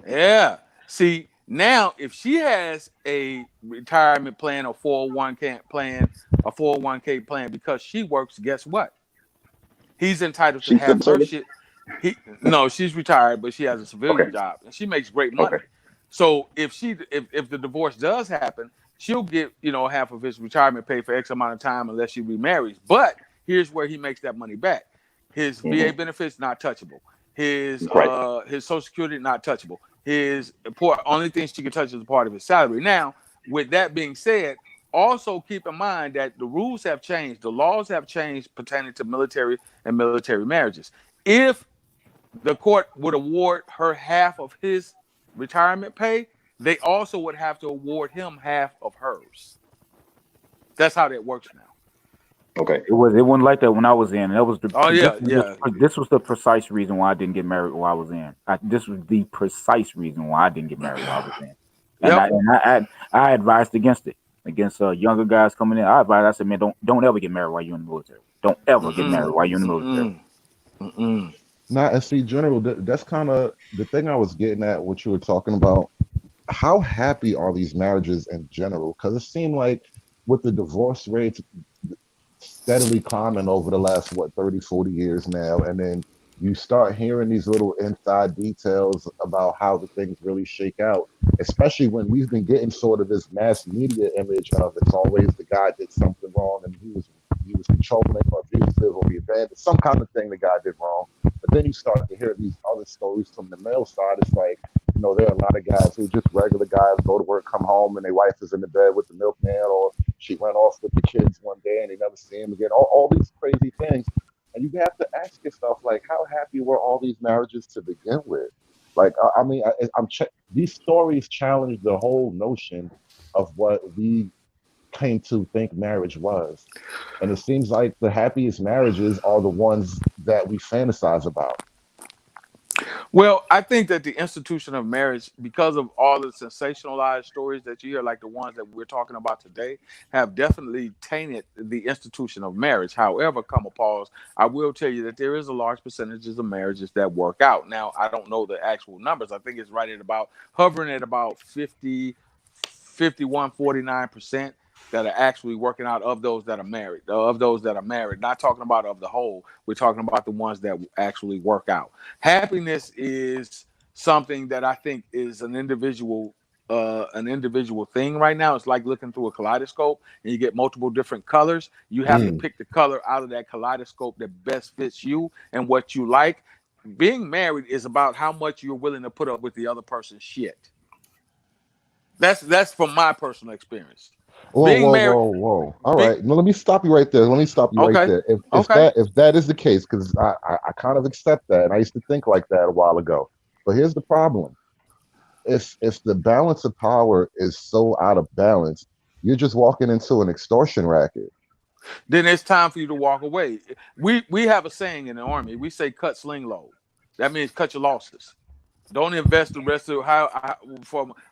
S7: Yeah. See, now if she has a retirement plan, a 401k plan, because she works, guess what? He's entitled to have her shit. No, she's retired, but she has a civilian job and she makes great money. So if the divorce does happen, she'll get half of his retirement pay for X amount of time unless she remarries. But here's where he makes that money back. His VA benefits not touchable. His Social Security not touchable. His only thing she can touch is a part of his salary. Now, with that being said, also keep in mind that the rules have changed. The laws have changed pertaining to military and military marriages. If the court would award her half of his retirement pay, they also would have to award him half of hers. That's how that works now.
S4: Okay.
S8: It wasn't like that when I was in. That was the
S7: Oh yeah.
S8: this was the precise reason why I didn't get married while I was in. This was the precise reason why I didn't get married while I was in. And
S7: Yep.
S8: I advised against it. Against younger guys coming in. I said, man, don't ever get married while you're in the military. Don't ever get married while you're in the military.
S6: Nah, and see, General, that's kind of the thing I was getting at. What you were talking about. How happy are these marriages in general? Because it seemed like with the divorce rates steadily climbing over the last 30, 40 years now, and then you start hearing these little inside details about how the things really shake out, especially when we've been getting sort of this mass media image of it's always the guy did something wrong and he was controlling or abusive or he abandoned some kind of thing the guy did wrong. But then you start to hear these other stories from the male side. It's like, there are a lot of guys who just regular guys go to work, come home, and their wife is in the bed with the milkman, or she went off with the kids one day and they never see him again. All these crazy things. And you have to ask yourself, like, how happy were all these marriages to begin with? Like, I mean, these stories challenge the whole notion of what we came to think marriage was. And it seems like the happiest marriages are the ones that we fantasize about.
S7: Well, I think that the institution of marriage, because of all the sensationalized stories that you hear, like the ones that we're talking about today, have definitely tainted the institution of marriage. However, come a pause, I will tell you that there is a large percentage of marriages that work out. Now, I don't know the actual numbers. I think it's right at about hovering at about 50, 51, 49% that are actually working out of those that are married, not talking about of the whole. We're talking about the ones that actually work out. Happiness is something that I think is an individual thing right now. It's like looking through a kaleidoscope and you get multiple different colors. You have to pick the color out of that kaleidoscope that best fits you and what you like. Being married is about how much you're willing to put up with the other person's shit. That's from my personal experience. Being married.
S6: Whoa. All right. No, let me stop you right there.
S7: Okay.
S6: If that is the case, because I kind of accept that, and I used to think like that a while ago. But here's the problem: if the balance of power is so out of balance, you're just walking into an extortion racket.
S7: Then it's time for you to walk away. We have a saying in the Army. We say cut sling load. That means cut your losses. Don't invest the rest of I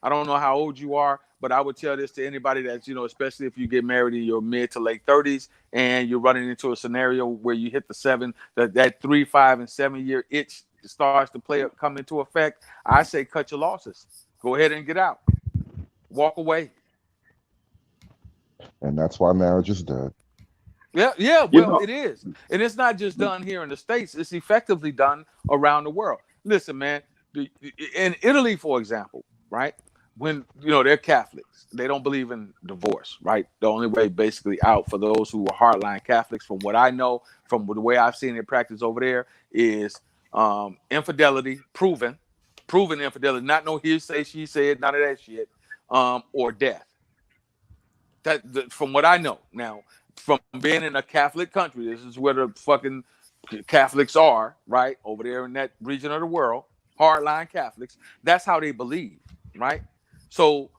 S7: don't know how old you are, but I would tell this to anybody that's, especially if you get married in your mid to late 30s and you're running into a scenario where you hit the 3, 5, and 7 year itch starts to come into effect. I say cut your losses. Go ahead and get out. Walk away.
S6: And that's why marriage is dead.
S7: Yeah, well, it is. And it's not just done here in the States. It's effectively done around the world. Listen, man, in Italy, for example, right? When, they're Catholics, they don't believe in divorce, right? The only way basically out for those who are hardline Catholics, from what I know, from the way I've seen it practiced over there, is infidelity, proven infidelity, not no he say, she said, none of that shit, or death. From what I know. Now, from being in a Catholic country, this is where the fucking Catholics are, right? Over there in that region of the world, hardline Catholics. That's how they believe, right? So,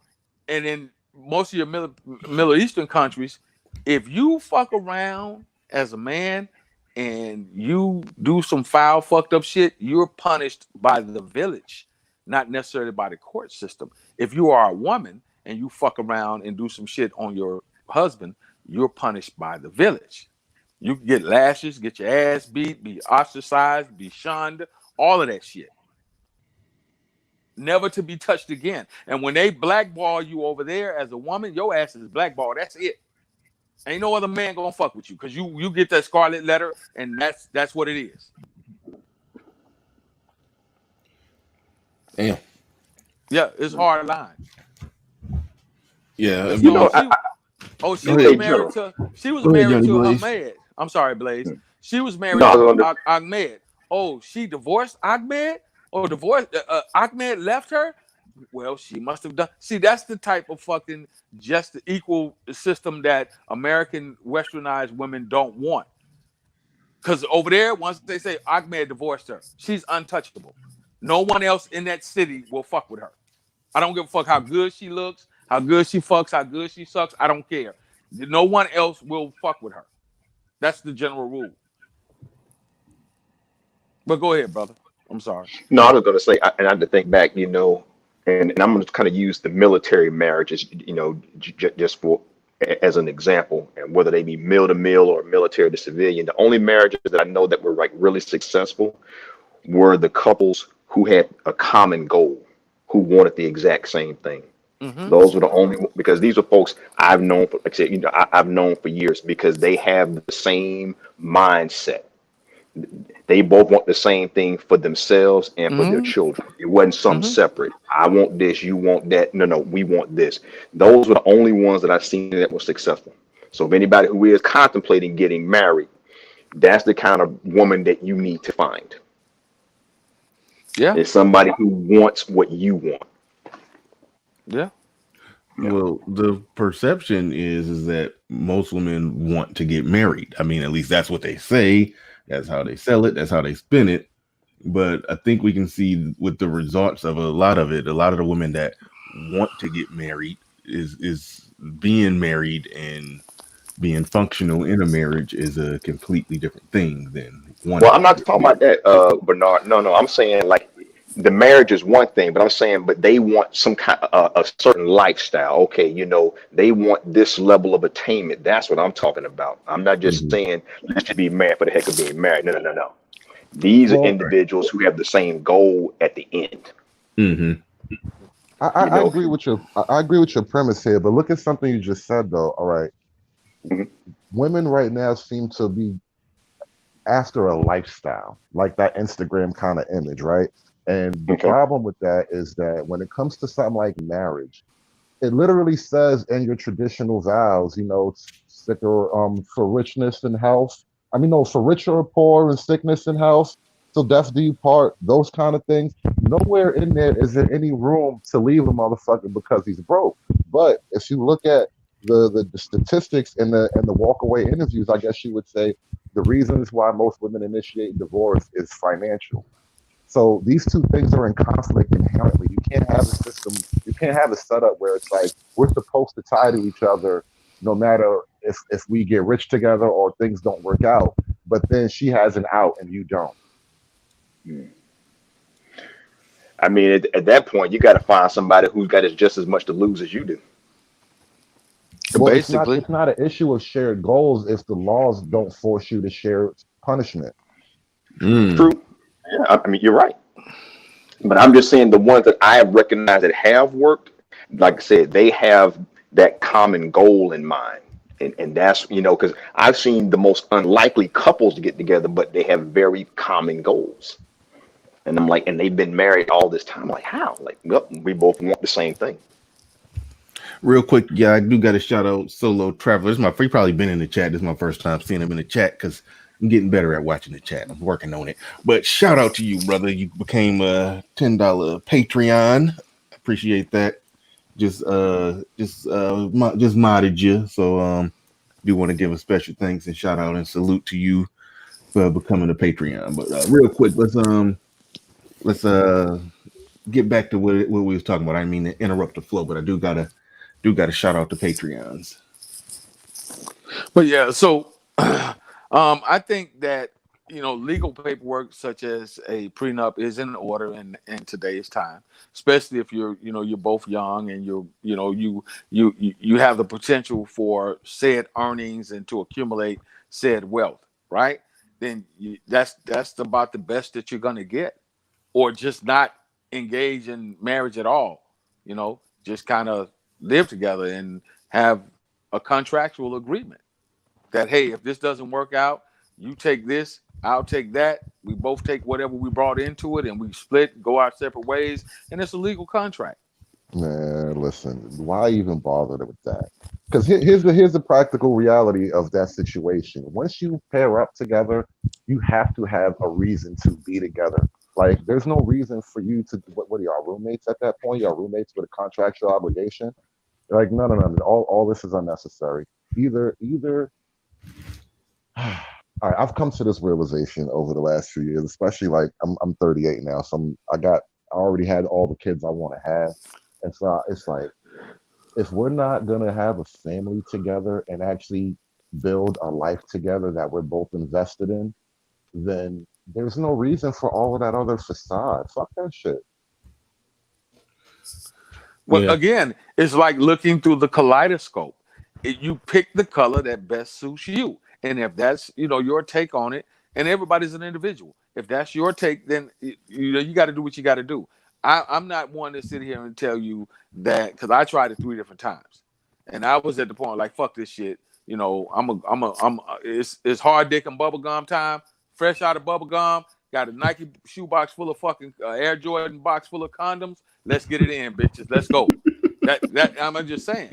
S7: and in most of your Middle Eastern countries, if you fuck around as a man and you do some foul, fucked up shit, you're punished by the village, not necessarily by the court system. If you are a woman and you fuck around and do some shit on your husband, you're punished by the village. You can get lashes, get your ass beat, be ostracized, be shunned, all of that shit. Never to be touched again. And when they blackball you over there as a woman, your ass is blackballed. That's it. Ain't no other man gonna fuck with you because you get that scarlet letter, and that's what it is.
S2: Damn.
S7: Yeah, it's hard line.
S2: Yeah.
S4: You know,
S7: she was married to Ahmed. I'm sorry, Blaze. She was married to Ahmed. Oh, she divorced Ahmed? Or divorced Ahmed left her? Well, she must have done. See, that's the type of fucking just equal system that American westernized women don't want. Because over there, once they say Ahmed divorced her, she's untouchable. No one else in that city will fuck with her. I don't give a fuck how good she looks, how good she fucks, how good she sucks. I don't care. No one else will fuck with her. That's the general rule. But go ahead, brother. I'm sorry.
S4: No, I was going to say, and I had to think back, and I'm going to kind of use the military marriages, just for as an example, and whether they be mil to mil or military to civilian. The only marriages that I know that were like really successful were the couples who had a common goal, who wanted the exact same thing.
S7: Mm-hmm.
S4: Those were the only, because these are folks I've known for, like I said, I've known for years, because they have the same mindset. They both want the same thing for themselves and for their
S7: Mm-hmm.
S4: children. It wasn't some
S7: Mm-hmm.
S4: separate. I want this, you want that. No, we want this. Those were the only ones that I've seen that were successful. So if anybody who is contemplating getting married, that's the kind of woman that you need to find.
S7: Yeah.
S4: It's somebody who wants what you want.
S7: Yeah.
S2: Well, the perception is that most women want to get married. I mean, at least that's what they say. That's how they sell it. That's how they spin it. But I think we can see with the results of a lot of it, a lot of the women that want to get married is being married, and being functional in a marriage is a completely different thing than
S4: Well,
S2: wanting
S4: I'm
S2: to
S4: not
S2: get
S4: talking about
S2: married.
S4: that, Bernard. No, I'm saying like the marriage is one thing, but I'm saying, but they want some kind of a certain lifestyle. Okay, they want this level of attainment. That's what I'm talking about. I'm not just
S2: Mhm.
S4: saying let's just be married for the heck of being married. No. These are
S6: Well,
S4: individuals who have the same goal at the end.
S2: Mhm.
S6: I agree with I agree with your premise here, but look at something you just said though. All right,
S4: Mhm.
S6: women right now seem to be after a lifestyle, like that Instagram kind of image, right? And the
S4: Okay.
S6: problem with that is that when it comes to something like marriage, it literally says in your traditional vows, sicker for richness and health. I mean, no, for richer or poor and sickness and health. So death do you part, those kind of things. Nowhere in there is there any room to leave a motherfucker because he's broke. But if you look at the statistics and the walkaway interviews, I guess you would say the reasons why most women initiate divorce is financial. So these two things are in conflict inherently. You can't have a system, you can't have a setup where it's like we're supposed to tie to each other no matter if we get rich together or things don't work out, but then she has an out and you don't.
S4: I mean, at that point, you got to find somebody who's got just as much to lose as you do.
S6: Well,
S7: Basically.
S6: it's not an issue of shared goals if the laws don't force you to share punishment.
S2: Mm.
S4: True. Yeah, I mean, you're right. But I'm just saying the ones that I have recognized that have worked, like I said, they have that common goal in mind. And that's, because I've seen the most unlikely couples to get together, but they have very common goals. And I'm like, and they've been married all this time. Like, how? Like, well, we both want the same thing.
S2: Real quick, yeah, I do got to shout out Solo Traveler. He probably been in the chat. This is my first time seeing him in the chat because I'm getting better at watching the chat. I'm working on it. But shout out to you, brother. You became a $10 Patreon. Appreciate that. Just modded you. So do want to give a special thanks and shout out and salute to you for becoming a Patreon. But real quick, let's get back to what we was talking about. I mean to interrupt the flow, but I do gotta shout out the Patreons.
S7: But yeah, so I think that legal paperwork such as a prenup is in order in today's time, especially if you're both young and you have the potential for said earnings and to accumulate said wealth, right? Then that's about the best that you're gonna get, or just not engage in marriage at all. Just kind of live together and have a contractual agreement that, hey, if this doesn't work out, you take this, I'll take that. We both take whatever we brought into it, and we split, go our separate ways, and it's a legal contract.
S6: Man, listen, why even bother with that? Because here's the practical reality of that situation. Once you pair up together, you have to have a reason to be together. Like, there's no reason for you to what are y'all roommates at that point? Y'all roommates with a contractual obligation? Like, no. All this is unnecessary. Either all right, I've come to this realization over the last few years, especially like I'm 38 now, so I already had all the kids I want to have, and so it's like if we're not gonna have a family together and actually build a life together that we're both invested in, then there's no reason for all of that other facade. Fuck that shit.
S7: Well,
S2: Yeah.
S7: again, it's like looking through the kaleidoscope. You pick the color that best suits you, and if that's your take on it, and everybody's an individual. If that's your take, then you got to do what you got to do. I'm not one to sit here and tell you that because I tried it 3 different times, and I was at the point like fuck this shit. It's hard dick and bubble gum time. Fresh out of bubble gum, got a Nike shoebox full of fucking Air Jordan box full of condoms. Let's get it in, bitches. Let's go. That I'm just saying.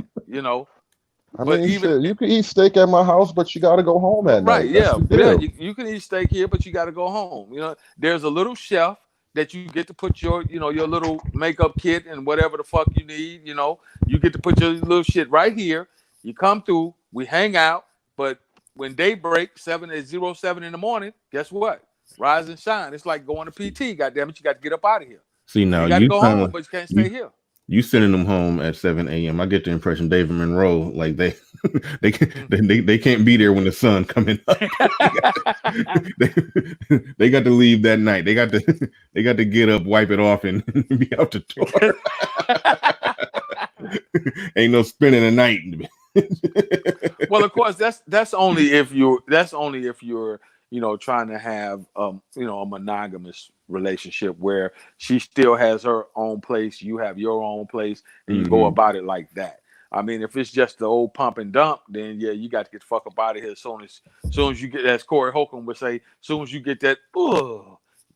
S6: I
S7: But
S6: mean,
S7: even
S6: shit, you can eat steak at my house, but you got to go home at
S7: right,
S6: night. That's
S7: yeah,
S6: the
S7: yeah.
S6: deal.
S7: You can eat steak here, but you got to go home. There's a little shelf that you get to put your little makeup kit and whatever the fuck you need. You get to put your little shit right here. You come through, we hang out, but when day breaks 7:07 in the morning, guess what? Rise and shine. It's like going to PT. Goddamn it, you got to get up out of here.
S2: See, now
S7: You got to
S2: you
S7: go
S2: kind
S7: home,
S2: of
S7: but you can't stay
S2: you
S7: here.
S2: you sending them home at 7 a.m. I get the impression David Monroe, like they they can't be there when the sun coming up. they got to leave that night. They got to get up, wipe it off, and be out the door. Ain't no spending the night.
S7: Well, of course, that's only if you're trying to have a monogamous relationship where she still has her own place, you have your own place, and you go about it like that. I mean, if it's just the old pump and dump, then yeah, you got to get the fuck up out of here as soon as you get, as Corey Holcomb would say, as soon as you get that,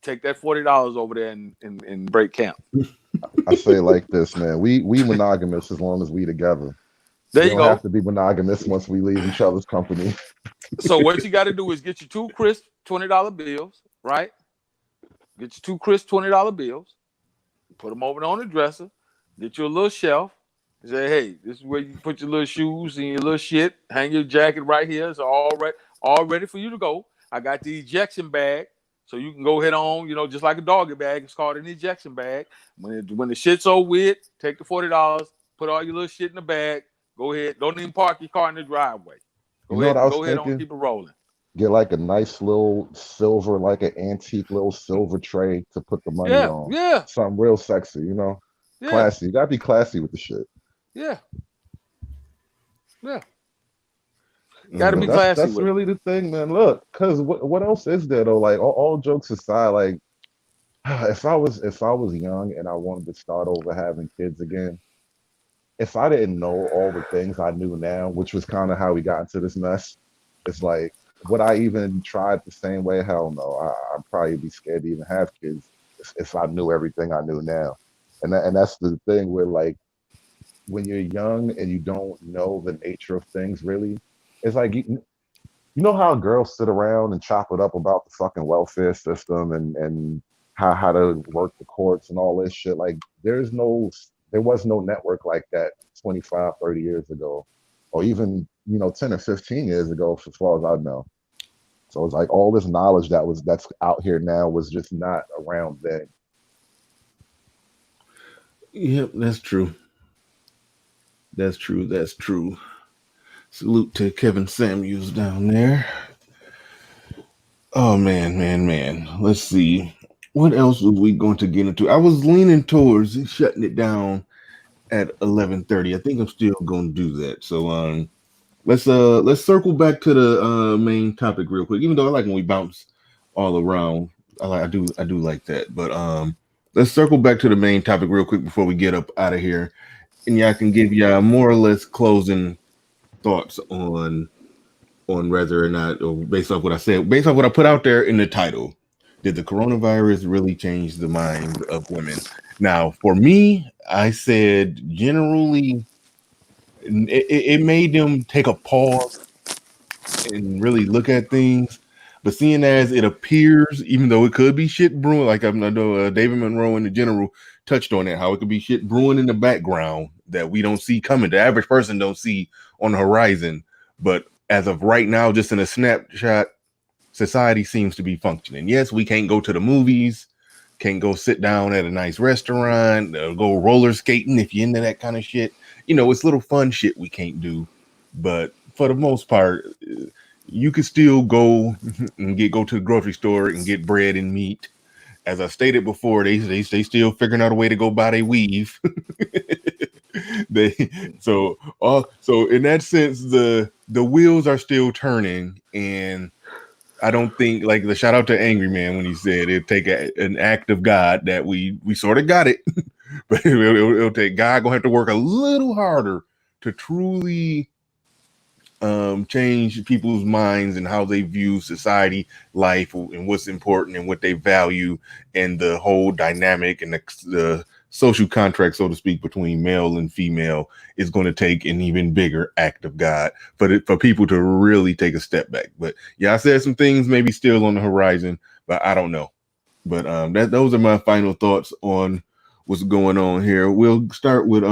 S7: take that $40 over there and break camp.
S6: I say it like this, man. We monogamous as long as we together.
S7: There
S6: We
S7: you
S6: don't
S7: go.
S6: have to be monogamous once we leave each other's company.
S7: So what you got to do is get your 2 crisp $20 bills, right? Get your 2 crisp $20 bills, put them over on the dresser, get you a little shelf, and say, hey, this is where you put your little shoes and your little shit, hang your jacket right here. It's all ready for you to go. I got the ejection bag, so you can go head on, just like a doggy bag. It's called an ejection bag. When the shit's over with, take the $40, put all your little shit in the bag, go ahead. Don't even park your car in the driveway.
S6: You know what I was
S7: Go ahead on,
S6: thinking?
S7: keep it rolling.
S6: Get like a nice little silver, like an antique little silver tray to put the money on.
S7: Yeah.
S6: Something real sexy,
S7: Yeah.
S6: Classy. You gotta be classy with the shit.
S7: Yeah. Gotta be classy.
S6: That's really the thing, man. Look, because what else is there though? Like all jokes aside, like if I was young and I wanted to start over having kids again, if I didn't know all the things I knew now, which was kind of how we got into this mess, it's like, would I even try it the same way? Hell no. I'd probably be scared to even have kids if I knew everything I knew now. And that's the thing where, like, when you're young and you don't know the nature of things really, it's like, you know how girls sit around and chop it up about the fucking welfare system and how to work the courts and all this shit. Like, there was no network like that 25, 30 years ago, or even 10 or 15 years ago, as far as I know. So it's like all this knowledge that's out here now was just not around then.
S2: Yep, that's true. That's true. Salute to Kevin Samuels down there. Oh man. Let's see. What else was we going to get into? I was leaning towards shutting it down at 11:30. I think I'm still going to do that. So let's circle back to the main topic real quick. Even though I like when we bounce all around, I do like that. But let's circle back to the main topic real quick before we get up out of here, and y'all can give y'all more or less closing thoughts on whether or not, or based off what I said, based off what I put out there in the title. Did the coronavirus really change the minds of women? Now, for me, I said generally it made them take a pause and really look at things. But seeing as it appears, even though it could be shit brewing, like I know David Monroe in the general touched on it, how it could be shit brewing in the background that we don't see coming. The average person don't see on the horizon. But as of right now, just in a snapshot, society seems to be functioning. Yes, we can't go to the movies, can't go sit down at a nice restaurant, go roller skating if you're into that kind of shit. it's little fun shit we can't do, but for the most part, you can still go and go to the grocery store and get bread and meat. As I stated before, they still figuring out a way to go buy their weave. they so in that sense, the wheels are still turning, and I don't think, like, the shout out to Angry Man when he said it'd take an act of God that we sort of got it, but it'll take God gonna have to work a little harder to truly change people's minds and how they view society, life, and what's important and what they value, and the whole dynamic and the social contract, so to speak, between male and female is going to take an even bigger act of God for people to really take a step back. But yeah, I said some things maybe still on the horizon, but I don't know. But those are my final thoughts on what's going on here. We'll start with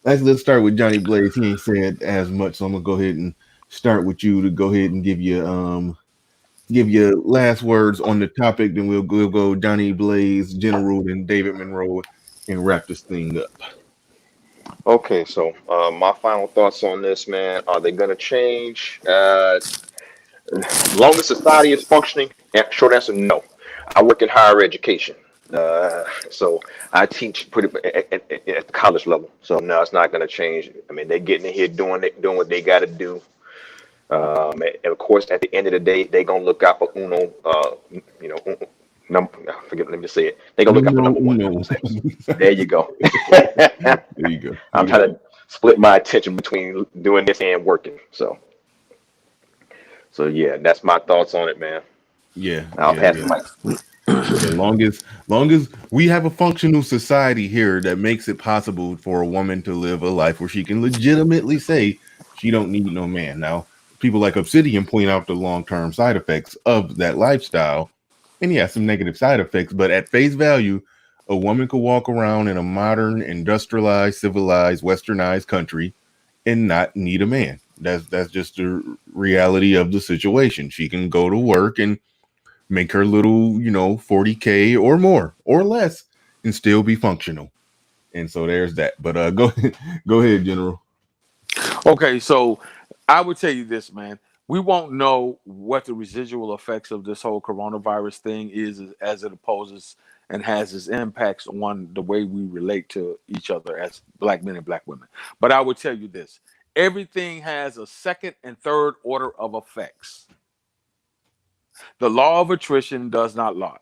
S2: let's start with Johnny Blaze. He ain't said as much, so I'm gonna go ahead and start with you to go ahead and give you last words on the topic. Then we'll go Johnny Blaze, General, and David Monroe, and wrap this thing up.
S4: Okay, so my final thoughts on this, man. Are they going to change? Long as society is functioning, short answer, no. I work in higher education. So I teach pretty at the college level. So no, it's not going to change. I mean, they're getting in here doing what they got to do. And of course, at the end of the day, they're going to look out for uno, forget, let me say it. They're going to look out for number one.
S2: Uno.
S4: There you go.
S2: There you go.
S4: I'm trying to split my attention between doing this and working. So yeah, that's my thoughts on it, man.
S2: Yeah.
S4: I'll pass the mic.
S2: As long as we have a functional society here that makes it possible for a woman to live a life where she can legitimately say she don't need no man. Now, people like Obsidian point out the long-term side effects of that lifestyle, and yeah, some negative side effects, but at face value, a woman could walk around in a modern, industrialized, civilized, westernized country and not need a man. That's just the reality of the situation. She can go to work and make her little, $40K or more or less and still be functional. And so there's that. But go ahead, General.
S7: Okay, so I would tell you this, man. We won't know what the residual effects of this whole coronavirus thing is as it opposes and has its impacts on the way we relate to each other as black men and black women. But I would tell you this. Everything has a second and third order of effects. The law of attrition does not lie.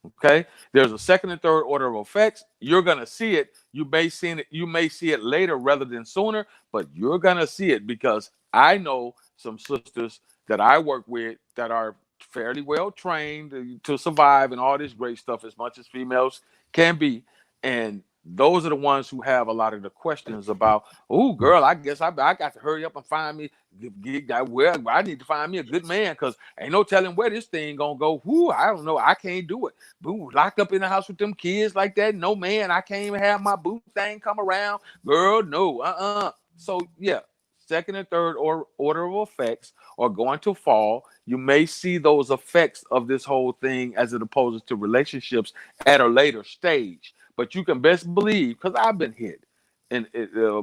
S7: Okay, there's a second and third order of effects. You're gonna see it. You may see it later rather than sooner, but you're gonna see it because I know some sisters that I work with that are fairly well trained to survive and all this great stuff as much as females can be, and those are the ones who have a lot of the questions about, oh, girl, I guess I got to hurry up and find me. I need to find me a good man because ain't no telling where this thing gonna go. Whoo, I don't know. I can't do it. Boo, locked up in the house with them kids like that. No, man, I can't even have my boo thing come around. Girl, no, So yeah, second and third order of effects are going to fall. You may see those effects of this whole thing as it opposes to relationships at a later stage. But you can best believe, because I've been hit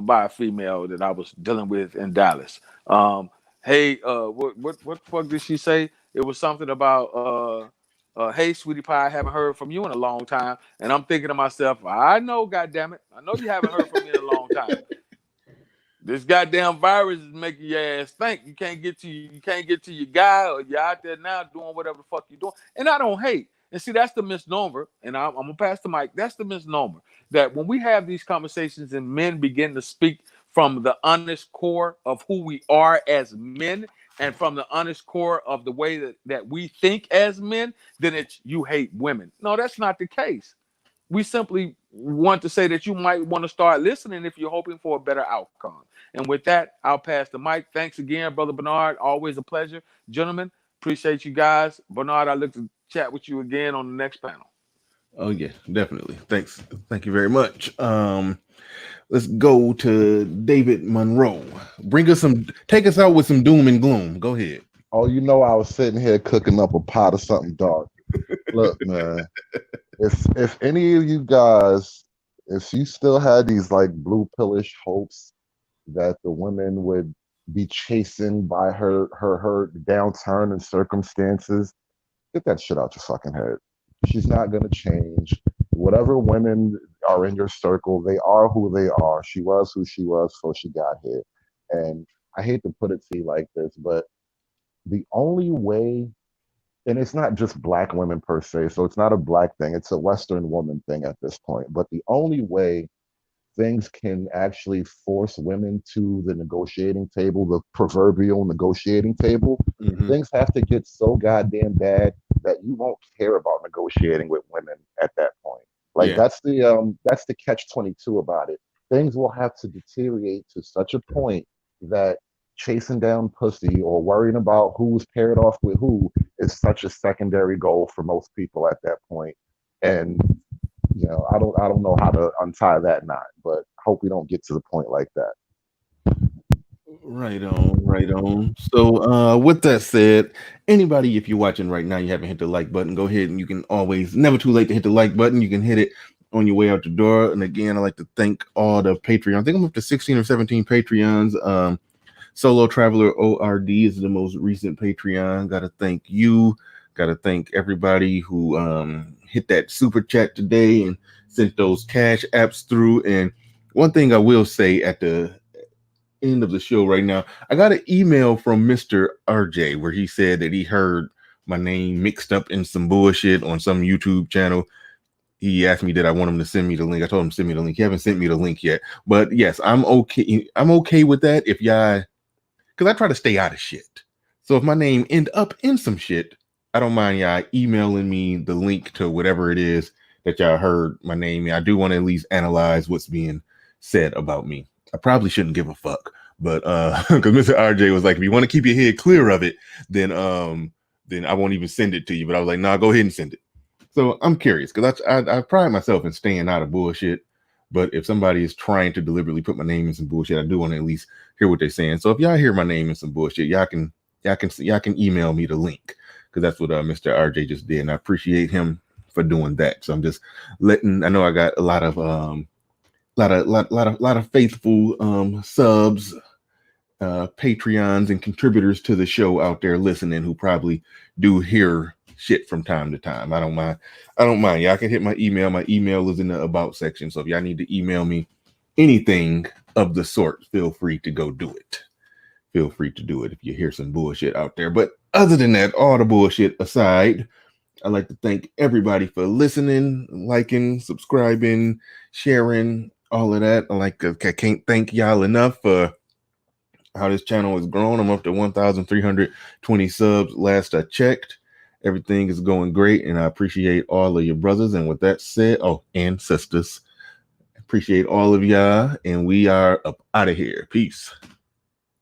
S7: by a female that I was dealing with in Dallas. Hey, what fuck did she say? It was something about hey, sweetie pie, I haven't heard from you in a long time. And I'm thinking to myself, I know, goddammit, I know you haven't heard from me in a long time. This goddamn virus is making your ass think. You can't get to your guy, or you're out there now doing whatever the fuck you're doing. And I don't hate. And see, that's the misnomer. And I'm gonna pass the mic. That's the misnomer. That when we have these conversations and men begin to speak from the honest core of who we are as men, and from the honest core of the way that we think as men, then it's you hate women. No, that's not the case. We simply want to say that you might want to start listening if you're hoping for a better outcome. And with that, I'll pass the mic. Thanks again, Brother Bernard. Always a pleasure. Gentlemen, appreciate you guys. Bernard, I look to chat with you again on the next panel.
S2: Oh, yeah, definitely. Thanks. Thank you very much. Let's go to David Monroe. Take us out with some doom and gloom. Go ahead.
S6: Oh, I was sitting here cooking up a pot of something dark. Look, man, if any of you guys if she still had these like blue pillish hopes that the women would be chastened by her downturn in circumstances, get that shit out your fucking head. She's not gonna change. Whatever women are in your circle, they are who they are. She was who she was before she got here. And I hate to put it to you like this, but the only way, and it's not just black women per se, so it's not a black thing, it's a Western woman thing at this point. But the only way things can actually force women to the negotiating table, the proverbial negotiating table, things have to get so goddamn bad that you won't care about negotiating with women at that point. Like
S2: Yeah.
S6: that's the catch-22 about it. Things will have to deteriorate to such a point that chasing down pussy or worrying about who's paired off with who is such a secondary goal for most people at that point. And I don't know how to untie that knot, but hope we don't get to the point like that.
S2: Right on, right on. So with that said, anybody, if you're watching right now, you haven't hit the like button, go ahead and you can always, never too late to hit the like button. You can hit it on your way out the door. And again, I'd like to thank all the Patreon. I think I'm up to 16 or 17 Patreons. Solo Traveler ORD is the most recent Patreon. Gotta thank you. Gotta thank everybody who hit that super chat today and sent those cash apps through. And one thing I will say at the end of the show right now, I got an email from Mr. RJ where he said that he heard my name mixed up in some bullshit on some YouTube channel. He asked me did I want him to send me the link. I told him to send me the link. He haven't sent me the link yet, but yes, I'm okay. I'm okay with that. If y'all, because I try to stay out of shit. So if my name end up in some shit, I don't mind y'all emailing me the link to whatever it is that y'all heard my name. I do want to at least analyze what's being said about me. I probably shouldn't give a fuck, but because Mr. RJ was like, if you want to keep your head clear of it, then I won't even send it to you. But I was like, nah, go ahead and send it. So I'm curious because I pride myself in staying out of bullshit. But if somebody is trying to deliberately put my name in some bullshit, I do want to at least hear what they're saying. So if y'all hear my name in some bullshit, y'all can email me the link because that's what Mr. RJ just did, and I appreciate him for doing that. So I'm just letting. I know I got a lot of faithful subs, Patreons, and contributors to the show out there listening who probably do hear shit from time to time. I don't mind. Y'all can hit my email. My email is in the about section. So if y'all need to email me anything of the sort, feel free to go do it. Feel free to do it if you hear some bullshit out there. But other than that, all the bullshit aside, I'd like to thank everybody for listening, liking, subscribing, sharing, all of that. I can't thank y'all enough for how this channel has grown. I'm up to 1,320 subs last I checked. Everything is going great, and I appreciate all of your brothers. And with that said, and sisters, appreciate all of y'all, and we are up out of here. Peace.